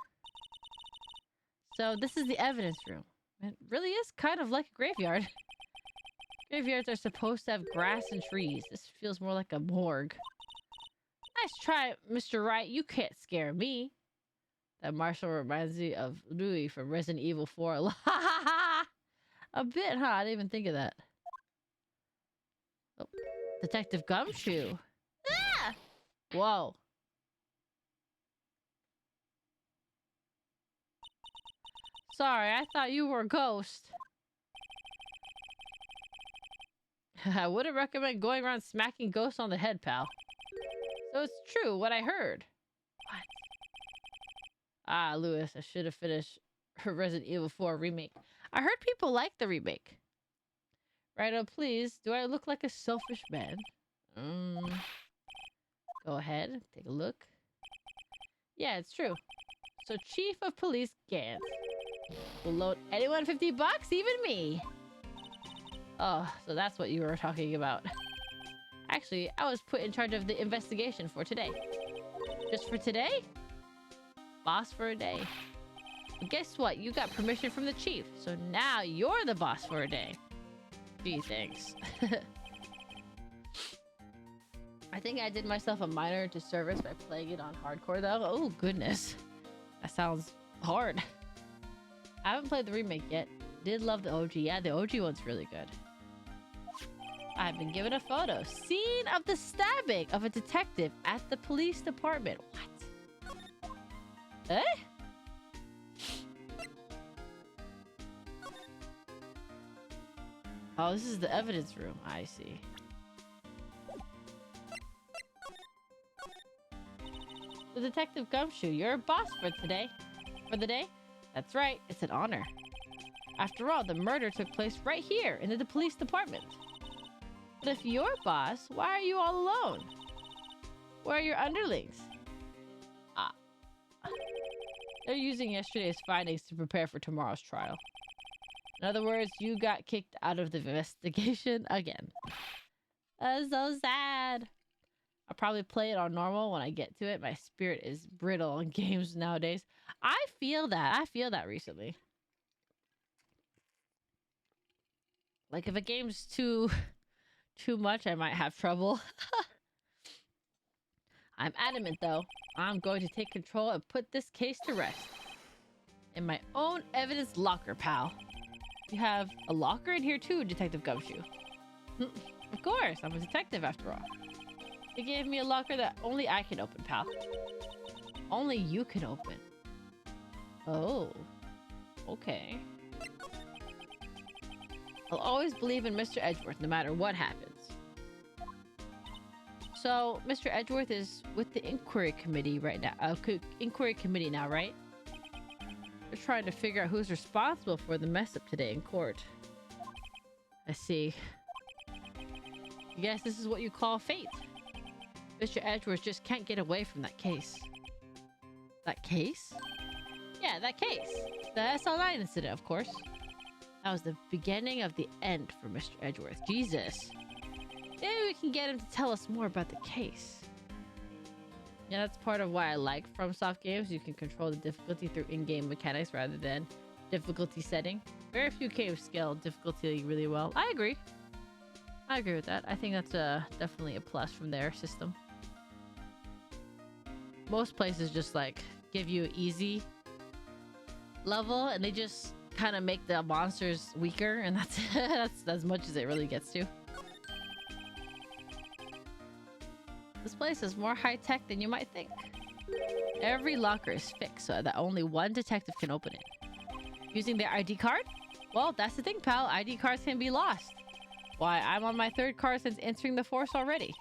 So this is the evidence room. It really is kind of like a graveyard. Graveyards are supposed to have grass and trees. This feels more like a morgue. Nice try, Mr. Wright. You can't scare me. That Marshall reminds me of Louis from Resident Evil 4. A bit, huh? I didn't even think of that. Oh. Detective Gumshoe. Ah! Whoa. Sorry, I thought you were a ghost. I wouldn't recommend going around smacking ghosts on the head, pal. So it's true, what I heard. What? Ah, Lewis, I should have finished Resident Evil 4 remake. I heard people like the remake. Righto, please. Do I look like a selfish man? Go ahead, take a look. Yeah, it's true. So Chief of Police Gantz will load anyone $50, even me. Oh, so that's what you were talking about. Actually, I was put in charge of the investigation for today. Just for today? Boss for a day. But guess what? You got permission from the chief. So now you're the boss for a day. Gee, thanks. I think I did myself a minor disservice by playing it on hardcore though. Oh goodness. That sounds hard. I haven't played the remake yet. Did love the OG. Yeah, the OG one's really good. I've been given a photo. Scene of the stabbing of a detective at the police department. What? Eh? Oh, this is the evidence room. I see. The Detective Gumshoe, you're a boss for today. For the day? That's right, it's an honor. After all, the murder took place right here in the police department. But if you're boss, why are you all alone? Where are your underlings? Ah. They're using yesterday's findings to prepare for tomorrow's trial. In other words, you got kicked out of the investigation again. That's so sad. I'll probably play it on normal when I get to it. My spirit is brittle on games nowadays. I feel that. I feel that recently. Like if a game's too much, I might have trouble. I'm adamant though. I'm going to take control and put this case to rest. In my own evidence locker, pal. You have a locker in here too, Detective Gumshoe. Of course, I'm a detective after all. They gave me a locker that only I can open, pal. Only you can open. Oh. Okay. I'll always believe in Mr. Edgeworth no matter what happens. So, Mr. Edgeworth is with the inquiry committee right now. Inquiry committee now, right? They're trying to figure out who's responsible for the mess up today in court. I see. I guess this is what you call fate. Mr. Edgeworth just can't get away from that case. That case? Yeah, that case. The SL9 incident, of course. That was the beginning of the end for Mr. Edgeworth. Jesus. Maybe we can get him to tell us more about the case. Yeah, that's part of why I like FromSoft games. You can control the difficulty through in-game mechanics rather than difficulty setting. Very few games scale difficulty really well. I agree. I agree with that. I think that's definitely a plus from their system. Most places just like give you an easy level and they just kind of make the monsters weaker, and that's as much as it really gets to. This place is more high-tech than you might think. Every locker is fixed so that only one detective can open it. Using their ID card? Well, that's the thing, pal. ID cards can be lost. Why, I'm on my 3rd card since entering the force already.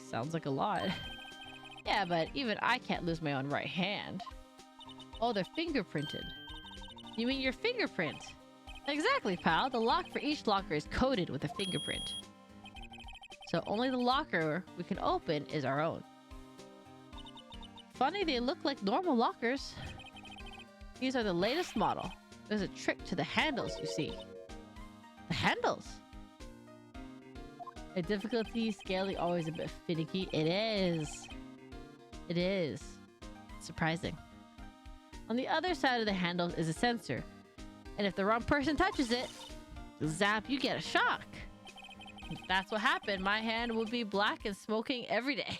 Sounds like a lot. Yeah, but even I can't lose my own right hand. Oh, they're fingerprinted. You mean your fingerprint? Exactly, pal. The lock for each locker is coded with a fingerprint. So only the locker we can open is our own. Funny, they look like normal lockers. These are the latest model. There's a trick to the handles, you see. The handles? A difficulty scaling always a bit finicky. It is. It is. Surprising. On the other side of the handle is a sensor. And if the wrong person touches it, zap, you get a shock. If that's what happened, my hand would be black and smoking every day.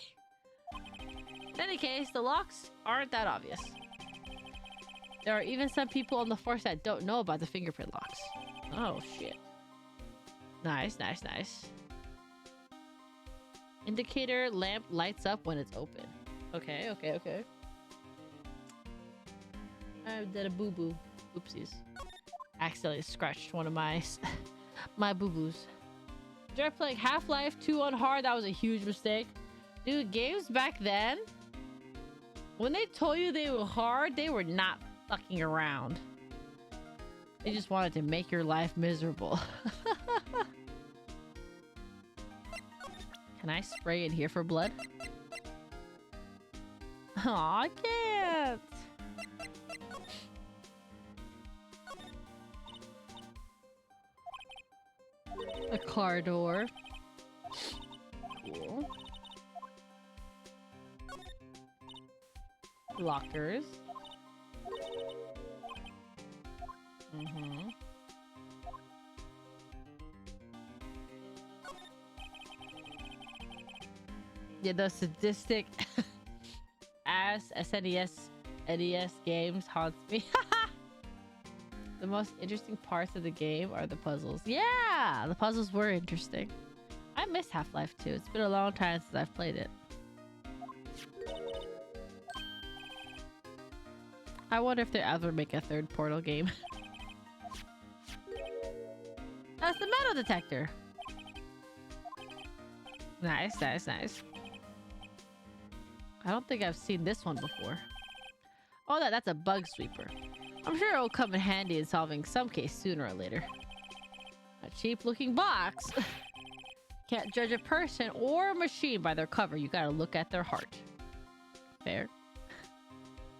In any case, the locks aren't that obvious. There are even some people on the force that don't know about the fingerprint locks. Oh, shit. Nice, nice, nice. Indicator lamp lights up when it's open. Okay, okay, okay. I did a boo-boo. Oopsies. Accidentally scratched one of my my boo-boos. After playing Half-Life 2 on hard, that was a huge mistake. Dude, games back then, when they told you they were hard, they were not fucking around. They just wanted to make your life miserable. Can I spray in here for blood? Aw, I can't. A car door. Cool. Mm-hmm. Yeah, those sadistic ass SNES NES games haunts me. The most interesting parts of the game are the puzzles. Yeah, the puzzles were interesting. I miss Half-Life 2. It's been a long time since I've played it. I wonder if they'll ever make a third Portal game. That's the metal detector. Nice, nice, nice. I don't think I've seen this one before. Oh, that's a bug sweeper. I'm sure it'll come in handy in solving some case sooner or later. A cheap-looking box. Can't judge a person or a machine by their cover. You gotta look at their heart. Fair.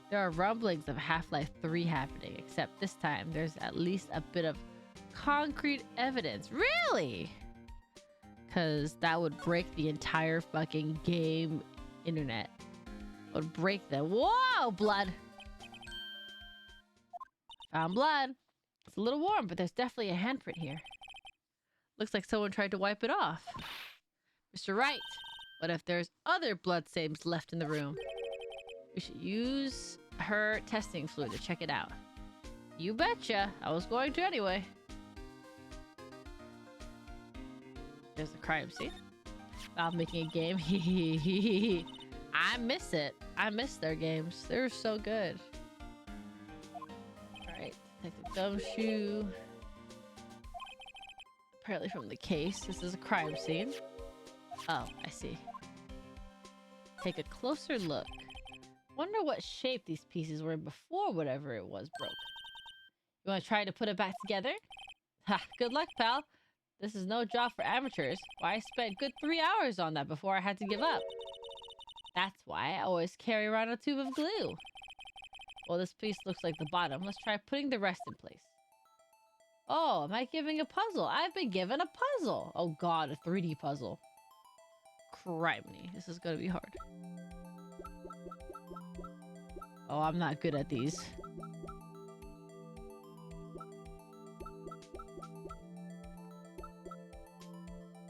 There are rumblings of Half-Life 3 happening, except this time there's at least a bit of concrete evidence. Really? Because that would break the entire fucking game internet. It would break them. Whoa, blood. Found blood. It's a little warm, but there's definitely a handprint here. Looks like someone tried to wipe it off. Mr. Wright, what if there's other blood stains left in the room? We should use her testing fluid to check it out. You betcha. I was going to anyway. There's the crime scene. I'm making a game. I miss it. I miss their games. They're so good. Alright, Detective Gumshoe. Apparently from the case. This is a crime scene. Oh, I see. Take a closer look. Wonder what shape these pieces were in before whatever it was broke. You want to try to put it back together? Ha, good luck, pal. This is no job for amateurs. Why I spent good 3 hours on that before I had to give up. That's why I always carry around a tube of glue. Well, this piece looks like the bottom. Let's try putting the rest in place. Oh, am I giving a puzzle? I've been given a puzzle. Oh god, a 3D puzzle. Criminy. This is gonna be hard. Oh, I'm not good at these.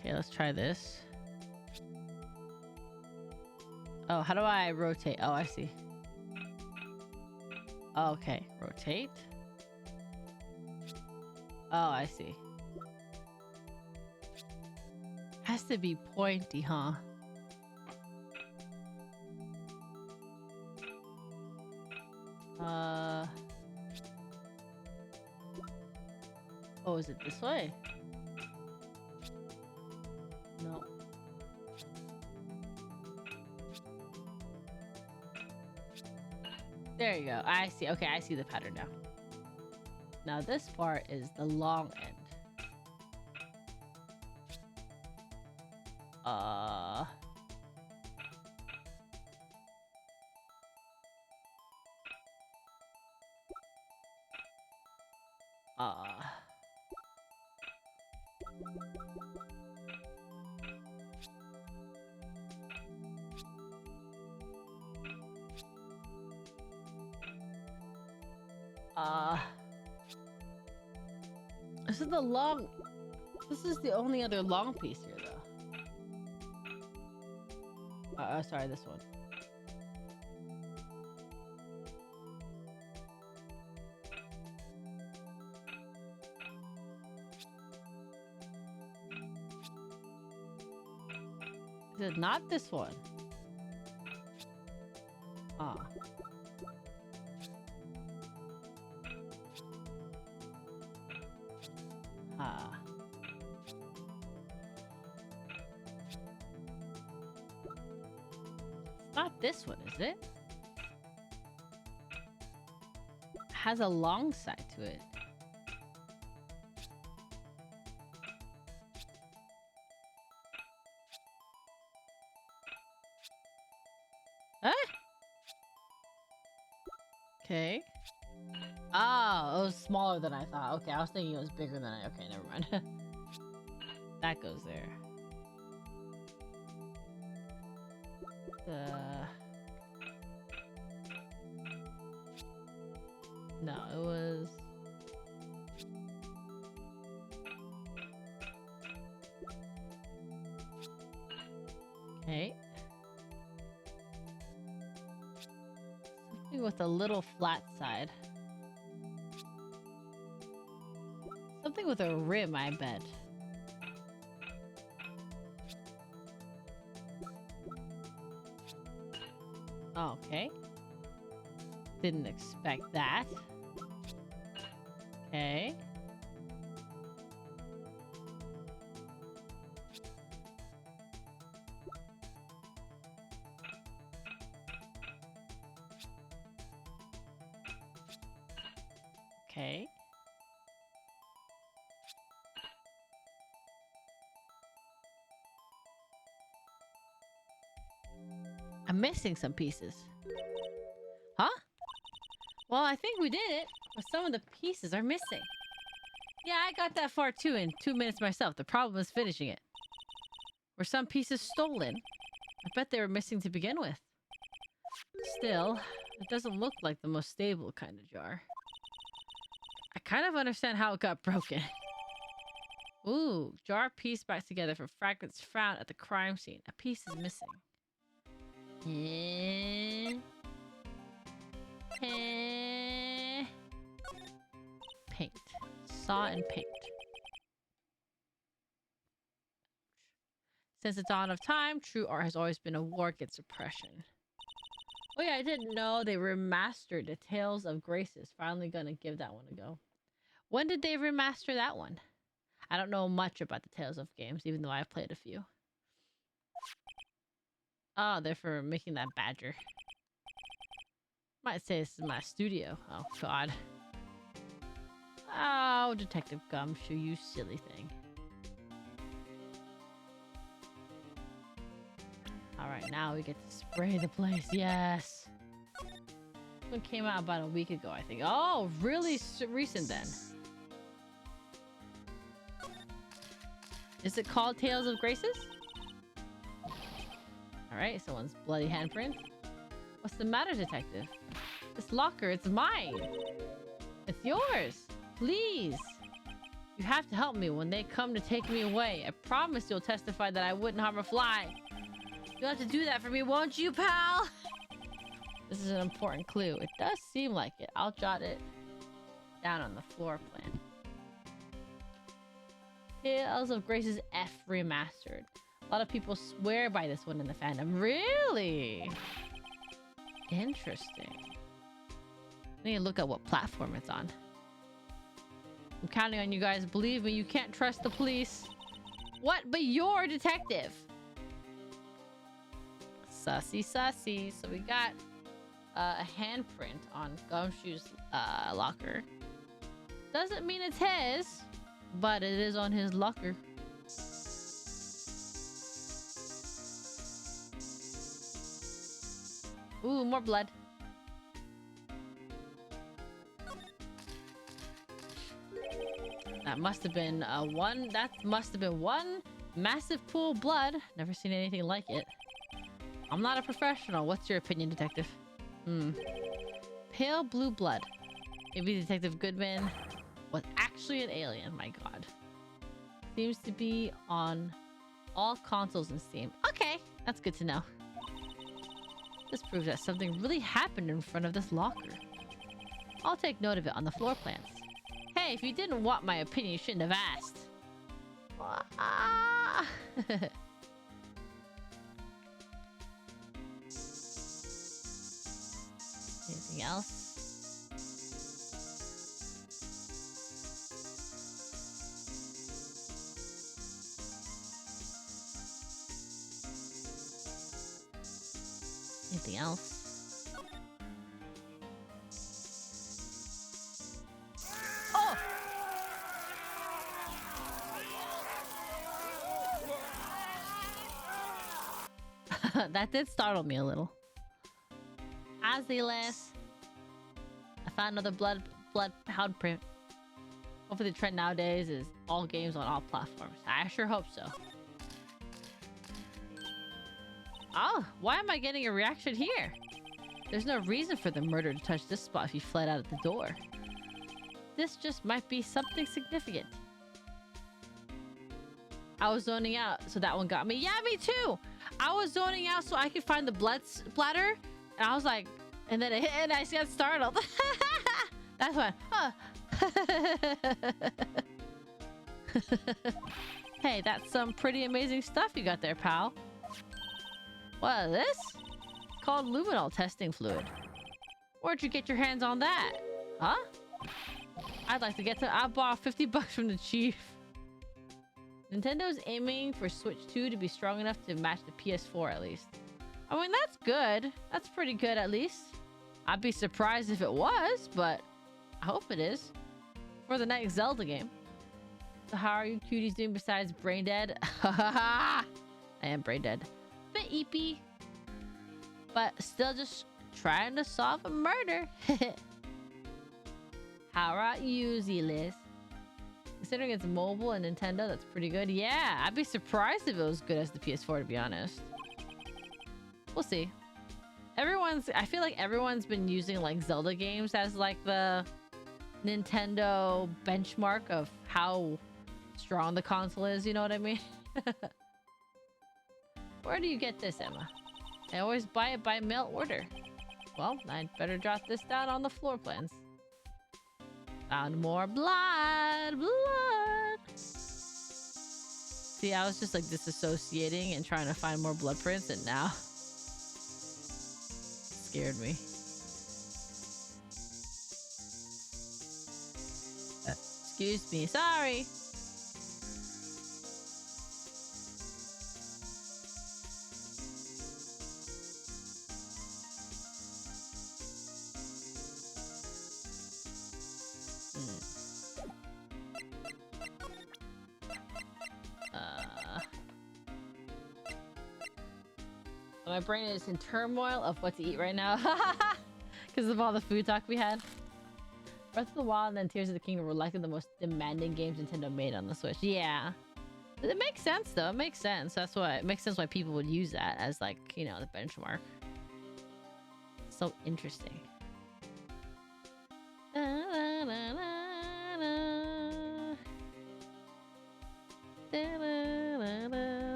Okay, let's try this. Oh, how do I rotate? Oh, I see. Oh, okay, rotate. Oh, I see. Has to be pointy, huh? Oh, is it this way? No. There you go. I see. Okay, I see the pattern now. Now this part is the long end. This is the long... This is the only other long piece here, though. Sorry, this one. Is it not this one? Not this one, is it? Has a long side to it. Huh? Okay. Oh, it was smaller than I thought. Okay, I was thinking it was bigger than I... Okay, never mind. That goes there. No, it was... Okay. Something with a little flat side. Something with a rim, I bet. Okay. Didn't expect that. Okay. Okay. I'm missing some pieces. Huh? Well, I think we did it, but some of the pieces are missing. Yeah, I got that far too in 2 minutes myself. The problem is finishing it. Were some pieces stolen? I bet they were missing to begin with. Still, it doesn't look like the most stable kind of jar. I kind of understand how it got broken. Ooh, jar piece back together for fragments found at the crime scene. A piece is missing. Paint. Saw and paint. Since the dawn of time, true art has always been a war against oppression. Oh yeah, I didn't know they remastered the Tales of Graces. Finally gonna give that one a go. When did they remaster that one? I don't know much about the Tales of games, even though I've played a few. Oh, they're for making that badger. Might say this is my studio. Oh, God. Oh, Detective Gumshoe, you silly thing. Alright, now we get to spray the place. Yes! This one came out about a week ago, I think. Oh, really recent then. Is it called Tales of Graces? Alright, someone's bloody handprint. What's the matter, detective? This locker, it's mine! It's yours! Please! You have to help me when they come to take me away. I promise you'll testify that I wouldn't harm a fly. You'll have to do that for me, won't you, pal? This is an important clue. It does seem like it. I'll jot it down on the floor plan. Tales of Graces F Remastered. A lot of people swear by this one in the fandom. Really? Interesting. I need to look at what platform it's on. I'm counting on you guys. Believe me, you can't trust the police. What? But you're a detective. Sussy, sussy. So we got a handprint on Gumshoe's locker. Doesn't mean it's his, but it is on his locker. Ooh, more blood. That must have been one. That must have been one massive pool of blood. Never seen anything like it. I'm not a professional. What's your opinion, detective? Pale blue blood. Maybe Detective Goodman was actually an alien. My God. Seems to be on all consoles in Steam. Okay, that's good to know. This proves that something really happened in front of this locker. I'll take note of it on the floor plans. Hey, if you didn't want my opinion, you shouldn't have asked. Anything else? Anything else? Oh! That did startle me a little. Aziless. I found another bloodhound print. Hopefully the trend nowadays is all games on all platforms. I sure hope so. Oh, why am I getting a reaction here? There's no reason for the murderer to touch this spot if he fled out of the door. This just might be something significant. I was zoning out, so that one got me. Yeah, me too! I was zoning out so I could find the blood splatter, and I was like, and then it hit, and I just got startled. That's why. Huh. Hey, that's some pretty amazing stuff you got there, pal. What is this? It's called luminol testing fluid. Where'd you get your hands on that? Huh? I'd like to get to. I bought 50 bucks from the chief. Nintendo's aiming for Switch 2 to be strong enough to match the PS4 at least. I mean, that's good. That's pretty good at least. I'd be surprised if it was, but I hope it is. For the next Zelda game. So how are you cuties doing besides brain dead? I am brain dead. Bit eepy. But still just trying to solve a murder. How about you, Z-List? Considering it's mobile and Nintendo, that's pretty good. Yeah, I'd be surprised if it was good as the PS4, to be honest. We'll see. I feel like everyone's been using like Zelda games as like the Nintendo benchmark of how strong the console is, you know what I mean? Where do you get this, Emma? I always buy it by mail order. Well, I'd better jot this down on the floor plans. Found more blood. See, I was just like disassociating and trying to find more blood prints, and now scared me. Excuse me, sorry. My brain is in turmoil of what to eat right now because of all the food talk we had. Breath of the Wild and then Tears of the Kingdom were likely the most demanding games Nintendo made on the Switch. Yeah, it makes sense though. It makes sense. That's why it makes sense why people would use that as like, you know, the benchmark. So interesting.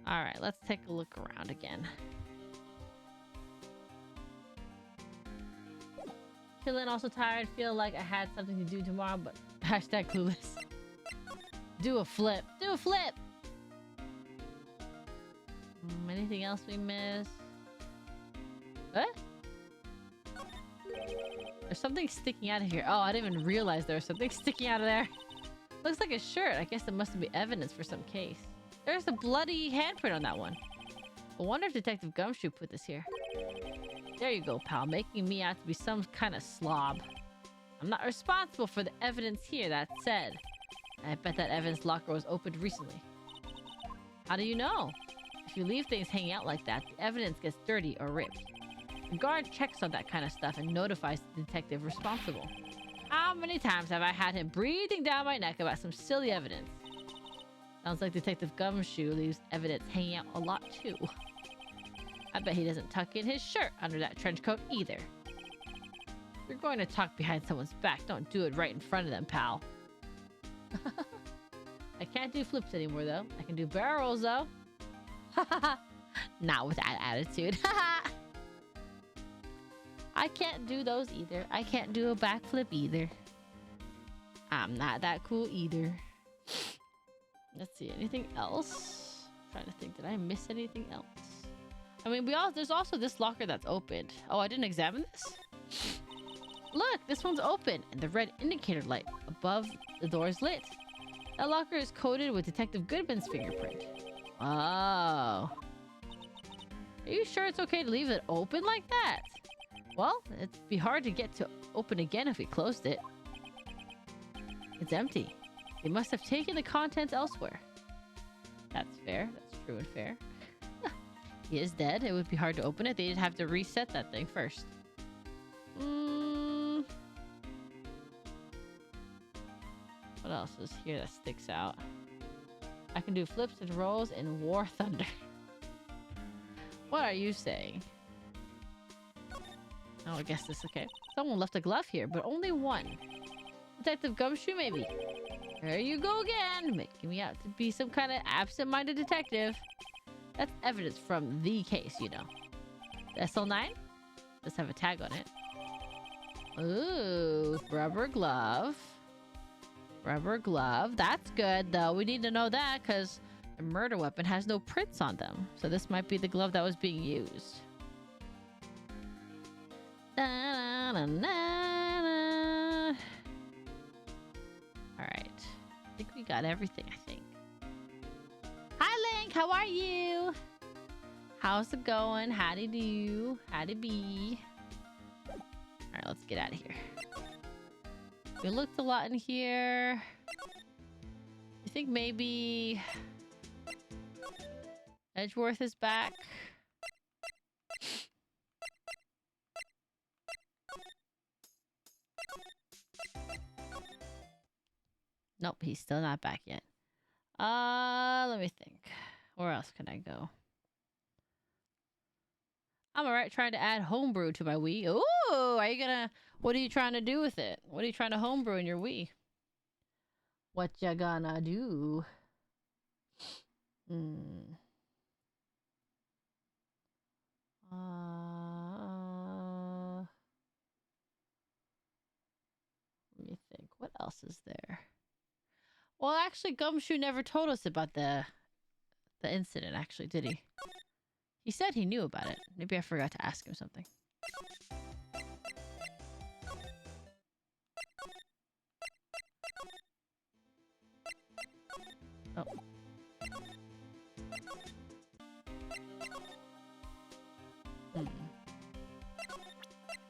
All right, let's take a look around again. Chillin', also tired. Feel like I had something to do tomorrow, but hashtag clueless. Do a flip. Do a flip. Anything else we missed? What? There's something sticking out of here. Oh, I didn't even realize there was something sticking out of there. Looks like a shirt. I guess it must be evidence for some case. There's a bloody handprint on that one. I wonder if Detective Gumshoe put this here. There you go, pal, making me out to be some kind of slob. I'm not responsible for the evidence here, that said. I bet that evidence locker was opened recently. How do you know? If you leave things hanging out like that, the evidence gets dirty or ripped. The guard checks on that kind of stuff and notifies the detective responsible. How many times have I had him breathing down my neck about some silly evidence? Sounds like Detective Gumshoe leaves evidence hanging out a lot too. I bet he doesn't tuck in his shirt under that trench coat either. If you're going to talk behind someone's back, don't do it right in front of them, pal. I can't do flips anymore though. I can do barrel rolls though. Not with that attitude. I can't do those either. I can't do a backflip either. I'm not that cool either. Let's see, anything else? I'm trying to think, did I miss anything else? I mean, there's also this locker that's opened. Oh, I didn't examine this? Look, this one's open, and the red indicator light above the door is lit. That locker is coated with Detective Goodman's fingerprint. Oh. Are you sure it's okay to leave it open like that? Well, it'd be hard to get to open again if we closed it. It's empty. They must have taken the contents elsewhere. That's fair. That's true and fair. He is dead. It would be hard to open it. They'd have to reset that thing first. What else is here that sticks out? I can do flips and rolls in War Thunder. What are you saying? Oh, I guess this okay. Someone left a glove here, but only one. Detective Gumshoe, maybe. There you go again, making me out to be some kind of absent-minded detective. That's evidence from the case, you know. The SL9? Does have a tag on it. Ooh, rubber glove. Rubber glove. That's good, though. We need to know that because the murder weapon has no prints on them. So this might be the glove that was being used. Da-na-na-na-na. All right. I think we got everything, I think. Hi, Link. How are you? How's it going? Howdy do. Howdy be. All right, let's get out of here. We looked a lot in here. I think maybe Edgeworth is back. Nope, he's still not back yet. Let me think. Where else can I go? I'm alright trying to add homebrew to my Wii. Ooh, are you gonna... What are you trying to do with it? What are you trying to homebrew in your Wii? What you gonna do? Let me think. What else is there? Well, actually, Gumshoe never told us about the incident, actually, did he? He said he knew about it. Maybe I forgot to ask him something. Oh.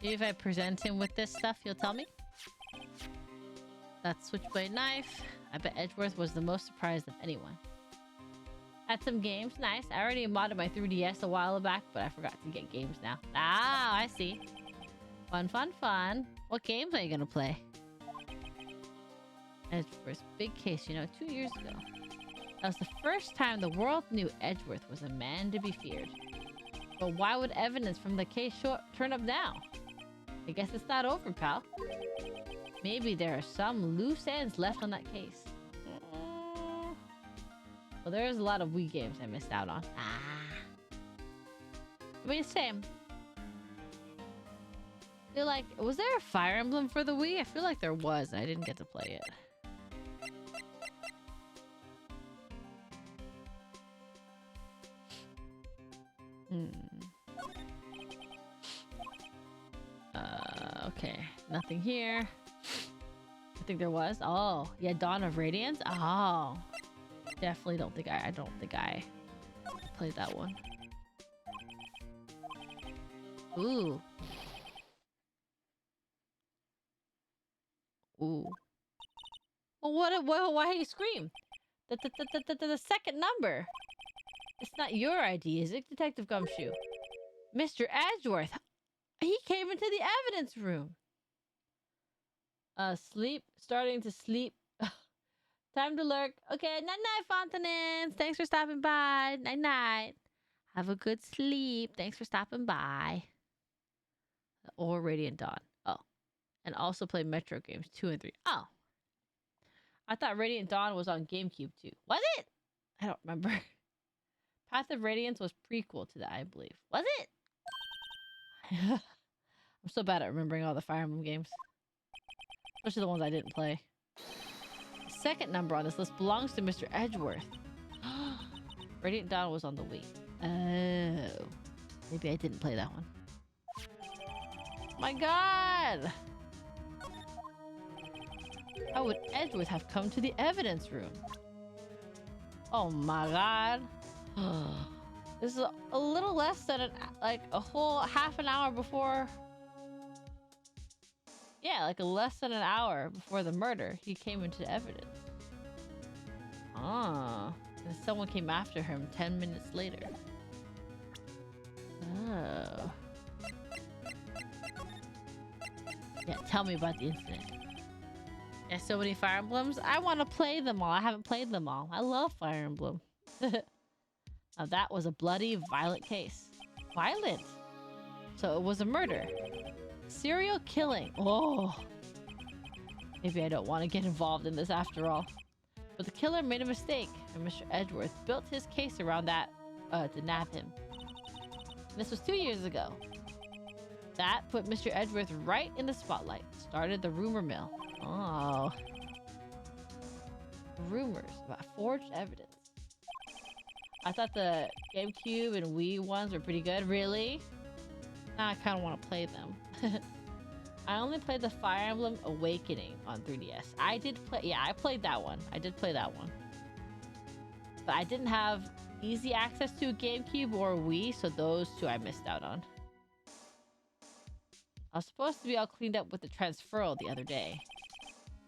Maybe if I present him with this stuff, he'll tell me? That switchblade knife. I bet Edgeworth was the most surprised of anyone. Had some games. Nice. I already modded my 3DS a while back, but I forgot to get games now. Ah, I see. Fun, fun, fun. What games are you gonna play? Edgeworth's big case, you know, 2 years ago. That was the first time the world knew Edgeworth was a man to be feared. But why would evidence from the case turn up now? I guess it's not over, pal. Maybe there are some loose ends left on that case. Well, there's a lot of Wii games I missed out on. I mean, same. I feel like... Was there a Fire Emblem for the Wii? I feel like there was, and I didn't get to play it. Okay. Nothing here. I think there was. Oh, yeah, Dawn of Radiance. Oh. Definitely don't think I don't think I played that one. Ooh. Ooh. Well, why do you scream? The second number. It's not your ID, is it, Detective Gumshoe? Mr. Edgeworth. He came into the evidence room. Sleep. Starting to sleep. Time to lurk. Okay, night-night, Fontanins. Thanks for stopping by. Night-night. Have a good sleep. Thanks for stopping by. Or Radiant Dawn. Oh. And also play Metro games 2 and 3. Oh. I thought Radiant Dawn was on GameCube too. Was it? I don't remember. Path of Radiance was prequel to that, I believe. Was it? I'm so bad at remembering all the Fire Emblem games. Especially the ones I didn't play. The second number on this list belongs to Mr. Edgeworth. Radiant Dawn was on the Wii. Oh. Maybe I didn't play that one. My god! How would Edgeworth have come to the evidence room? Oh my god. This is a little less than like a whole half an hour before. Yeah, like less than an hour before the murder, he came into evidence. Ah, and someone came after him 10 minutes later. Oh. Yeah, tell me about the incident. Yeah, so many Fire Emblems. I want to play them all. I haven't played them all. I love Fire Emblem. Now that was a bloody, violent case. Violent? So it was a murder. Serial killing. Oh. Maybe I don't want to get involved in this after all. But the killer made a mistake, and Mr. Edgeworth built his case around that to nab him. This was 2 years ago. That put Mr. Edgeworth right in the spotlight. Started the rumor mill. Oh. Rumors about forged evidence. I thought the GameCube and Wii ones were pretty good. Really? Now I kind of want to play them. I only played the Fire Emblem Awakening on 3DS. I did play... Yeah, I played that one. I did play that one. But I didn't have easy access to a GameCube or a Wii, so those two I missed out on. I was supposed to be all cleaned up with the transferal the other day.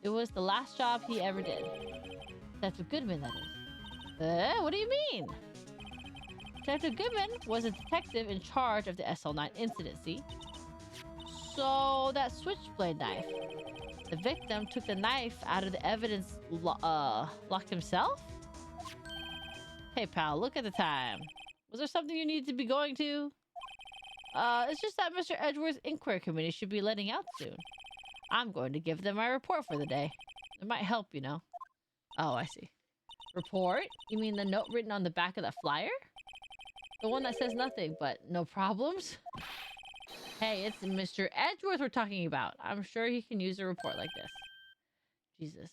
It was the last job he ever did. Detective Goodman, that is. What do you mean? Detective Goodman was a detective in charge of the SL9 incident, see? So, that switchblade knife. The victim took the knife out of the evidence locked himself? Hey, pal, look at the time. Was there something you need to be going to? It's just that Mr. Edgeworth's inquiry committee should be letting out soon. I'm going to give them my report for the day. It might help, you know. Oh, I see. Report? You mean the note written on the back of the flyer? The one that says nothing, but no problems? Hey, it's Mr. Edgeworth we're talking about. I'm sure he can use a report like this. Jesus.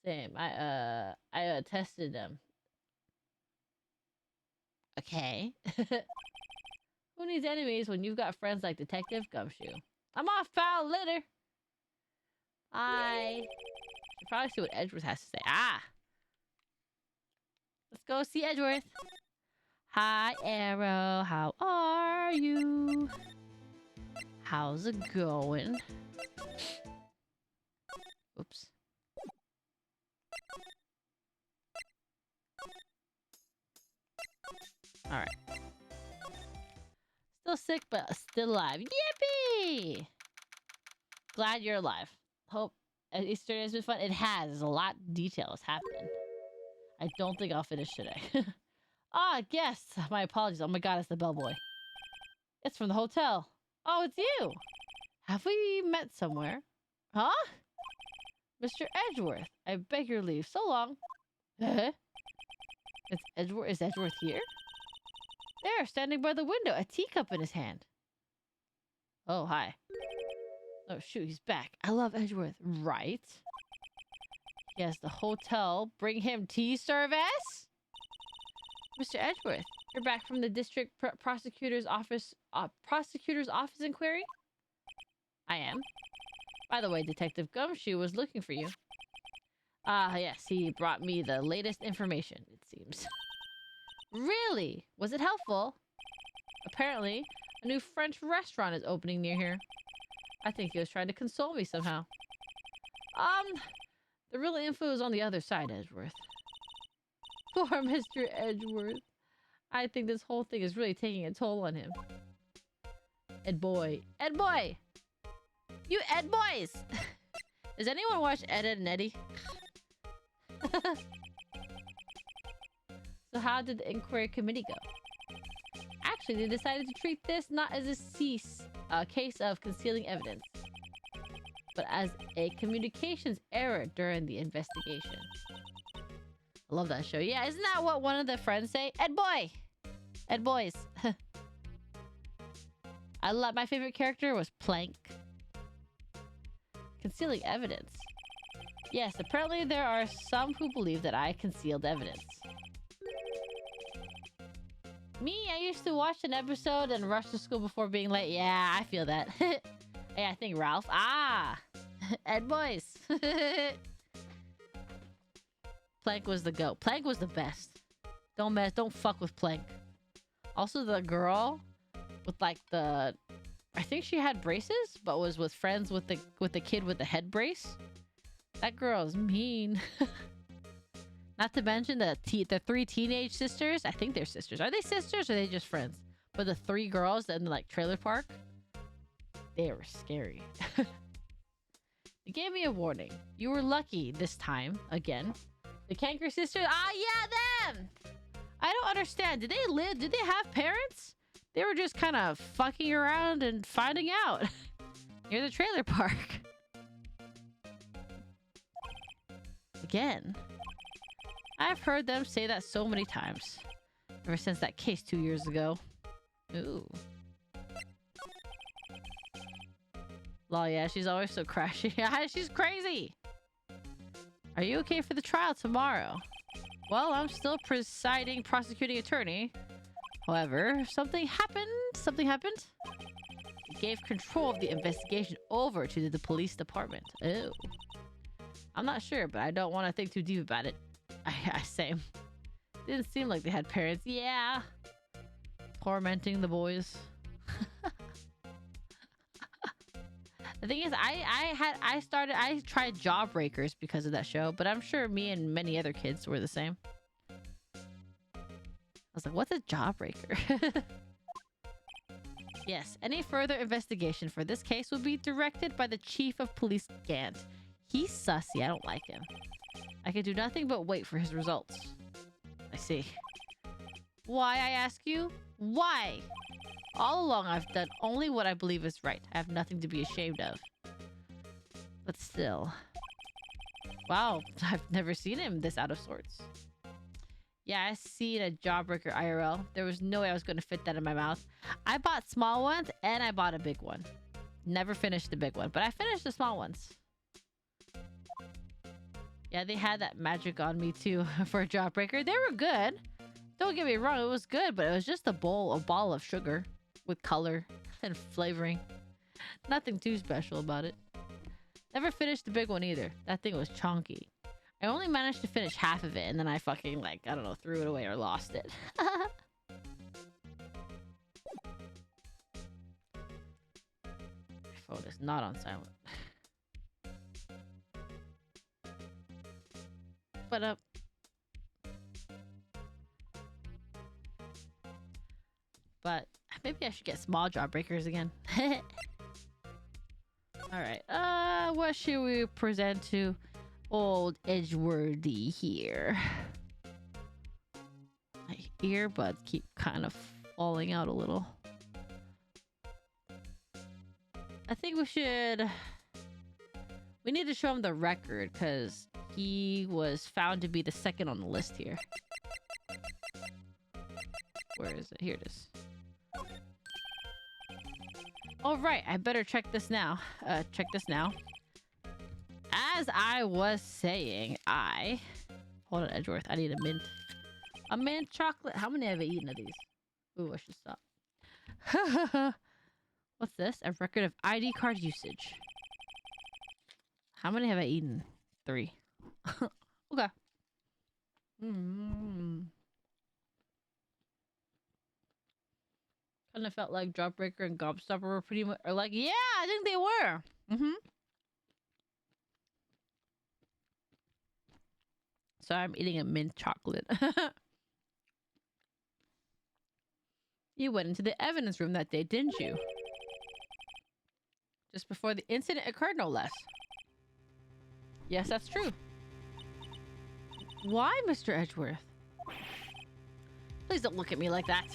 Same. I tested them. Okay. Who needs enemies when you've got friends like Detective Gumshoe? I'm off, pal. Later. I should probably see what Edgeworth has to say. Ah! Let's go see Edgeworth. Hi, Arrow. How are you? How's it going? Oops. Alright. Still sick, but still alive. Yippee! Glad you're alive. Hope Easter has been fun. It has. There's a lot of details happening. I don't think I'll finish today. Ah, guests. My apologies. Oh my god, it's the bellboy. It's from the hotel. Oh, it's you. Have we met somewhere? Huh? Mr. Edgeworth. I beg your leave. So long. Is Edgeworth here? There, standing by the window, a teacup in his hand. Oh, hi. Oh, shoot, he's back. I love Edgeworth. Right? Yes, the hotel. Bring him tea service? Mr. Edgeworth, you're back from the district prosecutor's office inquiry? I am. By the way, Detective Gumshoe was looking for you. Ah, yes, he brought me the latest information, it seems. Really? Was it helpful? Apparently, a new French restaurant is opening near here. I think he was trying to console me somehow. The real info is on the other side, Edgeworth. Poor Mr. Edgeworth. I think this whole thing is really taking a toll on him. Ed boy. Ed boy! You Ed boys! Does anyone watch Ed, Ed and Eddie? So how did the inquiry committee go? Actually, they decided to treat this not as a case of concealing evidence, but as a communications error during the investigation. I love that show. Yeah, isn't that what one of the friends say? Ed boy! Ed boys. My favorite character was Plank. Concealing evidence. Yes, apparently there are some who believe that I concealed evidence. Me, I used to watch an episode and rush to school before being late. Yeah, I feel that. Hey, I think Ralph. Ah! Ed boys. Plank was the GOAT. Plank was the best. Don't fuck with Plank. Also, the girl with like the... I think she had braces, but was with friends with the kid with the head brace. That girl is mean. Not to mention the three teenage sisters. I think they're sisters. Are they sisters or are they just friends? But the three girls in the like trailer park, they were scary. They gave me a warning. You were lucky this time again. The Kanker sisters. Ah, yeah, them. I don't understand. Did they live? Did they have parents? They were just kind of fucking around and finding out near the trailer park. again. I've heard them say that so many times. Ever since that case 2 years ago. Ooh. Lol, yeah, she's always so crashy. She's crazy! Are you okay for the trial tomorrow? Well, I'm still presiding prosecuting attorney. However, something happened. It gave control of the investigation over to the police department. Oh. I'm not sure, but I don't want to think too deep about it. Same. Didn't seem like they had parents. Yeah. Tormenting the boys. The thing is, I tried Jawbreakers because of that show, but I'm sure me and many other kids were the same. I was like, what's a Jawbreaker? Yes, any further investigation for this case will be directed by the Chief of Police Gant. He's sussy. I don't like him. I can do nothing but wait for his results. I see. Why, I ask you? Why? All along, I've done only what I believe is right. I have nothing to be ashamed of. But still. Wow, I've never seen him this out of sorts. Yeah, I seen a Jawbreaker IRL. There was no way I was going to fit that in my mouth. I bought small ones and I bought a big one. Never finished the big one, but I finished the small ones. Yeah, they had that magic on me too for a Jawbreaker. They were good. Don't get me wrong, it was good, but it was just a ball of sugar with color and flavoring. Nothing too special about it. Never finished the big one either. That thing was chunky. I only managed to finish half of it, and then I fucking, like, I don't know, threw it away or lost it. My phone is not on silent. But maybe I should get small Jawbreakers again. Alright, what should we present to old Edgeworthy here? My earbuds keep kind of falling out a little. I think we need to show him the record because he was found to be the second on the list here. Where is it? Here it is. All right, I better check this now. As I was saying, hold on, Edgeworth. I need a mint. A mint chocolate. How many have I eaten of these? Ooh, I should stop. What's this? A record of ID card usage. How many have I eaten? 3. Okay. Kind of felt like Jawbreaker and Gobstopper were pretty much, or like, yeah, I think they were. So I'm eating a mint chocolate. You went into the evidence room that day, didn't you? Just before the incident occurred, no less. Yes, that's true. Why, Mr. Edgeworth? Please don't look at me like that.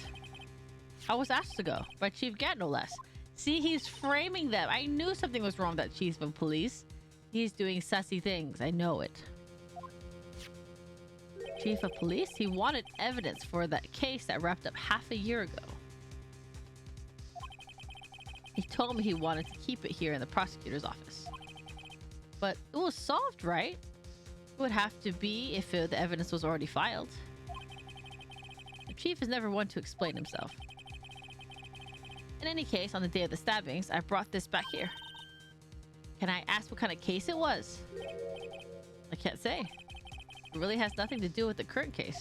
I was asked to go by Chief Gant, no less. See, he's framing them. I knew something was wrong with that Chief of Police. He's doing sussy things. I know it. Chief of Police? He wanted evidence for that case that wrapped up half a year ago. He told me he wanted to keep it here in the prosecutor's office. But it was solved, right? It would have to be if the evidence was already filed. The Chief is never one to explain himself. In any case, on the day of the stabbings, I brought this back here. Can I ask what kind of case it was? I can't say. It really has nothing to do with the current case.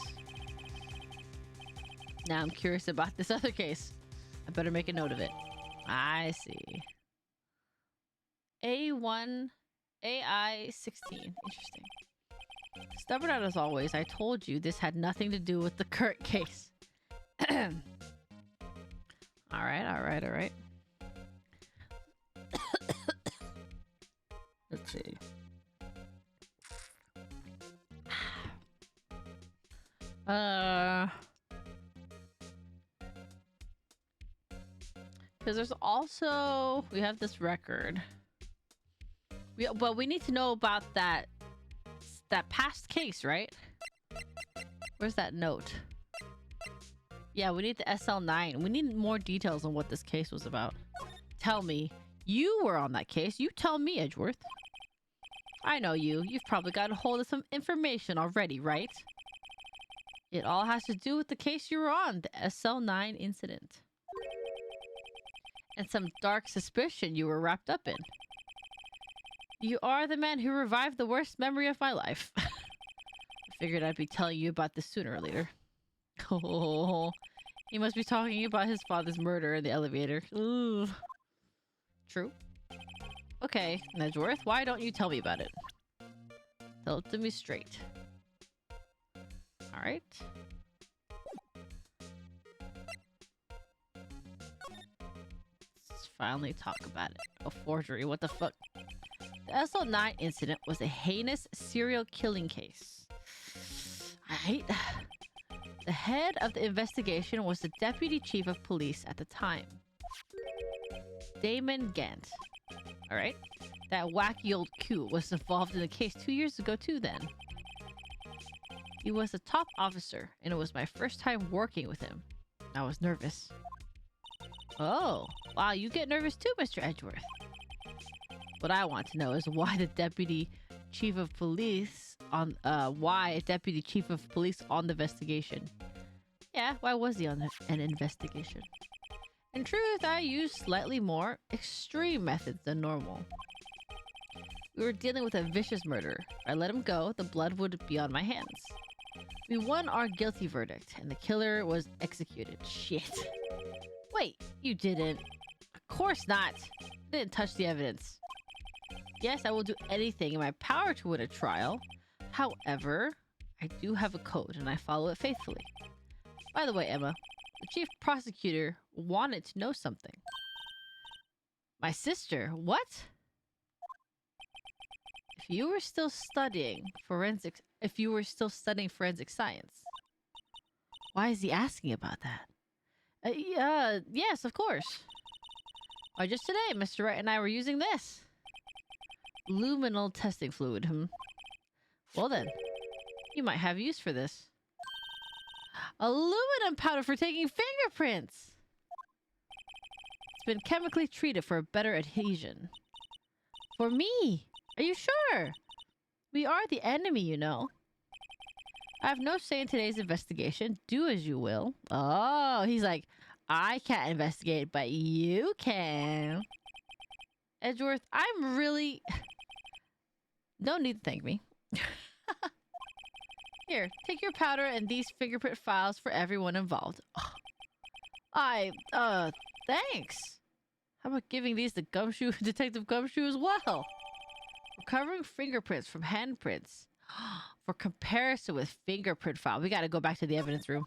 Now I'm curious about this other case. I better make a note of it. I see. A1 AI16. Interesting. Stubborn as always, I told you this had nothing to do with the current case. Alright. Let's see. Because there's also, we have this record. But we need to know about that that past case, right? Where's that note? Yeah, we need the SL9. We need more details on what this case was about. Tell me. You were on that case. You tell me, Edgeworth. I know you. You've probably gotten hold of some information already, right? It all has to do with the case you were on, the SL9 incident. And some dark suspicion you were wrapped up in. You are the man who revived the worst memory of my life. I figured I'd be telling you about this sooner or later. Oh, he must be talking about his father's murder in the elevator. Ooh. True. Okay, Edgeworth, why don't you tell me about it? Tell it to me straight. Alright. Let's finally talk about it. A forgery, what the fuck? The SL9 incident was a heinous serial killing case. Alright. The head of the investigation was the deputy chief of police at the time, Damon Gant. Alright. That wacky old Q was involved in the case 2 years ago too then. He was a top officer, and it was my first time working with him. I was nervous. Oh, wow, you get nervous too, Mr. Edgeworth. What I want to know is why the deputy chief of police on why a deputy chief of police on the investigation. Yeah, why was he on an investigation? In truth, I used slightly more extreme methods than normal. We were dealing with a vicious murderer. If I let him go, the blood would be on my hands. We won our guilty verdict, and the killer was executed. Shit. Wait, you didn't. Of course not. I didn't touch the evidence. Yes, I will do anything in my power to win a trial. However, I do have a code, and I follow it faithfully. By the way, Emma, the chief prosecutor wanted to know something. My sister? What? If you were still studying forensic science, why is he asking about that? Yes, of course. Why, just today, Mr. Wright and I were using this. Luminal testing fluid, Well then, you might have use for this. Aluminum powder for taking fingerprints! It's been chemically treated for a better adhesion. For me! Are you sure? We are the enemy, you know. I have no say in today's investigation. Do as you will. Oh, he's like, I can't investigate, but you can. Edgeworth, I'm really... No need to thank me. Here, take your powder and these fingerprint files for everyone involved. Oh, thanks. How about giving these to Gumshoe, Detective Gumshoe as well? Recovering fingerprints from handprints. For comparison with fingerprint file. We gotta go back to the evidence room.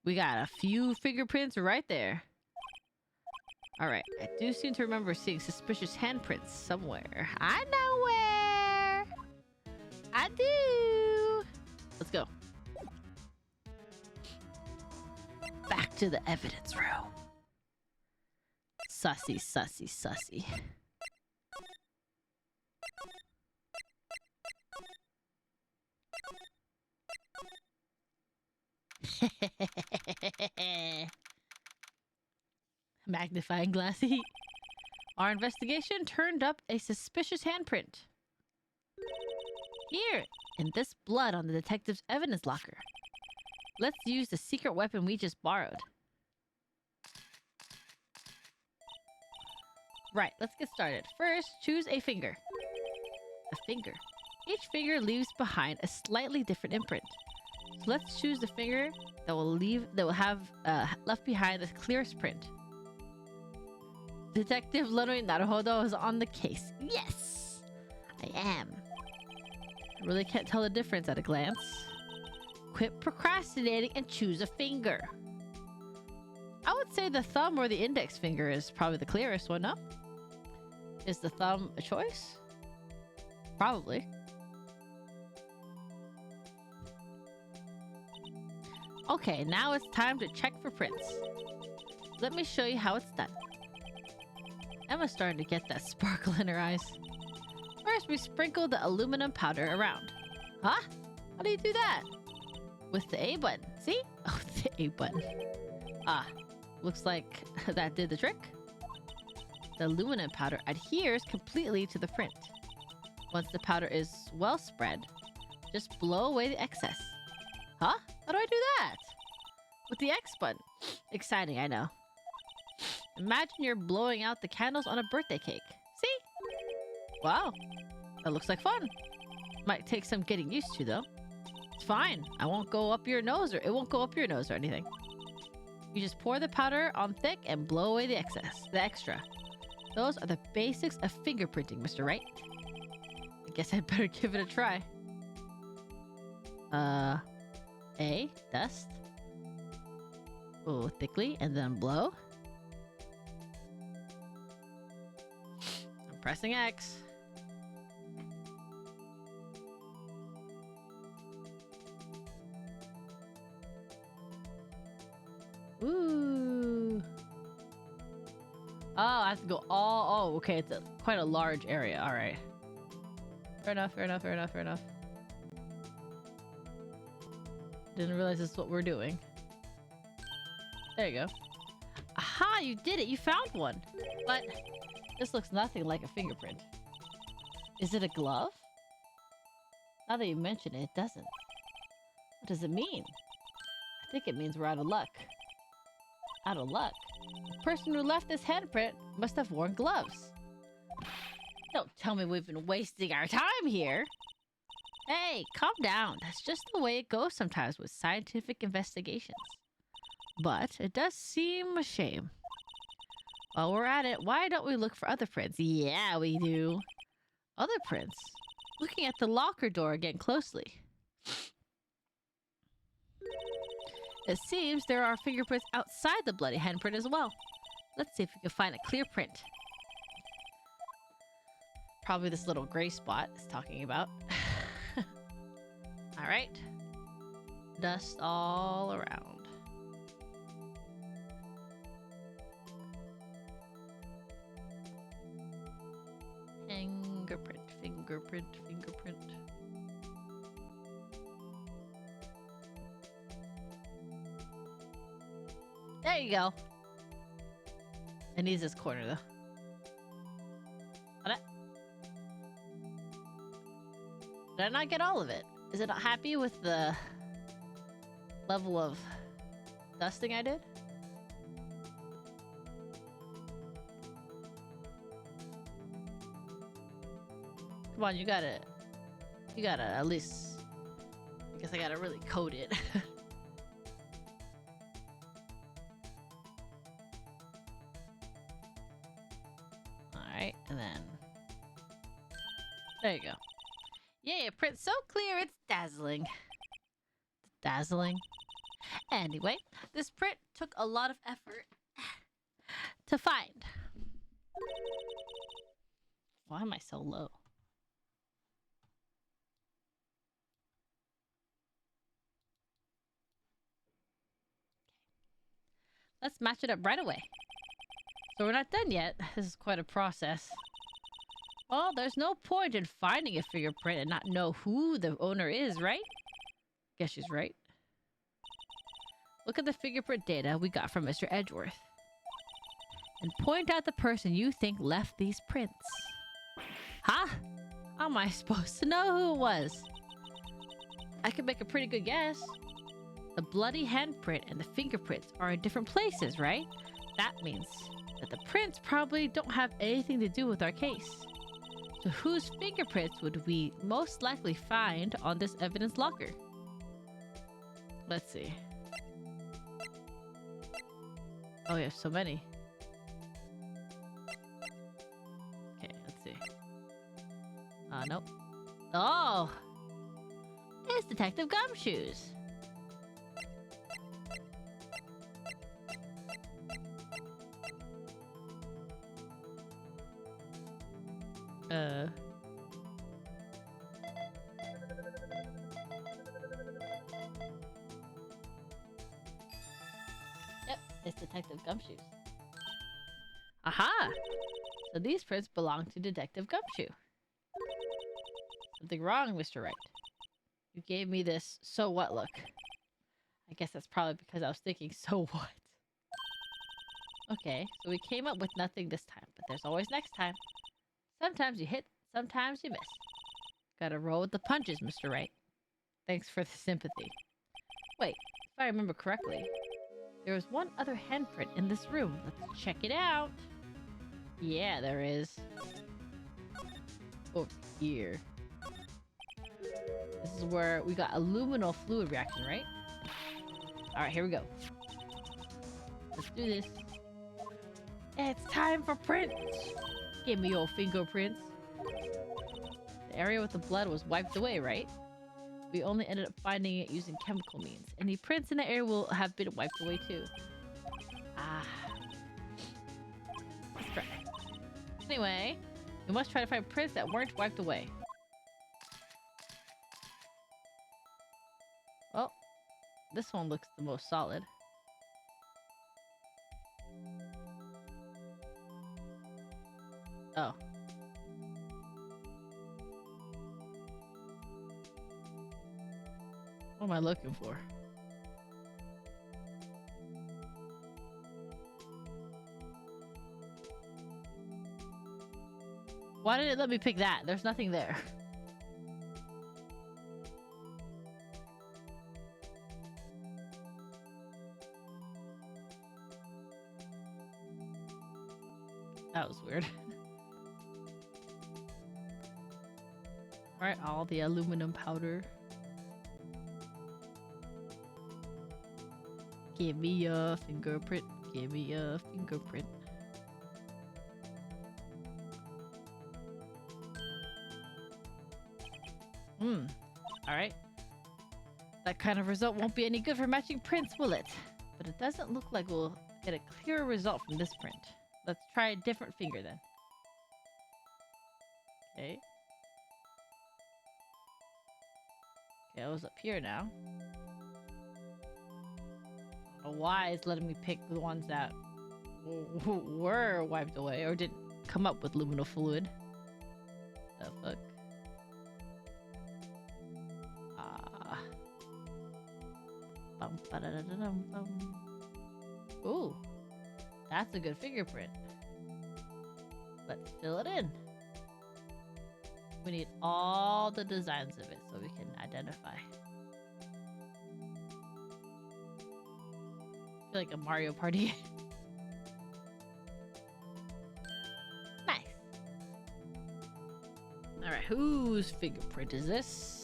We got a few fingerprints right there. Alright, I do seem to remember seeing suspicious handprints somewhere. I know where! I do! Let's go. Back to the evidence room. Sussy, sussy, sussy. Magnifying glassy. Our investigation turned up a suspicious handprint. Here, in this blood on the detective's evidence locker. Let's use the secret weapon we just borrowed. Right, let's get started. First, choose a finger. A finger. Each finger leaves behind a slightly different imprint. So let's choose the finger that will have left behind the clearest print. Detective Leonard Naruhodo is on the case. Yes, I am. I really can't tell the difference at a glance. Quit procrastinating and choose a finger. I would say the thumb or the index finger is probably the clearest one, no? Is the thumb a choice? Probably. Okay, now it's time to check for prints. Let me show you how it's done. Emma's starting to get that sparkle in her eyes. First, we sprinkle the aluminum powder around. Huh? How do you do that? With the A button. See? Oh, the A button. Ah, looks like that did the trick. The aluminum powder adheres completely to the print. Once the powder is well spread, just blow away the excess. Huh? How do I do that? With the X button. Exciting, I know. Imagine you're blowing out the candles on a birthday cake. See? Wow. That looks like fun. Might take some getting used to, though. It's fine. I won't go up your nose, or it won't go up your nose or anything. You just pour the powder on thick and blow away the excess, the extra. Those are the basics of fingerprinting, Mr. Wright. I guess I'd better give it a try. A, dust. Oh, thickly, and then blow. I'm pressing X. Ooh. Oh, I have to go all... Oh, okay, it's quite a large area. All right. Fair enough, fair enough, fair enough, fair enough. Didn't realize this is what we're doing. There you go. Aha, you did it. You found one. But this looks nothing like a fingerprint. Is it a glove? Now that you mention it, it doesn't. What does it mean? I think it means we're out of luck. Out of luck? The person who left this handprint must have worn gloves. Don't tell me we've been wasting our time here. Hey, calm down. That's just the way it goes sometimes with scientific investigations. But it does seem a shame. While we're at it, why don't we look for other prints? Yeah, we do. Other prints? Looking at the locker door again closely. It seems there are fingerprints outside the bloody handprint as well. Let's see if we can find a clear print. Probably this little gray spot is talking about. Alright. Dust all around. Fingerprint, fingerprint, fingerprint. There you go. It needs this corner though. Did I not get all of it? Is it not happy with the level of dusting I did? Come on, you gotta at least, I guess I gotta really coat it. Alright, and then, there you go. Yay, a print so clear it's dazzling. Dazzling. Anyway, this print took a lot of effort to find. Why am I so low? Let's match it up right away. So we're not done yet. This is quite a process. Well, there's no point in finding a fingerprint and not know who the owner is, right? Guess she's right. Look at the fingerprint data we got from Mr. Edgeworth. And point out the person you think left these prints. Huh? How am I supposed to know who it was? I could make a pretty good guess. The bloody handprint and the fingerprints are in different places, right? That means that the prints probably don't have anything to do with our case. So whose fingerprints would we most likely find on this evidence locker? Let's see. Oh, we have so many. Okay, let's see. Nope. Oh! It's Detective Gumshoes. Yep, it's Detective Gumshoes. Aha! So these prints belong to Detective Gumshoe. Something wrong, Mr. Wright. You gave me this so what look. I guess that's probably because I was thinking, so what? Okay, so we came up with nothing this time, but there's always next time. Sometimes you hit, sometimes you miss. Gotta roll with the punches, Mr. Wright. Thanks for the sympathy. Wait, if I remember correctly, there was one other handprint in this room. Let's check it out. Yeah, there is. Over here. This is where we got a luminal fluid reaction, right? Alright, here we go. Let's do this. It's time for prints! Give me your fingerprints. The area with the blood was wiped away, right? We only ended up finding it using chemical means. Any prints in the area will have been wiped away too. Ah. Let's try. Anyway, we must try to find prints that weren't wiped away. Well, this one looks the most solid. Oh. What am I looking for? Why did it let me pick that? There's nothing there. That was weird. Alright, all the aluminum powder. Give me a fingerprint. Give me a fingerprint. Alright. That kind of result won't be any good for matching prints, will it? But it doesn't look like we'll get a clearer result from this print. Let's try a different finger then. Okay. Okay, I was up here now. I don't know why it's letting me pick the ones that were wiped away or didn't come up with luminal fluid. The fuck? Bum, ba-da-da-da-dum, bum. Ooh, that's a good fingerprint. Let's fill it in. We need all the designs of it so we can identify. I feel like a Mario Party. Nice. Alright, whose fingerprint is this?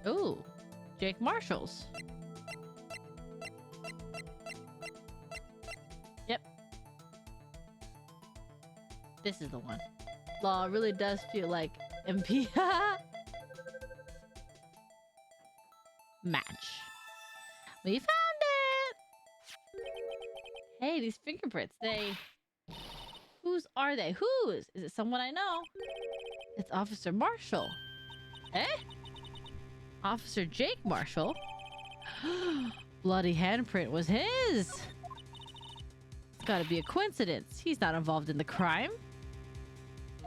Ooh, Jake Marshall's. Yep. This is the one. Law really does feel like MP. Match. We found it! Hey, these fingerprints, whose are they? Whose? Is it someone I know? It's Officer Marshall. Eh? Officer Jake Marshall? Bloody handprint was his! It's gotta be a coincidence. He's not involved in the crime.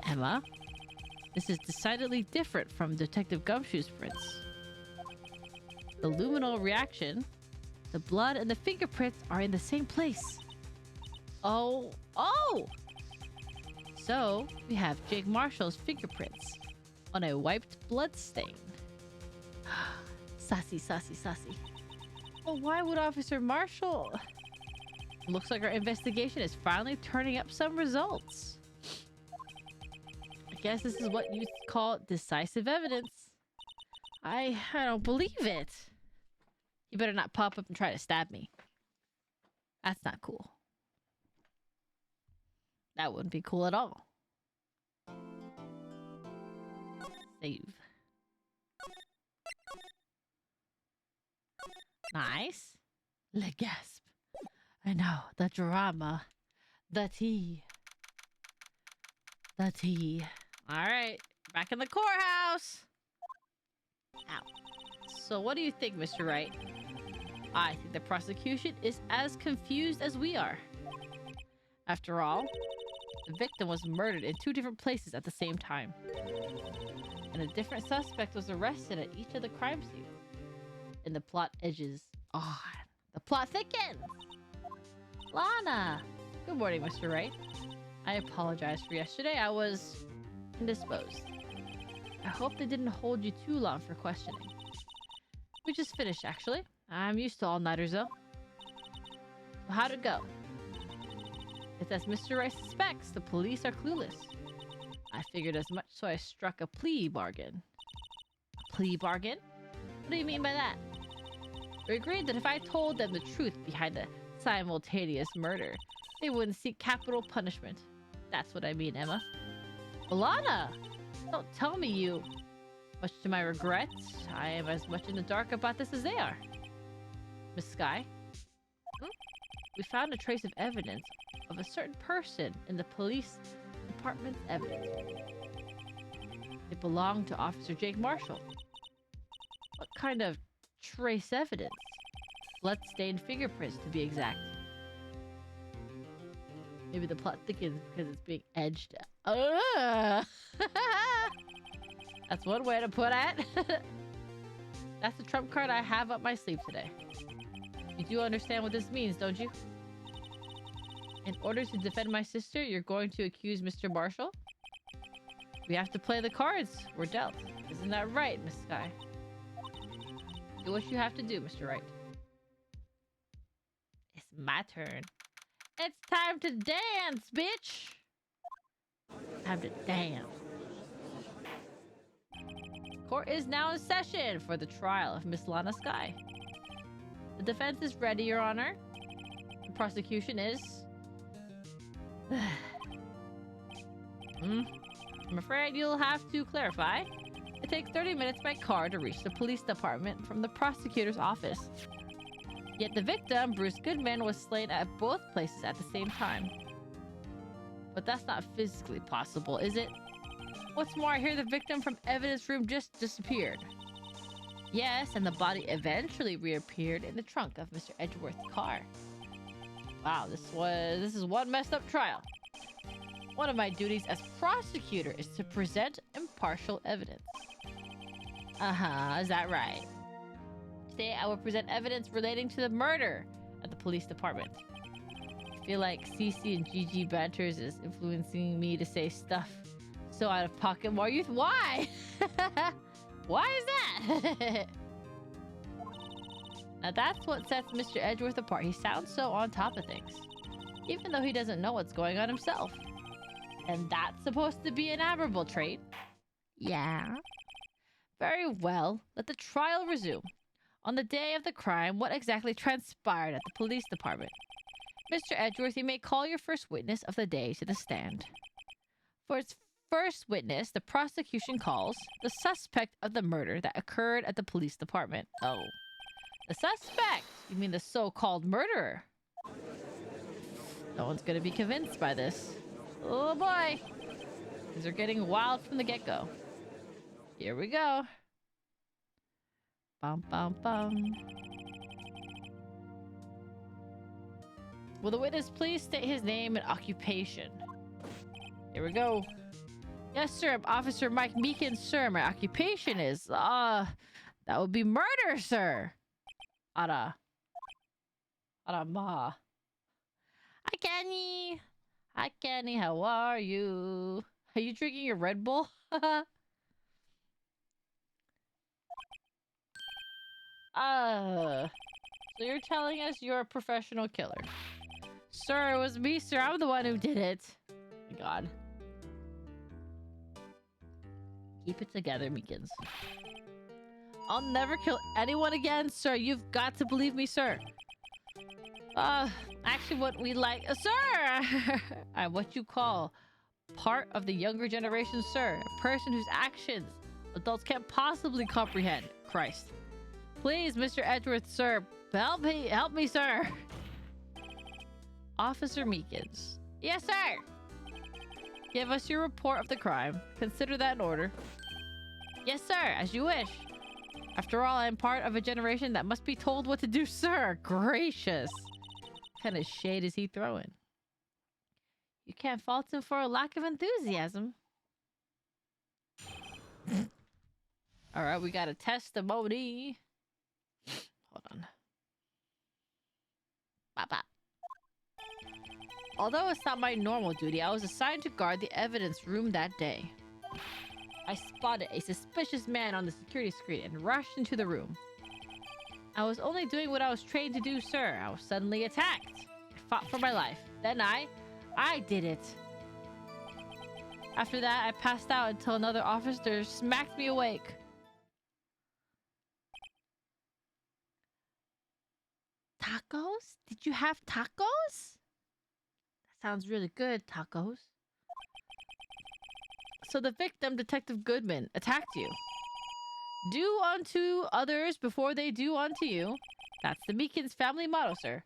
Emma, this is decidedly different from Detective Gumshoe's prints. The luminal reaction, the blood, and the fingerprints are in the same place. Oh! So, we have Jake Marshall's fingerprints on a wiped blood stain. Sassy, sassy, sassy. Well, why would Officer Marshall... Looks like our investigation is finally turning up some results. I guess this is what you call decisive evidence. I don't believe it. You better not pop up and try to stab me. That's not cool. That wouldn't be cool at all. Save. Nice. Le gasp. I know, the drama. The tea. The tea. Alright, back in the courthouse. Ow. So what do you think, Mr. Wright? I think the prosecution is as confused as we are. After all, The victim was murdered in 2 different places at the same time. And a different suspect was arrested at each of the crime scenes. And the plot edges on. The plot thickens! Lana! Good morning, Mr. Wright. I apologize for yesterday. I was indisposed. I hope they didn't hold you too long for questioning. We just finished, actually. I'm used to all-nighters, though. So how'd it go? It's as Mr. Wright suspects. The police are clueless. I figured as much, so I struck a plea bargain. A plea bargain? What do you mean by that? We agreed that if I told them the truth behind the simultaneous murder, they wouldn't seek capital punishment. That's what I mean, Emma. Alana! Don't tell me you... Much to my regret, I am as much in the dark about this as they are. Miss Skye? We found a trace of evidence of a certain person in the police department's evidence. It belonged to Officer Jake Marshall. What kind of trace evidence? Blood-stained fingerprints, to be exact. Maybe the plot thickens because it's being edged. That's one way to put it. That's the trump card I have up my sleeve today. You do understand what this means, don't you? In order to defend my sister, you're going to accuse Mr. Marshall? We have to play the cards we're dealt. Isn't that right, Miss Skye? Do what you have to do, Mr. Wright. It's my turn. It's time to dance, bitch! Time to dance. Court is now in session for the trial of Miss Lana Skye. The defense is ready, Your Honor. The prosecution is... I'm afraid you'll have to clarify. It takes 30 minutes by car to reach the police department from the prosecutor's office. Yet the victim, Bruce Goodman, was slain at both places at the same time. But that's not physically possible, is it? What's more, I hear the victim from evidence room just disappeared. Yes, and the body eventually reappeared in the trunk of Mr. Edgeworth's car. Wow, this is one messed up trial. One of my duties as prosecutor is to present impartial evidence. Is that right? Today I will present evidence relating to the murder at the police department. I feel like CC and GG banters is influencing me to say stuff so out of pocket more youth. Why? Why is that? Now that's what sets Mr. Edgeworth apart. He sounds so on top of things, even though he doesn't know what's going on himself. And that's supposed to be an admirable trait. Yeah. Very well. Let the trial resume. On the day of the crime, what exactly transpired at the police department? Mr. Edgeworth, you may call your first witness of the day to the stand. For its first witness, the prosecution calls the suspect of the murder that occurred at the police department. Oh. The suspect? You mean the so-called murderer? No one's gonna be convinced by this. Oh boy. Things are getting wild from the get-go. Here we go. Bum bum bum. Will the witness please state his name and occupation? Here we go. Yes, sir. I'm Officer Mike Meekins, sir. My occupation is, that would be murder, sir. Ma. Hi, Kenny. Hi, Kenny. How are you? Are you drinking your Red Bull? So you're telling us you're a professional killer. Sir, it was me, sir. I'm the one who did it. Oh my God. Keep it together, Meekins. I'll never kill anyone again, sir. You've got to believe me, sir. Actually, what we like... sir! I'm what you call part of the younger generation, sir. A person whose actions adults can't possibly comprehend. Christ. Please, Mr. Edgeworth, sir. Help me, sir. Officer Meekins. Yes, sir. Give us your report of the crime. Consider that in order. Yes, sir. As you wish. After all, I am part of a generation that must be told what to do, sir. Gracious. What kind of shade is he throwing? You can't fault him for a lack of enthusiasm. Alright, we got a testimony. Hold on. Bop. Although it's not my normal duty, I was assigned to guard the evidence room that day. I spotted a suspicious man on the security screen and rushed into the room. I was only doing what I was trained to do, sir. I was suddenly attacked. I fought for my life. Then I did it. After that, I passed out until another officer smacked me awake. Tacos? Did you have tacos? That sounds really good, tacos. So the victim, Detective Goodman, attacked you. Do unto others before they do unto you. That's the Meekins family motto, sir.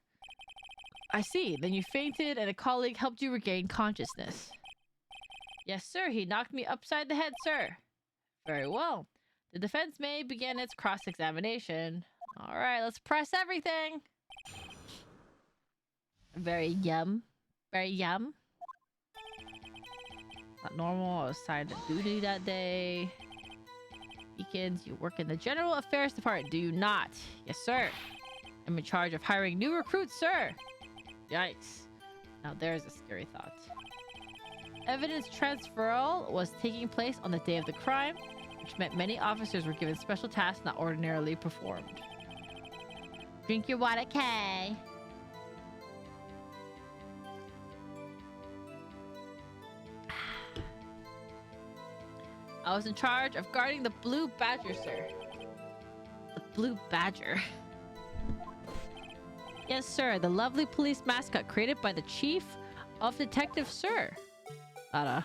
I see. Then you fainted and a colleague helped you regain consciousness. Yes, sir. He knocked me upside the head, sir. Very well. The defense may begin its cross-examination. All right, let's press everything. Very yum. Very yum. Not normal. I was assigned to duty that day. Weekends, you work in the General Affairs Department, do you not? Yes, sir. I'm in charge of hiring new recruits, sir. Yikes. Now there's a scary thought. Evidence transferal was taking place on the day of the crime, which meant many officers were given special tasks not ordinarily performed. Drink your water, Kay. I was in charge of guarding the Blue Badger, sir. The Blue Badger? Yes, sir. The lovely police mascot created by the chief of detectives, sir. I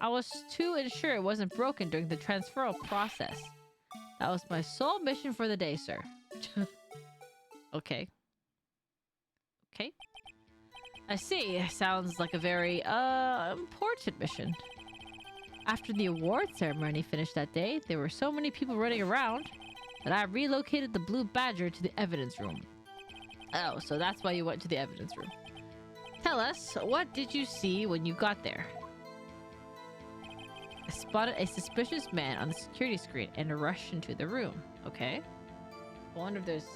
was to ensure it wasn't broken during the transferal process. That was my sole mission for the day, sir. Okay. Okay. I see. Sounds like a very, important mission. After the award ceremony finished that day, there were so many people running around that I relocated the Blue Badger to the evidence room. Oh, so that's why you went to the evidence room. Tell us, what did you see when you got there? I spotted a suspicious man on the security screen and rushed into the room. Okay. I wonder if there's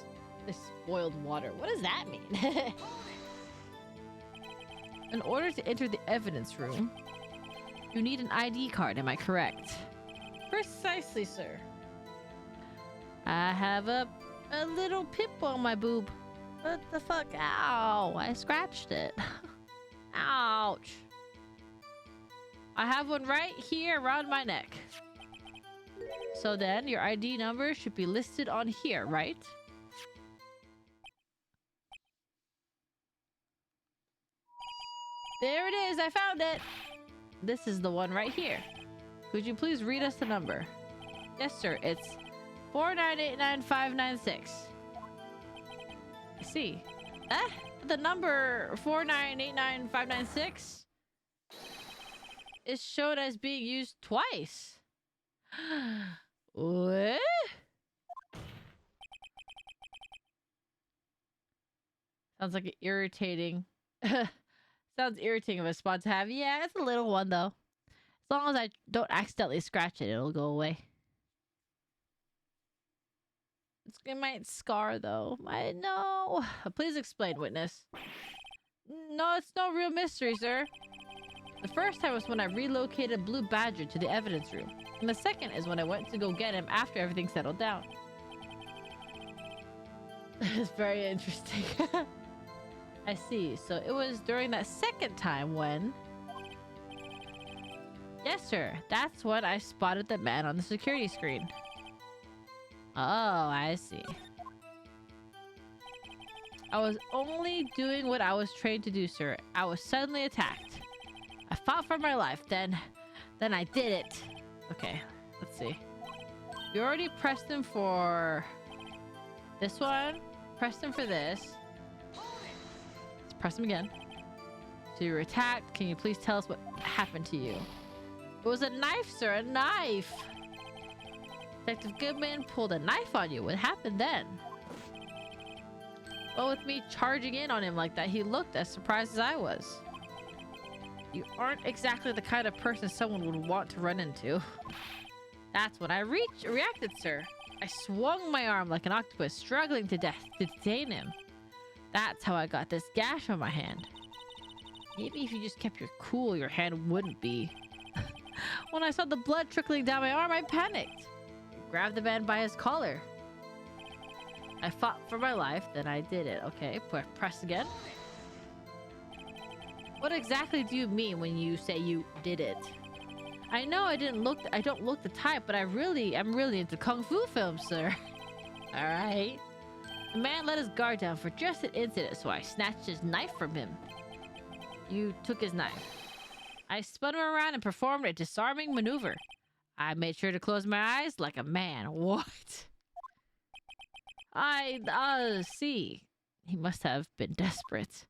spoiled water. What does that mean? In order to enter the evidence room, you need an ID card, am I correct? Precisely, sir. I have a little pip on my boob. What the fuck? Ow, I scratched it. Ouch. I have one right here around my neck. So then, your ID number should be listed on here, right? There it is, I found it. This is the one right here. Could you please read us the number? Yes, sir. It's 4989596. I see. The number 4989596 is shown as being used twice. What? Sounds like an irritating... Sounds irritating of a spot to have. Yeah, it's a little one, though. As long as I don't accidentally scratch it, it'll go away. It might scar, though. No. Please explain, witness. No, it's no real mystery, sir. The first time was when I relocated Blue Badger to the evidence room. And the second is when I went to go get him after everything settled down. It's very interesting. I see. So it was during that second time when... Yes, sir. That's when I spotted the man on the security screen. Oh, I see. I was only doing what I was trained to do, sir. I was suddenly attacked. I fought for my life. Then I did it. Okay, let's see. You already pressed him for this one. Pressed him for this. Let's press him again. So you were attacked. Can you please tell us what happened to you? It was a knife, sir. A knife. Detective Goodman pulled a knife on you. What happened then? But with me charging in on him like that, he looked as surprised as I was. You aren't exactly the kind of person someone would want to run into. That's when I reacted, sir. I swung my arm like an octopus, struggling to death to detain him. That's how I got this gash on my hand. Maybe if you just kept your cool, your hand wouldn't be. When I saw the blood trickling down my arm, I panicked. I grabbed the man by his collar. I fought for my life, then I did it. Okay, press again. What exactly do you mean when you say you did it? I know I don't look the type, but I'm really into kung fu films, sir. All right. The man let his guard down for just an instant, so I snatched his knife from him. You took his knife. I spun him around and performed a disarming maneuver. I made sure to close my eyes like a man. What? See. He must have been desperate.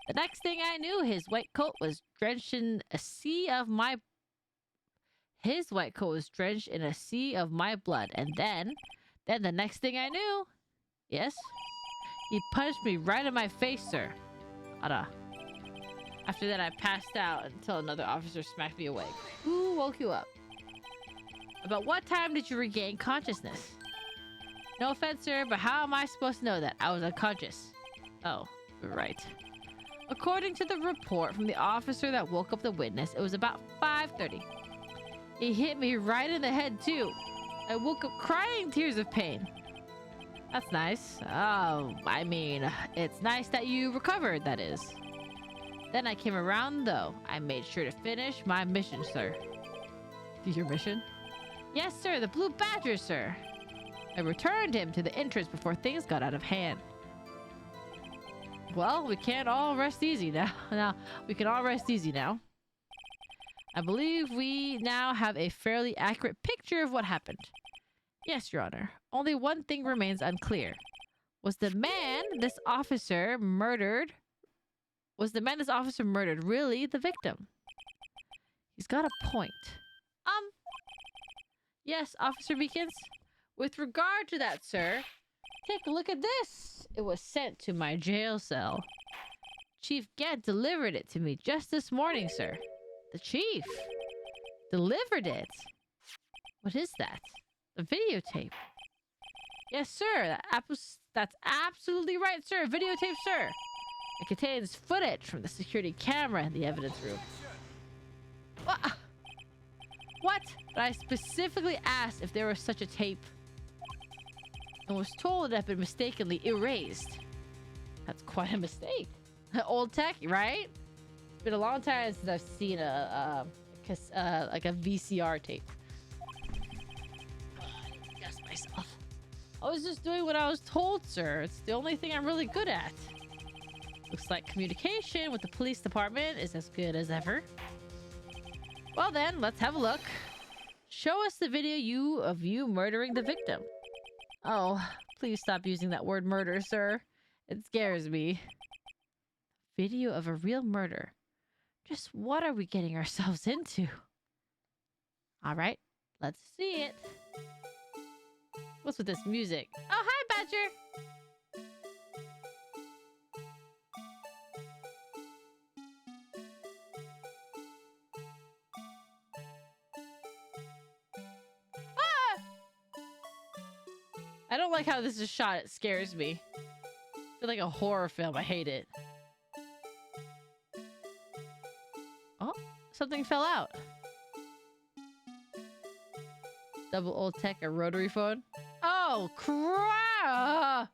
The next thing I knew, his white coat was drenched in a sea of my... His white coat was drenched in a sea of my blood. And then the next thing I knew... Yes? He punched me right in my face, sir. Ada. After that, I passed out until another officer smacked me awake. Who woke you up? About what time did you regain consciousness? No offense, sir, but how am I supposed to know that? I was unconscious. Oh, right. According to the report from the officer that woke up the witness, it was about 5:30. He hit me right in the head, too. I woke up crying tears of pain. That's nice. Oh, I mean, it's nice that you recovered, that is. Then I came around, though. I made sure to finish my mission, sir. Your mission? Yes, sir, the Blue Badger, sir. I returned him to the entrance before things got out of hand. Well, we can't all rest easy now. We can all rest easy now. I believe we now have a fairly accurate picture of what happened. Yes, Your Honor. Only one thing remains unclear. Was the man this officer murdered really the victim? He's got a point. Yes, Officer Beacons. With regard to that, sir, take a look at this. It was sent to my jail cell. Chief Gett delivered it to me just this morning, sir. The chief delivered it? What is that? The videotape. Yes, sir. That's absolutely right, sir. Videotape, sir. It contains footage from the security camera in the evidence room. What? But I specifically asked if there was such a tape and was told it had been mistakenly erased. That's quite a mistake. Old tech, right? It's been a long time since I've seen like a VCR tape. I adjust myself. I was just doing what I was told, sir. It's the only thing I'm really good at. Looks like communication with the police department is as good as ever. Well then, let's have a look. Show us the video of you murdering the victim. Oh, please stop using that word murder, sir. It scares me. Video of a real murder. Just what are we getting ourselves into? Alright, let's see it. What's with this music? Oh, hi, Badger! I don't like how this is shot. It scares me. I feel like a horror film. I hate it. Oh, something fell out. Double old tech, a rotary phone. Oh, crap!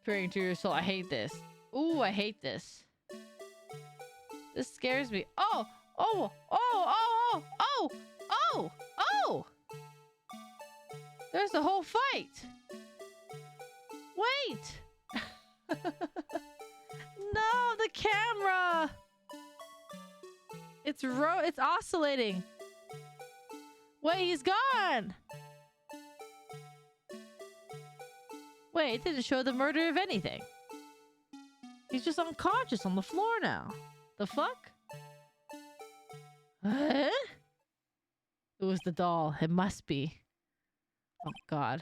Peering to your soul. I hate this. Ooh, I hate this. This scares me. Oh! Oh! Oh! Oh! Oh! Oh! Oh! There's the whole fight. Wait. No, the camera. It's oscillating. Wait, he's gone. Wait, it didn't show the murder of anything. He's just unconscious on the floor now. The fuck? Huh? It was the doll. It must be. Oh, God.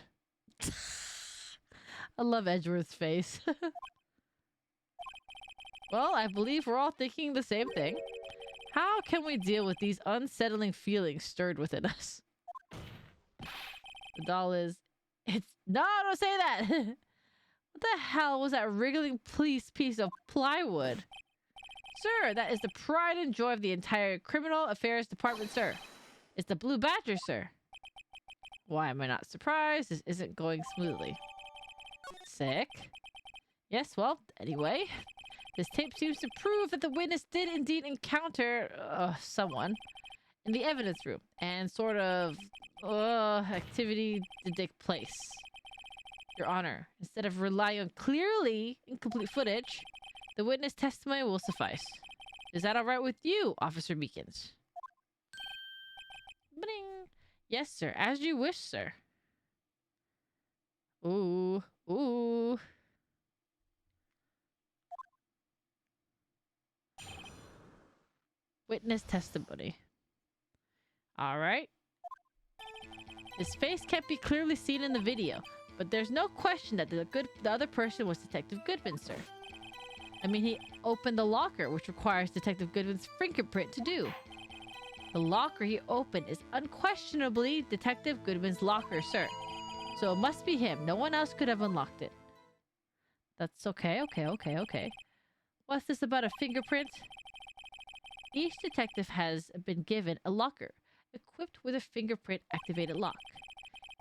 I love Edgeworth's face. Well, I believe we're all thinking the same thing. How can we deal with these unsettling feelings stirred within us? The doll is... It's... No, don't say that! What the hell was that wriggling piece of plywood? Sir, that is the pride and joy of the entire criminal affairs department, sir. It's the Blue Badger, sir. Why am I not surprised? This isn't going smoothly. Sick. Yes, well, anyway. This tape seems to prove that the witness did indeed encounter someone in the evidence room, and sort of activity did take place. Your Honor, instead of relying on clearly incomplete footage, the witness testimony will suffice. Is that all right with you, Officer Meekins? Bing. Yes, sir. As you wish, sir. Ooh. Ooh. Witness testimony. All right. His face can't be clearly seen in the video, but there's no question that the other person was Detective Goodman, sir. I mean, he opened the locker, which requires Detective Goodman's fingerprint to do. The locker he opened is unquestionably Detective Goodman's locker, sir. So it must be him. No one else could have unlocked it. That's okay. What's this about a fingerprint? Each detective has been given a locker equipped with a fingerprint-activated lock.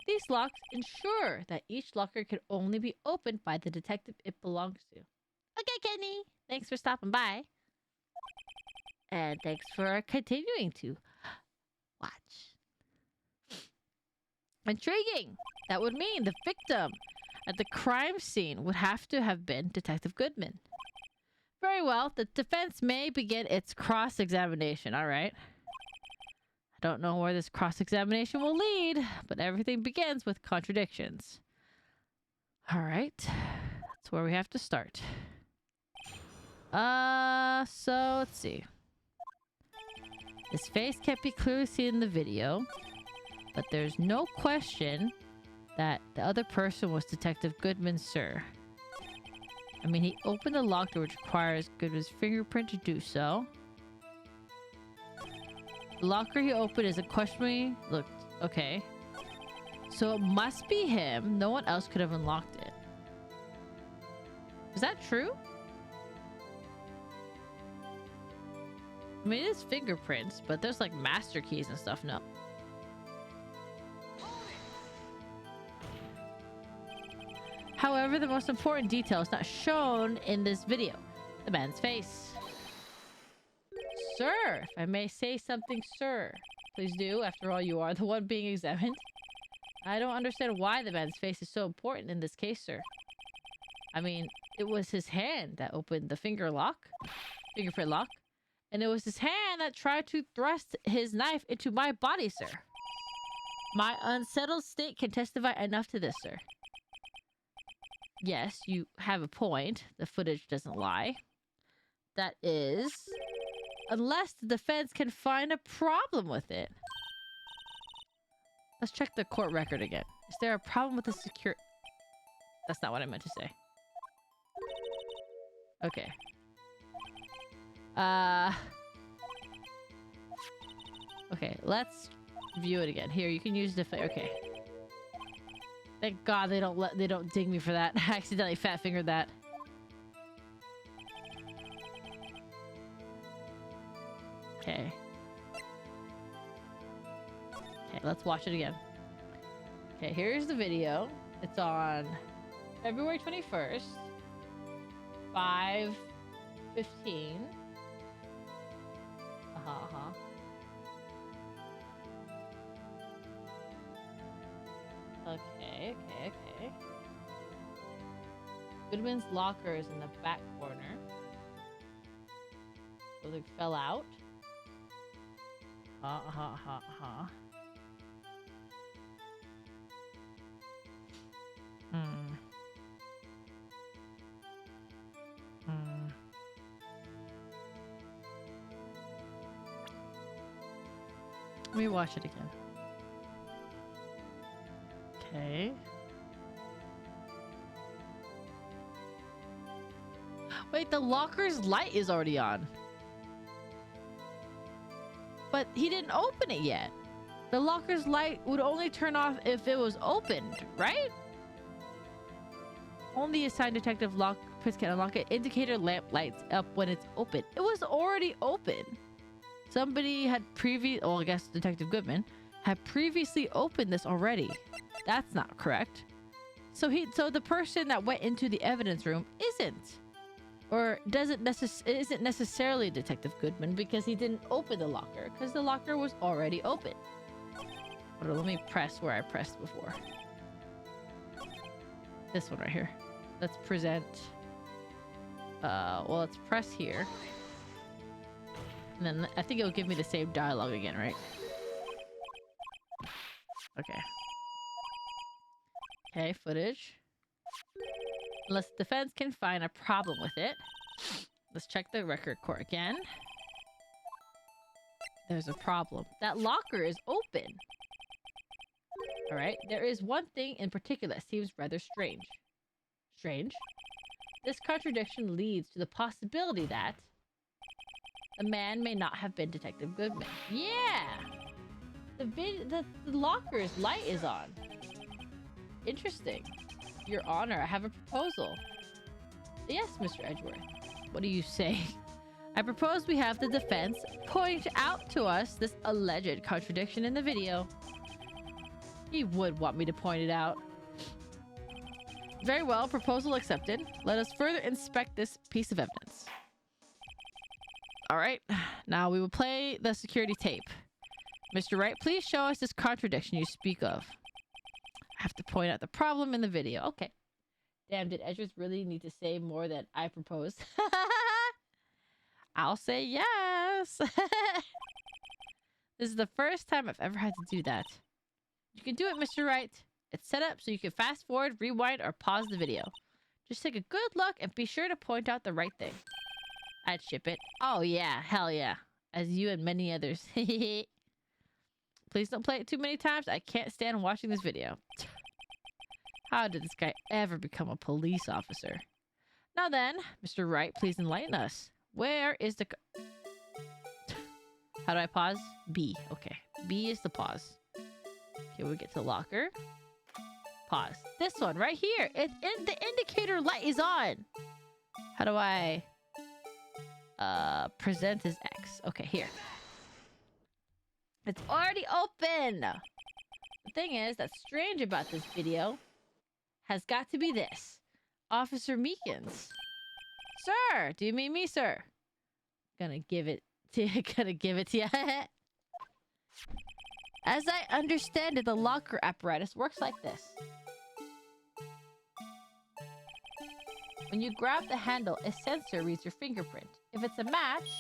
These locks ensure that each locker can only be opened by the detective it belongs to. Okay, Kenny. Thanks for stopping by. And thanks for continuing to watch. Intriguing. That would mean the victim at the crime scene would have to have been Detective Goodman. Very well. The defense may begin its cross-examination. All right. I don't know where this cross-examination will lead, but everything begins with contradictions. All right. That's where we have to start. So let's see. His face can't be clearly seen in the video, but there's no question that the other person was Detective Goodman, sir. I mean, he opened the lock door, which requires Goodman's fingerprint to do so. The locker he opened is unquestionably looked okay. So it must be him. No one else could have unlocked it. Is that true? I mean, it is fingerprints, but there's like master keys and stuff. No. However, the most important detail is not shown in this video. The man's face. Sir, if I may say something, sir. Please do. After all, you are the one being examined. I don't understand why the man's face is so important in this case, sir. I mean, it was his hand that opened the fingerprint lock. And it was his hand that tried to thrust his knife into my body, sir. My unsettled state can testify enough to this, sir. Yes, you have a point. The footage doesn't lie. That is... unless the defense can find a problem with it. Let's check the court record again. Is there a problem with the secure... That's not what I meant to say. Okay. Okay, let's view it again. Here, you can use the... Okay. Thank God they don't ding me for that. I accidentally fat fingered that. Okay. Okay, let's watch it again. Okay, here's the video. It's on February 21st. 5:15. Okay. Goodman's locker is in the back corner. So they fell out. Let me watch it again. Okay. Wait, the locker's light is already on. But he didn't open it yet. The locker's light would only turn off if it was opened, right? Only assigned detective Prince can unlock it. Indicator lamp lights up when it's open. It was already open. Somebody had well, I guess Detective Goodman had previously opened this already. That's not correct. So the person that went into the evidence room isn't. Or isn't necessarily Detective Goodman because he didn't open the locker because the locker was already open. Hold on, let me press where I pressed before. This one right here. Let's present. Well, let's press here. And then I think it'll give me the same dialogue again, right? Okay. Okay, footage. Unless defense can find a problem with it. Let's check the record court again. There's a problem. That locker is open. Alright, there is one thing in particular that seems rather strange. Strange? This contradiction leads to the possibility that the man may not have been Detective Goodman. Yeah! The locker's light is on. Interesting. Your Honor, I have a proposal. Yes, Mr. Edgeworth. What do you say? I propose we have the defense point out to us this alleged contradiction in the video. He would want me to point it out. Very well, proposal accepted. Let us further inspect this piece of evidence. Alright, now we will play the security tape. Mr. Wright, please show us this contradiction you speak of. I have to point out the problem in the video. Okay. Damn, did Edgeworth really need to say more than I proposed? I'll say yes. This is the first time I've ever had to do that. You can do it, Mr. Wright. It's set up so you can fast forward, rewind, or pause the video. Just take a good look and be sure to point out the right thing. I'd ship it. Oh yeah, hell yeah. As you and many others. Please don't play it too many times. I can't stand watching this video. How did this guy ever become a police officer? Now then, Mr. Wright, please enlighten us. Where is the... How do I pause? B. Okay. B is the pause. Okay, we get to locker. Pause. This one right here. The indicator light is on. How do I... present as X. Okay, here. It's already open! The thing is, that's strange about this video has got to be this. Officer Meekins. Sir! Do you mean me, sir? Gonna give it to you. As I understand it, the locker apparatus works like this. When you grab the handle, a sensor reads your fingerprint. If it's a match,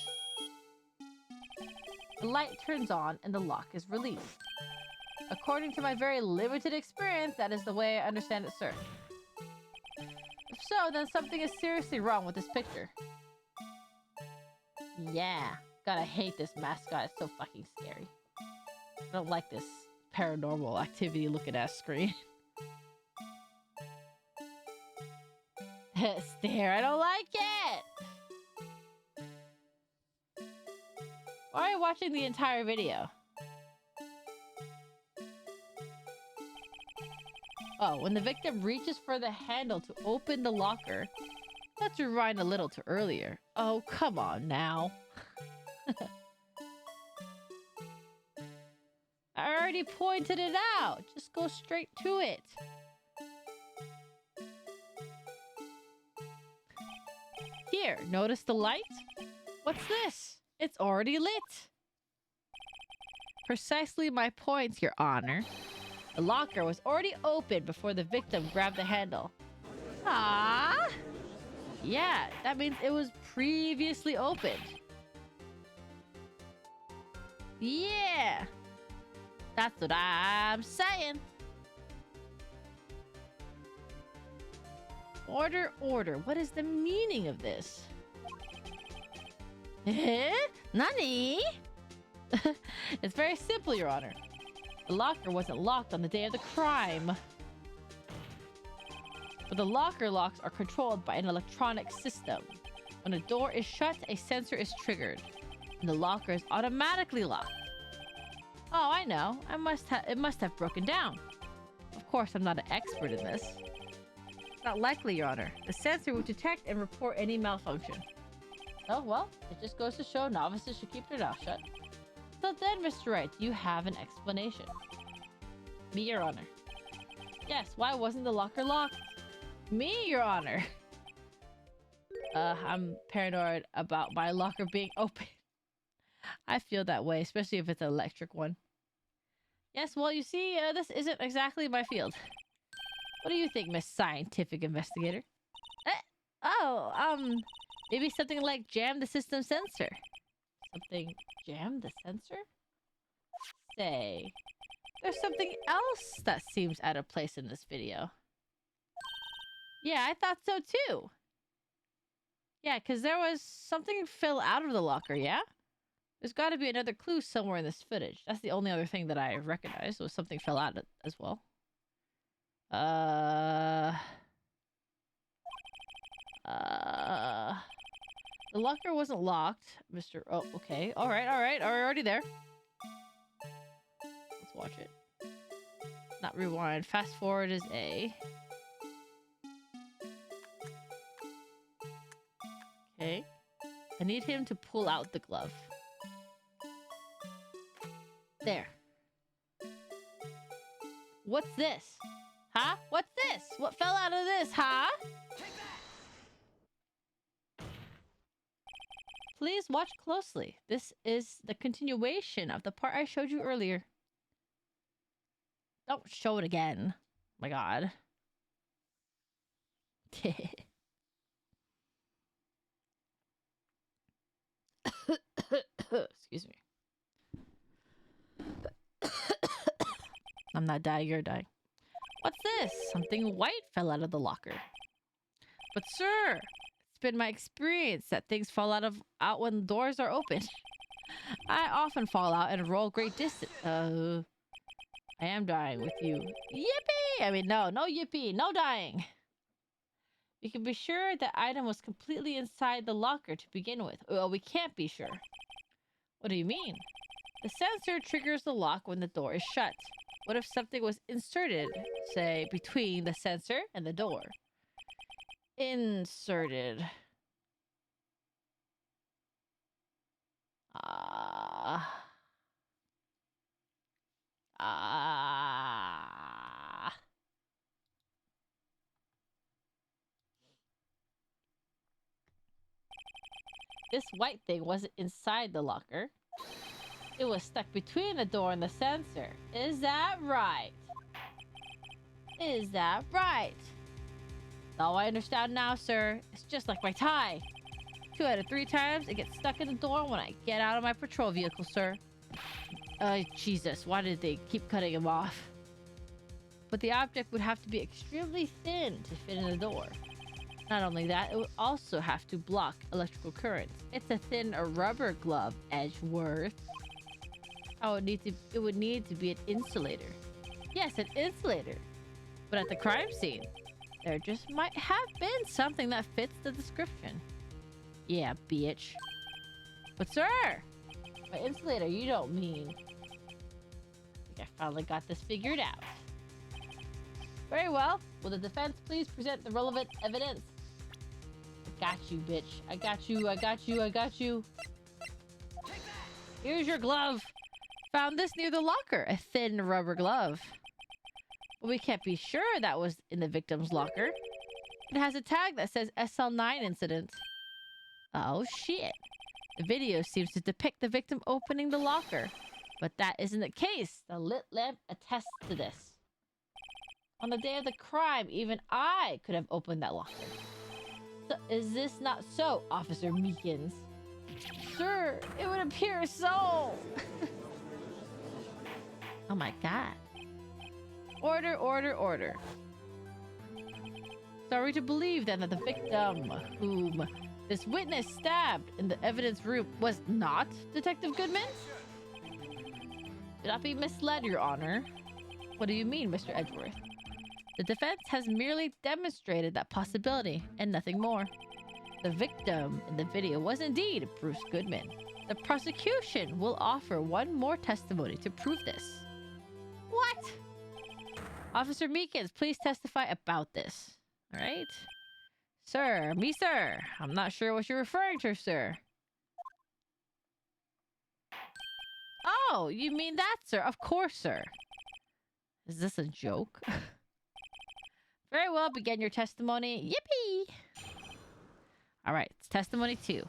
the light turns on and the lock is released. According to my very limited experience, that is the way I understand it, sir. If so, then something is seriously wrong with this picture. Yeah. God, I hate this mascot. It's so fucking scary. I don't like this paranormal activity looking at screen. Stare, I don't like it! Why are you watching the entire video? Oh, when the victim reaches for the handle to open the locker, let's rewind a little to earlier. Oh, come on now. I already pointed it out. Just go straight to it. Here, notice the light? What's this? It's already lit. Precisely my points, Your Honor. The locker was already open before the victim grabbed the handle. Ah, yeah, that means it was previously opened. Yeah, that's what I'm saying. Order, order. What is the meaning of this? Eh? Nani? It's very simple, Your Honor. The locker wasn't locked on the day of the crime. But the locker locks are controlled by an electronic system. When a door is shut, a sensor is triggered, and the locker is automatically locked. Oh, I know. It must have broken down. Of course, I'm not an expert in this. It's not likely, Your Honor. The sensor would detect and report any malfunction. Oh, well, it just goes to show novices should keep their mouth shut. So then, Mr. Wright, do you have an explanation? Me, Your Honor. Yes, why wasn't the locker locked? Me, Your Honor. I'm paranoid about my locker being open. I feel that way, especially if it's an electric one. Yes, well, you see, this isn't exactly my field. What do you think, Miss Scientific Investigator? Maybe something like jam the system sensor. Something jam the sensor? Say, there's something else that seems out of place in this video. Yeah, I thought so too. Yeah, because there was something fell out of the locker, yeah? There's got to be another clue somewhere in this footage. That's the only other thing that I recognized was something fell out as well. The locker wasn't locked, Mr. Oh, okay. All right. We're already there. Let's watch it. Not rewind. Fast forward is A. Okay. I need him to pull out the glove. There. What's this? Huh? What's this? What fell out of this, huh? Please watch closely. This is the continuation of the part I showed you earlier. Don't show it again. My God. Excuse me. I'm not dying, you're dying. What's this? Something white fell out of the locker. But sir, it's been my experience that things fall out when doors are open. I often fall out and roll great distance. I am dying with you. Yippee! I mean, no yippee, no dying. You can be sure that item was completely inside the locker to begin with. Well, we can't be sure. What do you mean? The sensor triggers the lock when the door is shut. What if something was inserted, say, between the sensor and the door? Inserted. This white thing wasn't inside the locker. It was stuck between the door and the sensor. Is that right? Is that right? Oh, I understand now, sir. It's just like my tie. 2 out of 3 times, it gets stuck in the door when I get out of my patrol vehicle, sir. Jesus, why did they keep cutting him off? But the object would have to be extremely thin to fit in the door. Not only that, it would also have to block electrical currents. It's a thin rubber glove, Edgeworth. It would need to be an insulator. Yes, an insulator. But at the crime scene, there just might have been something that fits the description. Yeah, bitch. But sir, by insulator, you don't mean... I think I finally got this figured out. Very well. Will the defense please present the relevant evidence? I got you, bitch. I got you. Here's your glove. Found this near the locker. A thin rubber glove. Well, we can't be sure that was in the victim's locker. It has a tag that says SL9 incident. Oh, shit. The video seems to depict the victim opening the locker. But that isn't the case. The lit lamp attests to this. On the day of the crime, even I could have opened that locker. So, is this not so, Officer Meekins? Sir, it would appear so. Oh my God. Order. Sorry to believe then that the victim whom this witness stabbed in the evidence room was not Detective Goodman? Do not be misled, Your Honor. What do you mean, Mr. The defense has merely demonstrated that possibility and nothing more. The victim in the video was indeed Bruce Goodman. The prosecution will offer one more testimony to prove this. What? Officer Meekins, please testify about this. All right? Sir, me, sir. I'm not sure what you're referring to, sir. Oh, you mean that, sir? Of course, sir. Is this a joke? Very well, begin your testimony. Yippee! All right, it's testimony 2.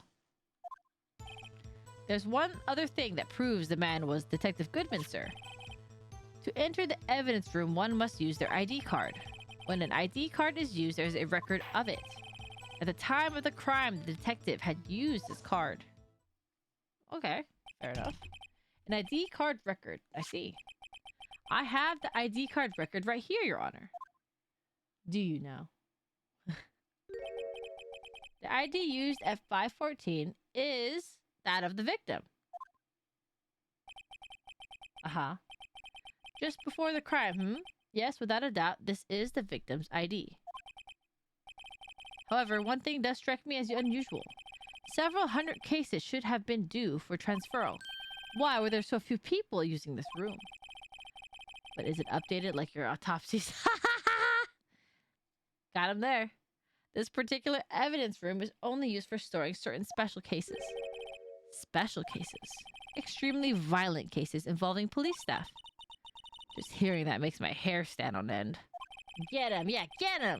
There's one other thing that proves the man was Detective Goodman, sir. To enter the evidence room, one must use their ID card. When an ID card is used, there's a record of it. At the time of the crime, the detective had used his card. Okay, fair enough. An ID card record. I see. I have the ID card record right here, Your Honor. Do you know? The ID used at 514 is that of the victim. Uh-huh. Just before the crime, Yes, without a doubt, this is the victim's ID. However, one thing does strike me as unusual. Several hundred cases should have been due for transferal. Why were there so few people using this room? But is it updated like your autopsies? Got him there. This particular evidence room is only used for storing certain special cases. Special cases. Extremely violent cases involving police staff. Just hearing that makes my hair stand on end. Get him! Yeah, get him!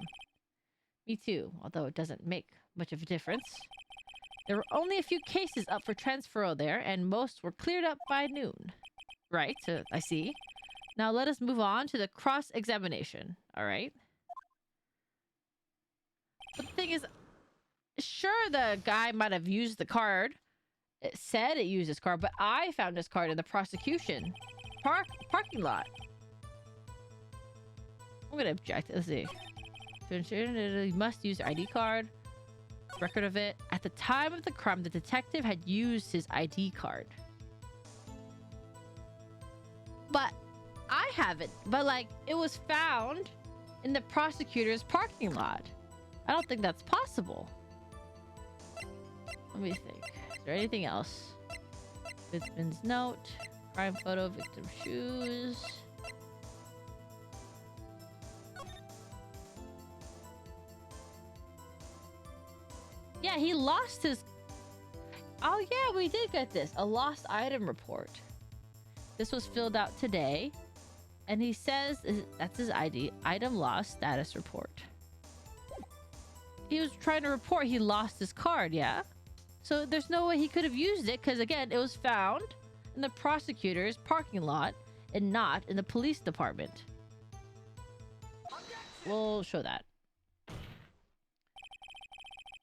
Me too, although it doesn't make much of a difference. There were only a few cases up for transferal there, and most were cleared up by noon. Right, I see. Now let us move on to the cross-examination, alright? But the thing is, sure, the guy might have used the card. It said it used his card, but I found his card in the prosecution parking lot. I'm gonna object. Let's see. To ensure that he must use ID card. Record of it. At the time of the crime, the detective had used his ID card. But I haven't. But like, it was found in the prosecutor's parking lot. I don't think that's possible. Let me think. Is there anything else? Victim's note. Crime photo. Victim shoes. Yeah, he lost his... Oh yeah, we did get this. A lost item report. This was filled out today. And he says that's his ID. Item lost status report. He was trying to report he lost his card, yeah? So there's no way he could have used it because, again, it was found in the prosecutor's parking lot and not in the police department. We'll show that.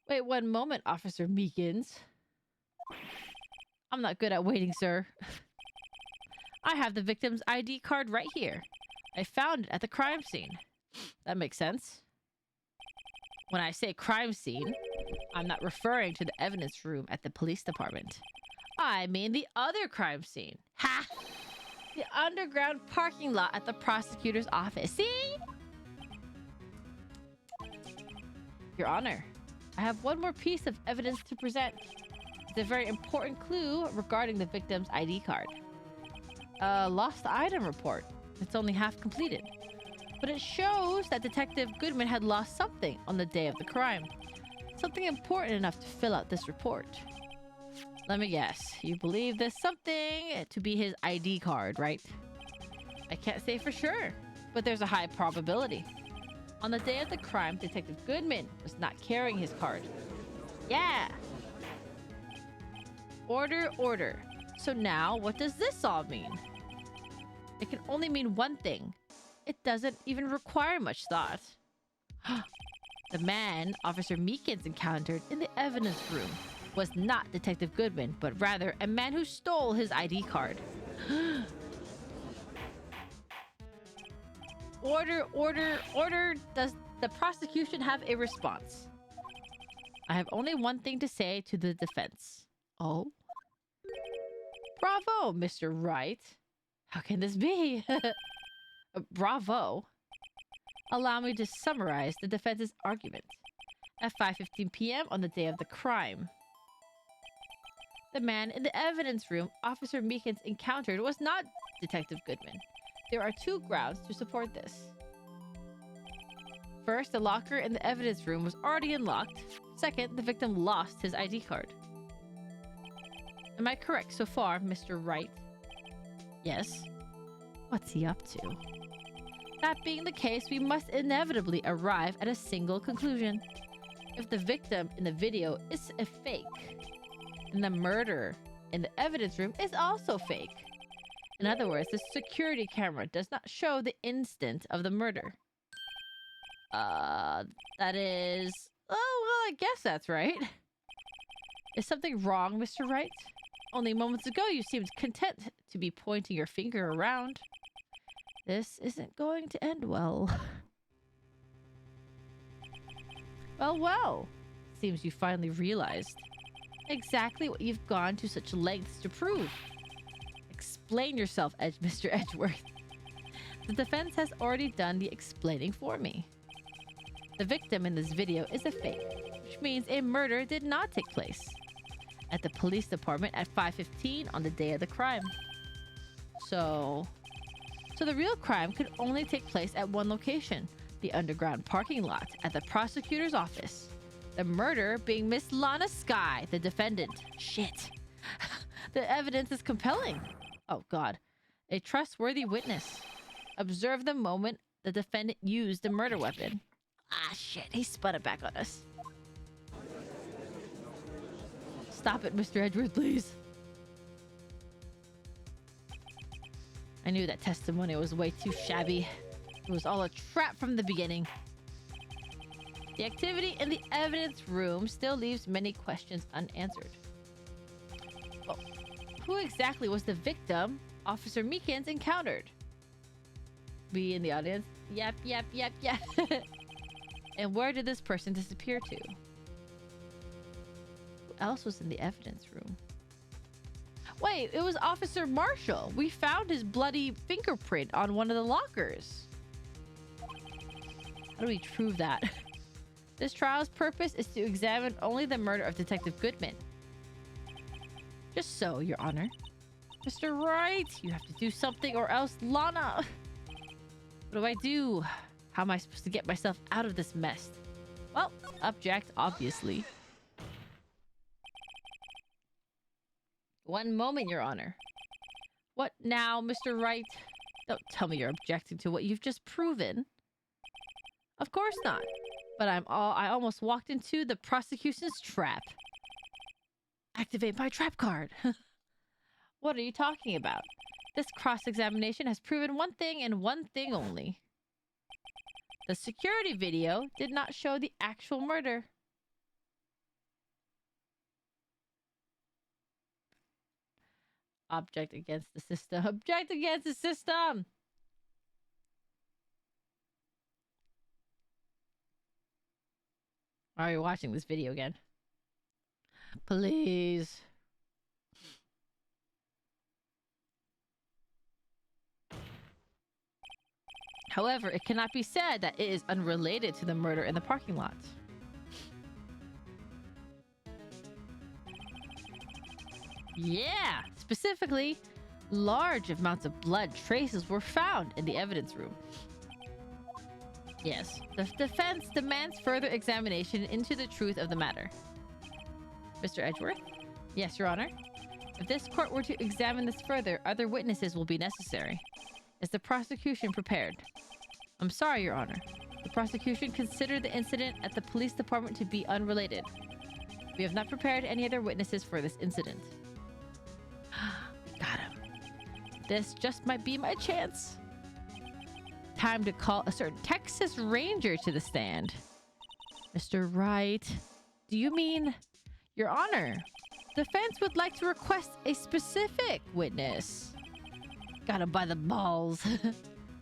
Wait one moment, Officer Meekins. I'm not good at waiting, sir. I have the victim's ID card right here. I found it at the crime scene. That makes sense. When I say crime scene, I'm not referring to the evidence room at the police department. I mean the other crime scene. Ha! The underground parking lot at the prosecutor's office. See? Your Honor, I have one more piece of evidence to present. It's a very important clue regarding the victim's ID card. Lost item report. It's only half completed. But it shows that Detective Goodman had lost something on the day of the crime. Something important enough to fill out this report. Let me guess. You believe this something to be his ID card, right? I can't say for sure, but there's a high probability. On the day of the crime, Detective Goodman was not carrying his card. Yeah! Order, order. So now, what does this all mean? It can only mean one thing. It doesn't even require much thought. The man Officer Meekins encountered in the evidence room was not Detective Goodman, but rather a man who stole his ID card. Order, order, order. Does the prosecution have a response? I have only one thing to say to the defense. Oh? Bravo, Mr. Wright. How can this be? Bravo. Allow me to summarize the defense's argument. at 5:15 p.m. on the day of the crime. The man in the evidence room Officer Meekins encountered was not Detective Goodman. There are two grounds to support this. First, the locker in the evidence room was already unlocked. Second, the victim lost his ID card. Am I correct so far, Mr. Wright? Yes. What's he up to? That being the case, we must inevitably arrive at a single conclusion. If the victim in the video is a fake, and the murder in the evidence room is also fake. In other words, the security camera does not show the instant of the murder. That is... Oh, well, I guess that's right. Is something wrong, Mr. Wright? Only moments ago you seemed content to be pointing your finger around. This isn't going to end well. Well. Seems you finally realized exactly what you've gone to such lengths to prove. Explain yourself, Mr. Edgeworth. The defense has already done the explaining for me. The victim in this video is a fake, which means a murder did not take place at the police department at 5:15 on the day of the crime. So the real crime could only take place at one location, the underground parking lot at the prosecutor's office. The murder being Miss Lana Skye, the defendant. Shit. The evidence is compelling. Oh, God. A trustworthy witness. Observe the moment the defendant used the murder weapon. Ah, shit. He spun it back on us. Stop it, Mr. Edgeworth, please. I knew that testimony was way too shabby. It was all a trap from the beginning. The activity in the evidence room still leaves many questions unanswered. Well, who exactly was the victim Officer Meekins encountered? We in the audience? Yep. And where did this person disappear to? Who else was in the evidence room? Wait, it was Officer Marshall. We found his bloody fingerprint on one of the lockers. How do we prove that? This trial's purpose is to examine only the murder of Detective Goodman. Just so, Your Honor. Mr. Wright, you have to do something or else Lana... What do I do? How am I supposed to get myself out of this mess? Well, object, obviously. One moment, Your Honor. What now, Mr. Wright? Don't tell me you're objecting to what you've just proven. Of course not. But I almost walked into the prosecution's trap. Activate my trap card. What are you talking about? This cross-examination has proven one thing and one thing only. The security video did not show the actual murder. Object against the system. Object against the system! Why are you watching this video again? Please. However, it cannot be said that it is unrelated to the murder in the parking lot. Yeah! Specifically, large amounts of blood traces were found in the evidence room. Yes, the defense demands further examination into the truth of the matter. Mr. Edgeworth? Yes, Your Honor. If this court were to examine this further, other witnesses will be necessary. Is the prosecution prepared? I'm sorry, Your Honor. The prosecution considered the incident at the police department to be unrelated. We have not prepared any other witnesses for this incident. Got him. This just might be my chance. Time to call a certain Texas Ranger to the stand. Mr. Wright, do you mean... Your Honor, defense would like to request a specific witness. Got him by the balls.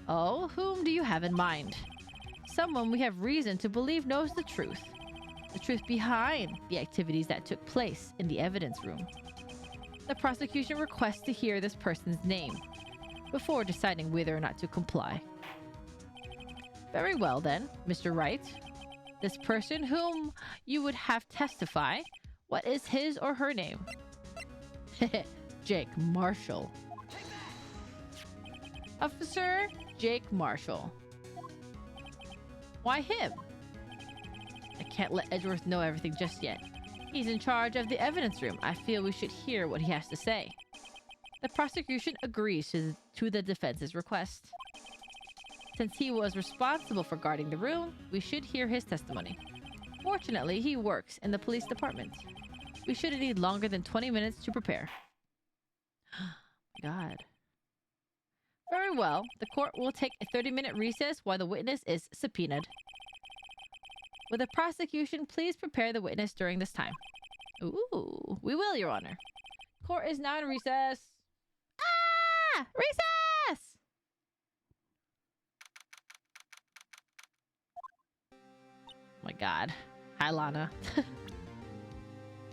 Oh, whom do you have in mind? Someone we have reason to believe knows the truth. The truth behind the activities that took place in the evidence room. The prosecution requests to hear this person's name before deciding whether or not to comply. Very well then, Mr. Wright. This person whom you would have testify, what is his or her name? Jake Marshall. Officer Jake Marshall. Why him? I can't let Edgeworth know everything just yet. He's in charge of the evidence room. I feel we should hear what he has to say. The prosecution agrees to the defense's request. Since he was responsible for guarding the room, we should hear his testimony. Fortunately, he works in the police department. We shouldn't need longer than 20 minutes to prepare. God. Very well. The court will take a 30-minute recess while the witness is subpoenaed. Will the prosecution please prepare the witness during this time? Ooh, we will, Your Honor. Court is now in recess. Ah! Recess! Oh my God. Hi, Lana.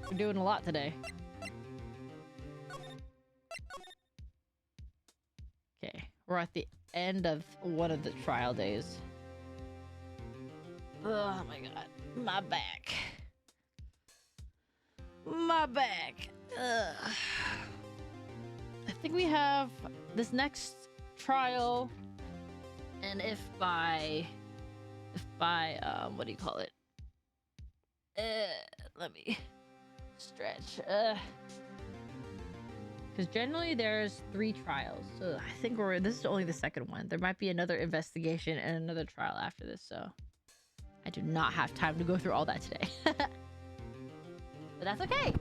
We're doing a lot today. Okay, we're at the end of one of the trial days. Oh my God, my back. My back. Ugh. I think we have this next trial, and if by what do you call it? Let me stretch. Because generally there's 3 trials, so I think this is only the second one. There might be another investigation and another trial after this, so I do not have time to go through all that today. But that's okay.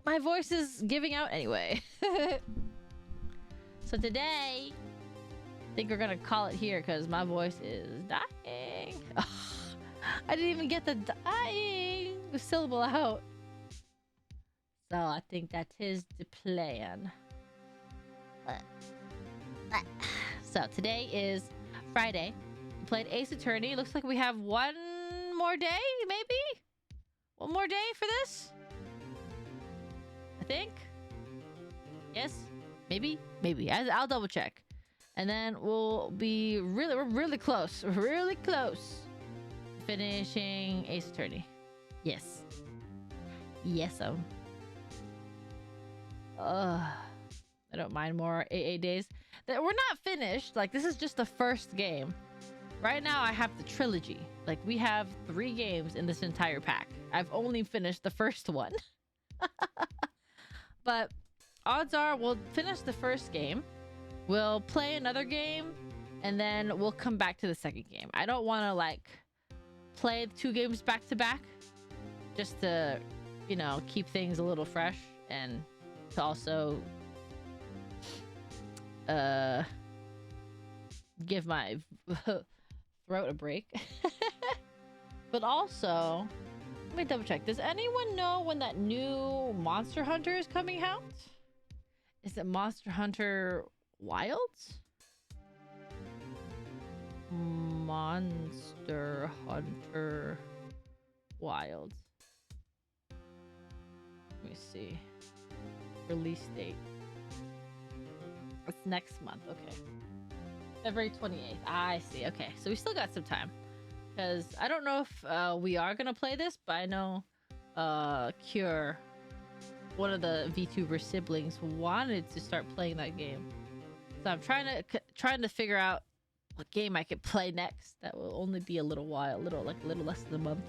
My voice is giving out anyway. So today, I think we're gonna call it here because my voice is dying. I didn't even get the dying syllable out. So I think that is the plan. So today is Friday. We played Ace Attorney. Looks like we have one more day, maybe? One more day for this? I think? Yes? Maybe? Maybe. I'll double check. And then we're really close. Really close. Finishing Ace Attorney. Yes. Yes, I don't mind more AA days. We're not finished. Like, this is just the first game. Right now, I have the trilogy. Like, we have 3 games in this entire pack. I've only finished the first one. But odds are we'll finish the first game. We'll play another game. And then we'll come back to the second game. I don't want to, like, play 2 games back to back. Just to, you know, keep things a little fresh. And to also give my throat a break. But also, let me double check. Does anyone know when that new Monster Hunter is coming out? Is it Monster Hunter Wilds? Monster Hunter Wilds. Let me see. Release date. It's next month. Okay. February 28th. I see. Okay. So we still got some time. Because I don't know if we are going to play this, but I know Cure, one of the VTuber siblings, wanted to start playing that game. So I'm trying to figure out what game I could play next. That will only be a little while, a little less than a month.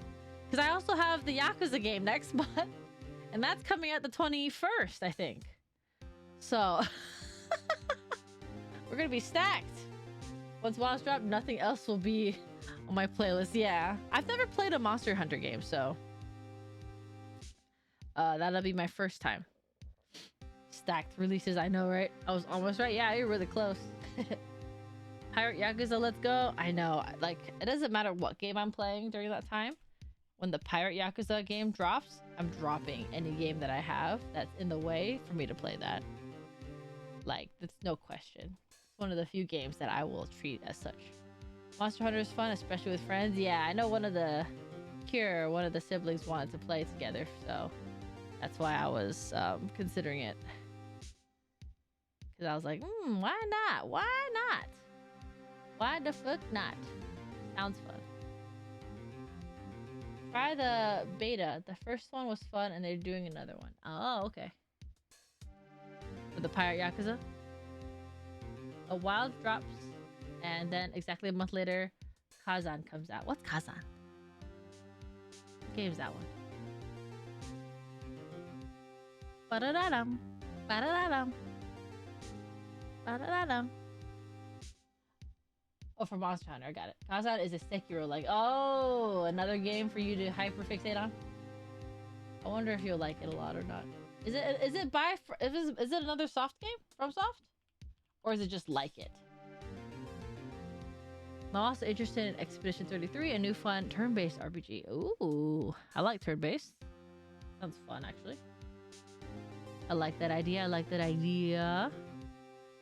Because I also have the Yakuza game next month. And that's coming out the 21st, I think. So we're gonna be stacked. Once WoW's dropped, nothing else will be on my playlist. Yeah, I've never played a Monster Hunter game, so that'll be my first time. Stacked releases, I know, right? I was almost right. Yeah, you're really close. Pirate Yakuza, let's go. I know, like, it doesn't matter what game I'm playing during that time. When the Pirate Yakuza game drops, I'm dropping any game that I have that's in the way for me to play that. Like, that's no question. It's one of the few games that I will treat as such. Monster Hunter is fun, especially with friends. Yeah, I know one of the siblings wanted to play together, so that's why I was considering it. Because I was like, why not? Why not? Why the fuck not? Sounds fun. Try the beta. The first one was fun, and they're doing another one. Oh, okay. For the Pirate Yakuza. A Wild drops, and then exactly a month later, Kazan comes out. What's Kazan? What game is that one? Ba-da-da-dum. Ba-da-da-dum. Ba-da-da-dum. Oh, for Monster Hunter, I got it. Kazan is a Sekiro, like, oh, another game for you to hyperfixate on. I wonder if you'll like it a lot or not. Is it another soft game from Soft, or is it just like it? I'm also interested in Expedition 33, a new fun turn-based RPG. Ooh, I like turn-based. Sounds fun, actually. I like that idea. I like that idea.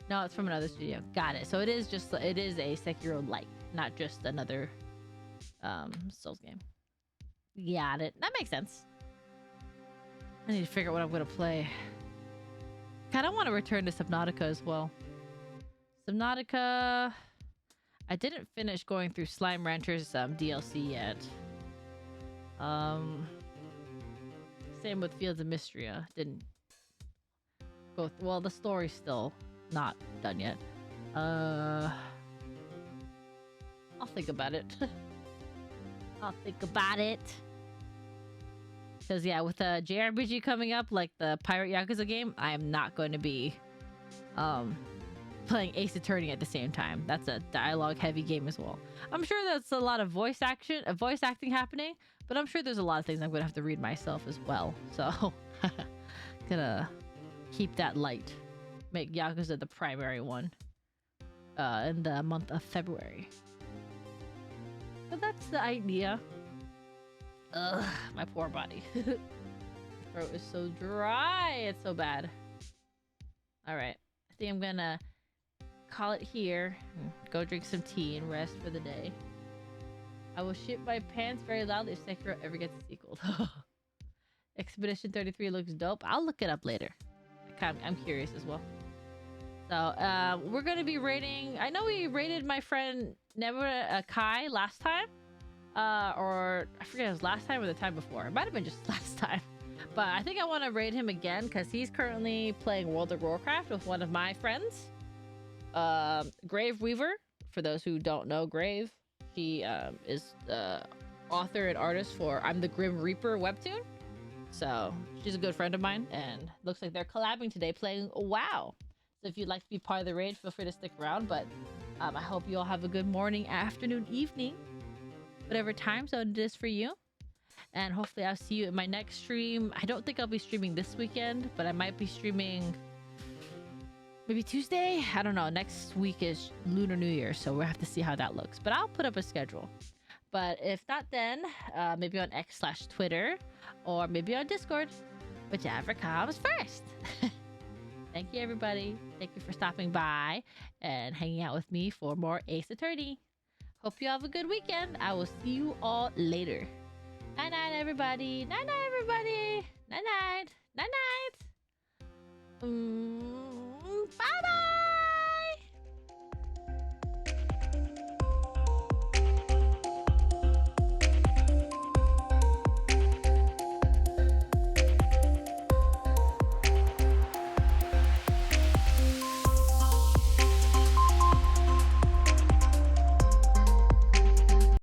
No, it's from another studio. Got it. So it is a Sekiro-like, not just another Souls game. Got it. That makes sense. I need to figure out what I'm gonna play. God, I want to return to Subnautica as well. Subnautica. I didn't finish going through Slime Rancher's DLC yet. Same with Fields of Mystria. Didn't go. Well, the story's still not done yet. I'll think about it. I'll think about it. Because yeah, with a JRPG coming up, like the Pirate Yakuza game, I am not going to be playing Ace Attorney at the same time. That's a dialogue-heavy game as well. I'm sure that's a lot of voice acting happening, but I'm sure there's a lot of things I'm going to have to read myself as well. So, gonna keep that light. Make Yakuza the primary one in the month of February. So that's the idea. Ugh, my poor body. Throat is so dry. It's so bad. Alright. I think I'm gonna call it here. Go drink some tea and rest for the day. I will shit my pants very loudly if Sekiro ever gets a sequel. Expedition 33 looks dope. I'll look it up later. I'm curious as well. So, we're gonna be rating... I know we rated my friend Nebura Kai last time. Or I forget if it was last time or the time before. It might have been just last time. But I think I want to raid him again because he's currently playing World of Warcraft with one of my friends. Grave Weaver. For those who don't know Grave, she is the author and artist for I'm the Grim Reaper webtoon. So she's a good friend of mine, and looks like they're collabing today playing WoW. So if you'd like to be part of the raid, feel free to stick around. But I hope you all have a good morning, afternoon, evening, whatever time zone it is for you. And hopefully I'll see you in my next stream. I don't think I'll be streaming this weekend, but I might be streaming maybe Tuesday. I don't know. Next week is Lunar New Year, so we'll have to see how that looks. But I'll put up a schedule. But if not, then maybe on X/Twitter or maybe on Discord, whichever comes first. Thank you, everybody. Thank you for stopping by and hanging out with me for more Ace Attorney. Hope you have a good weekend. I will see you all later. Night night, everybody. Night night, everybody. Night night. Night night.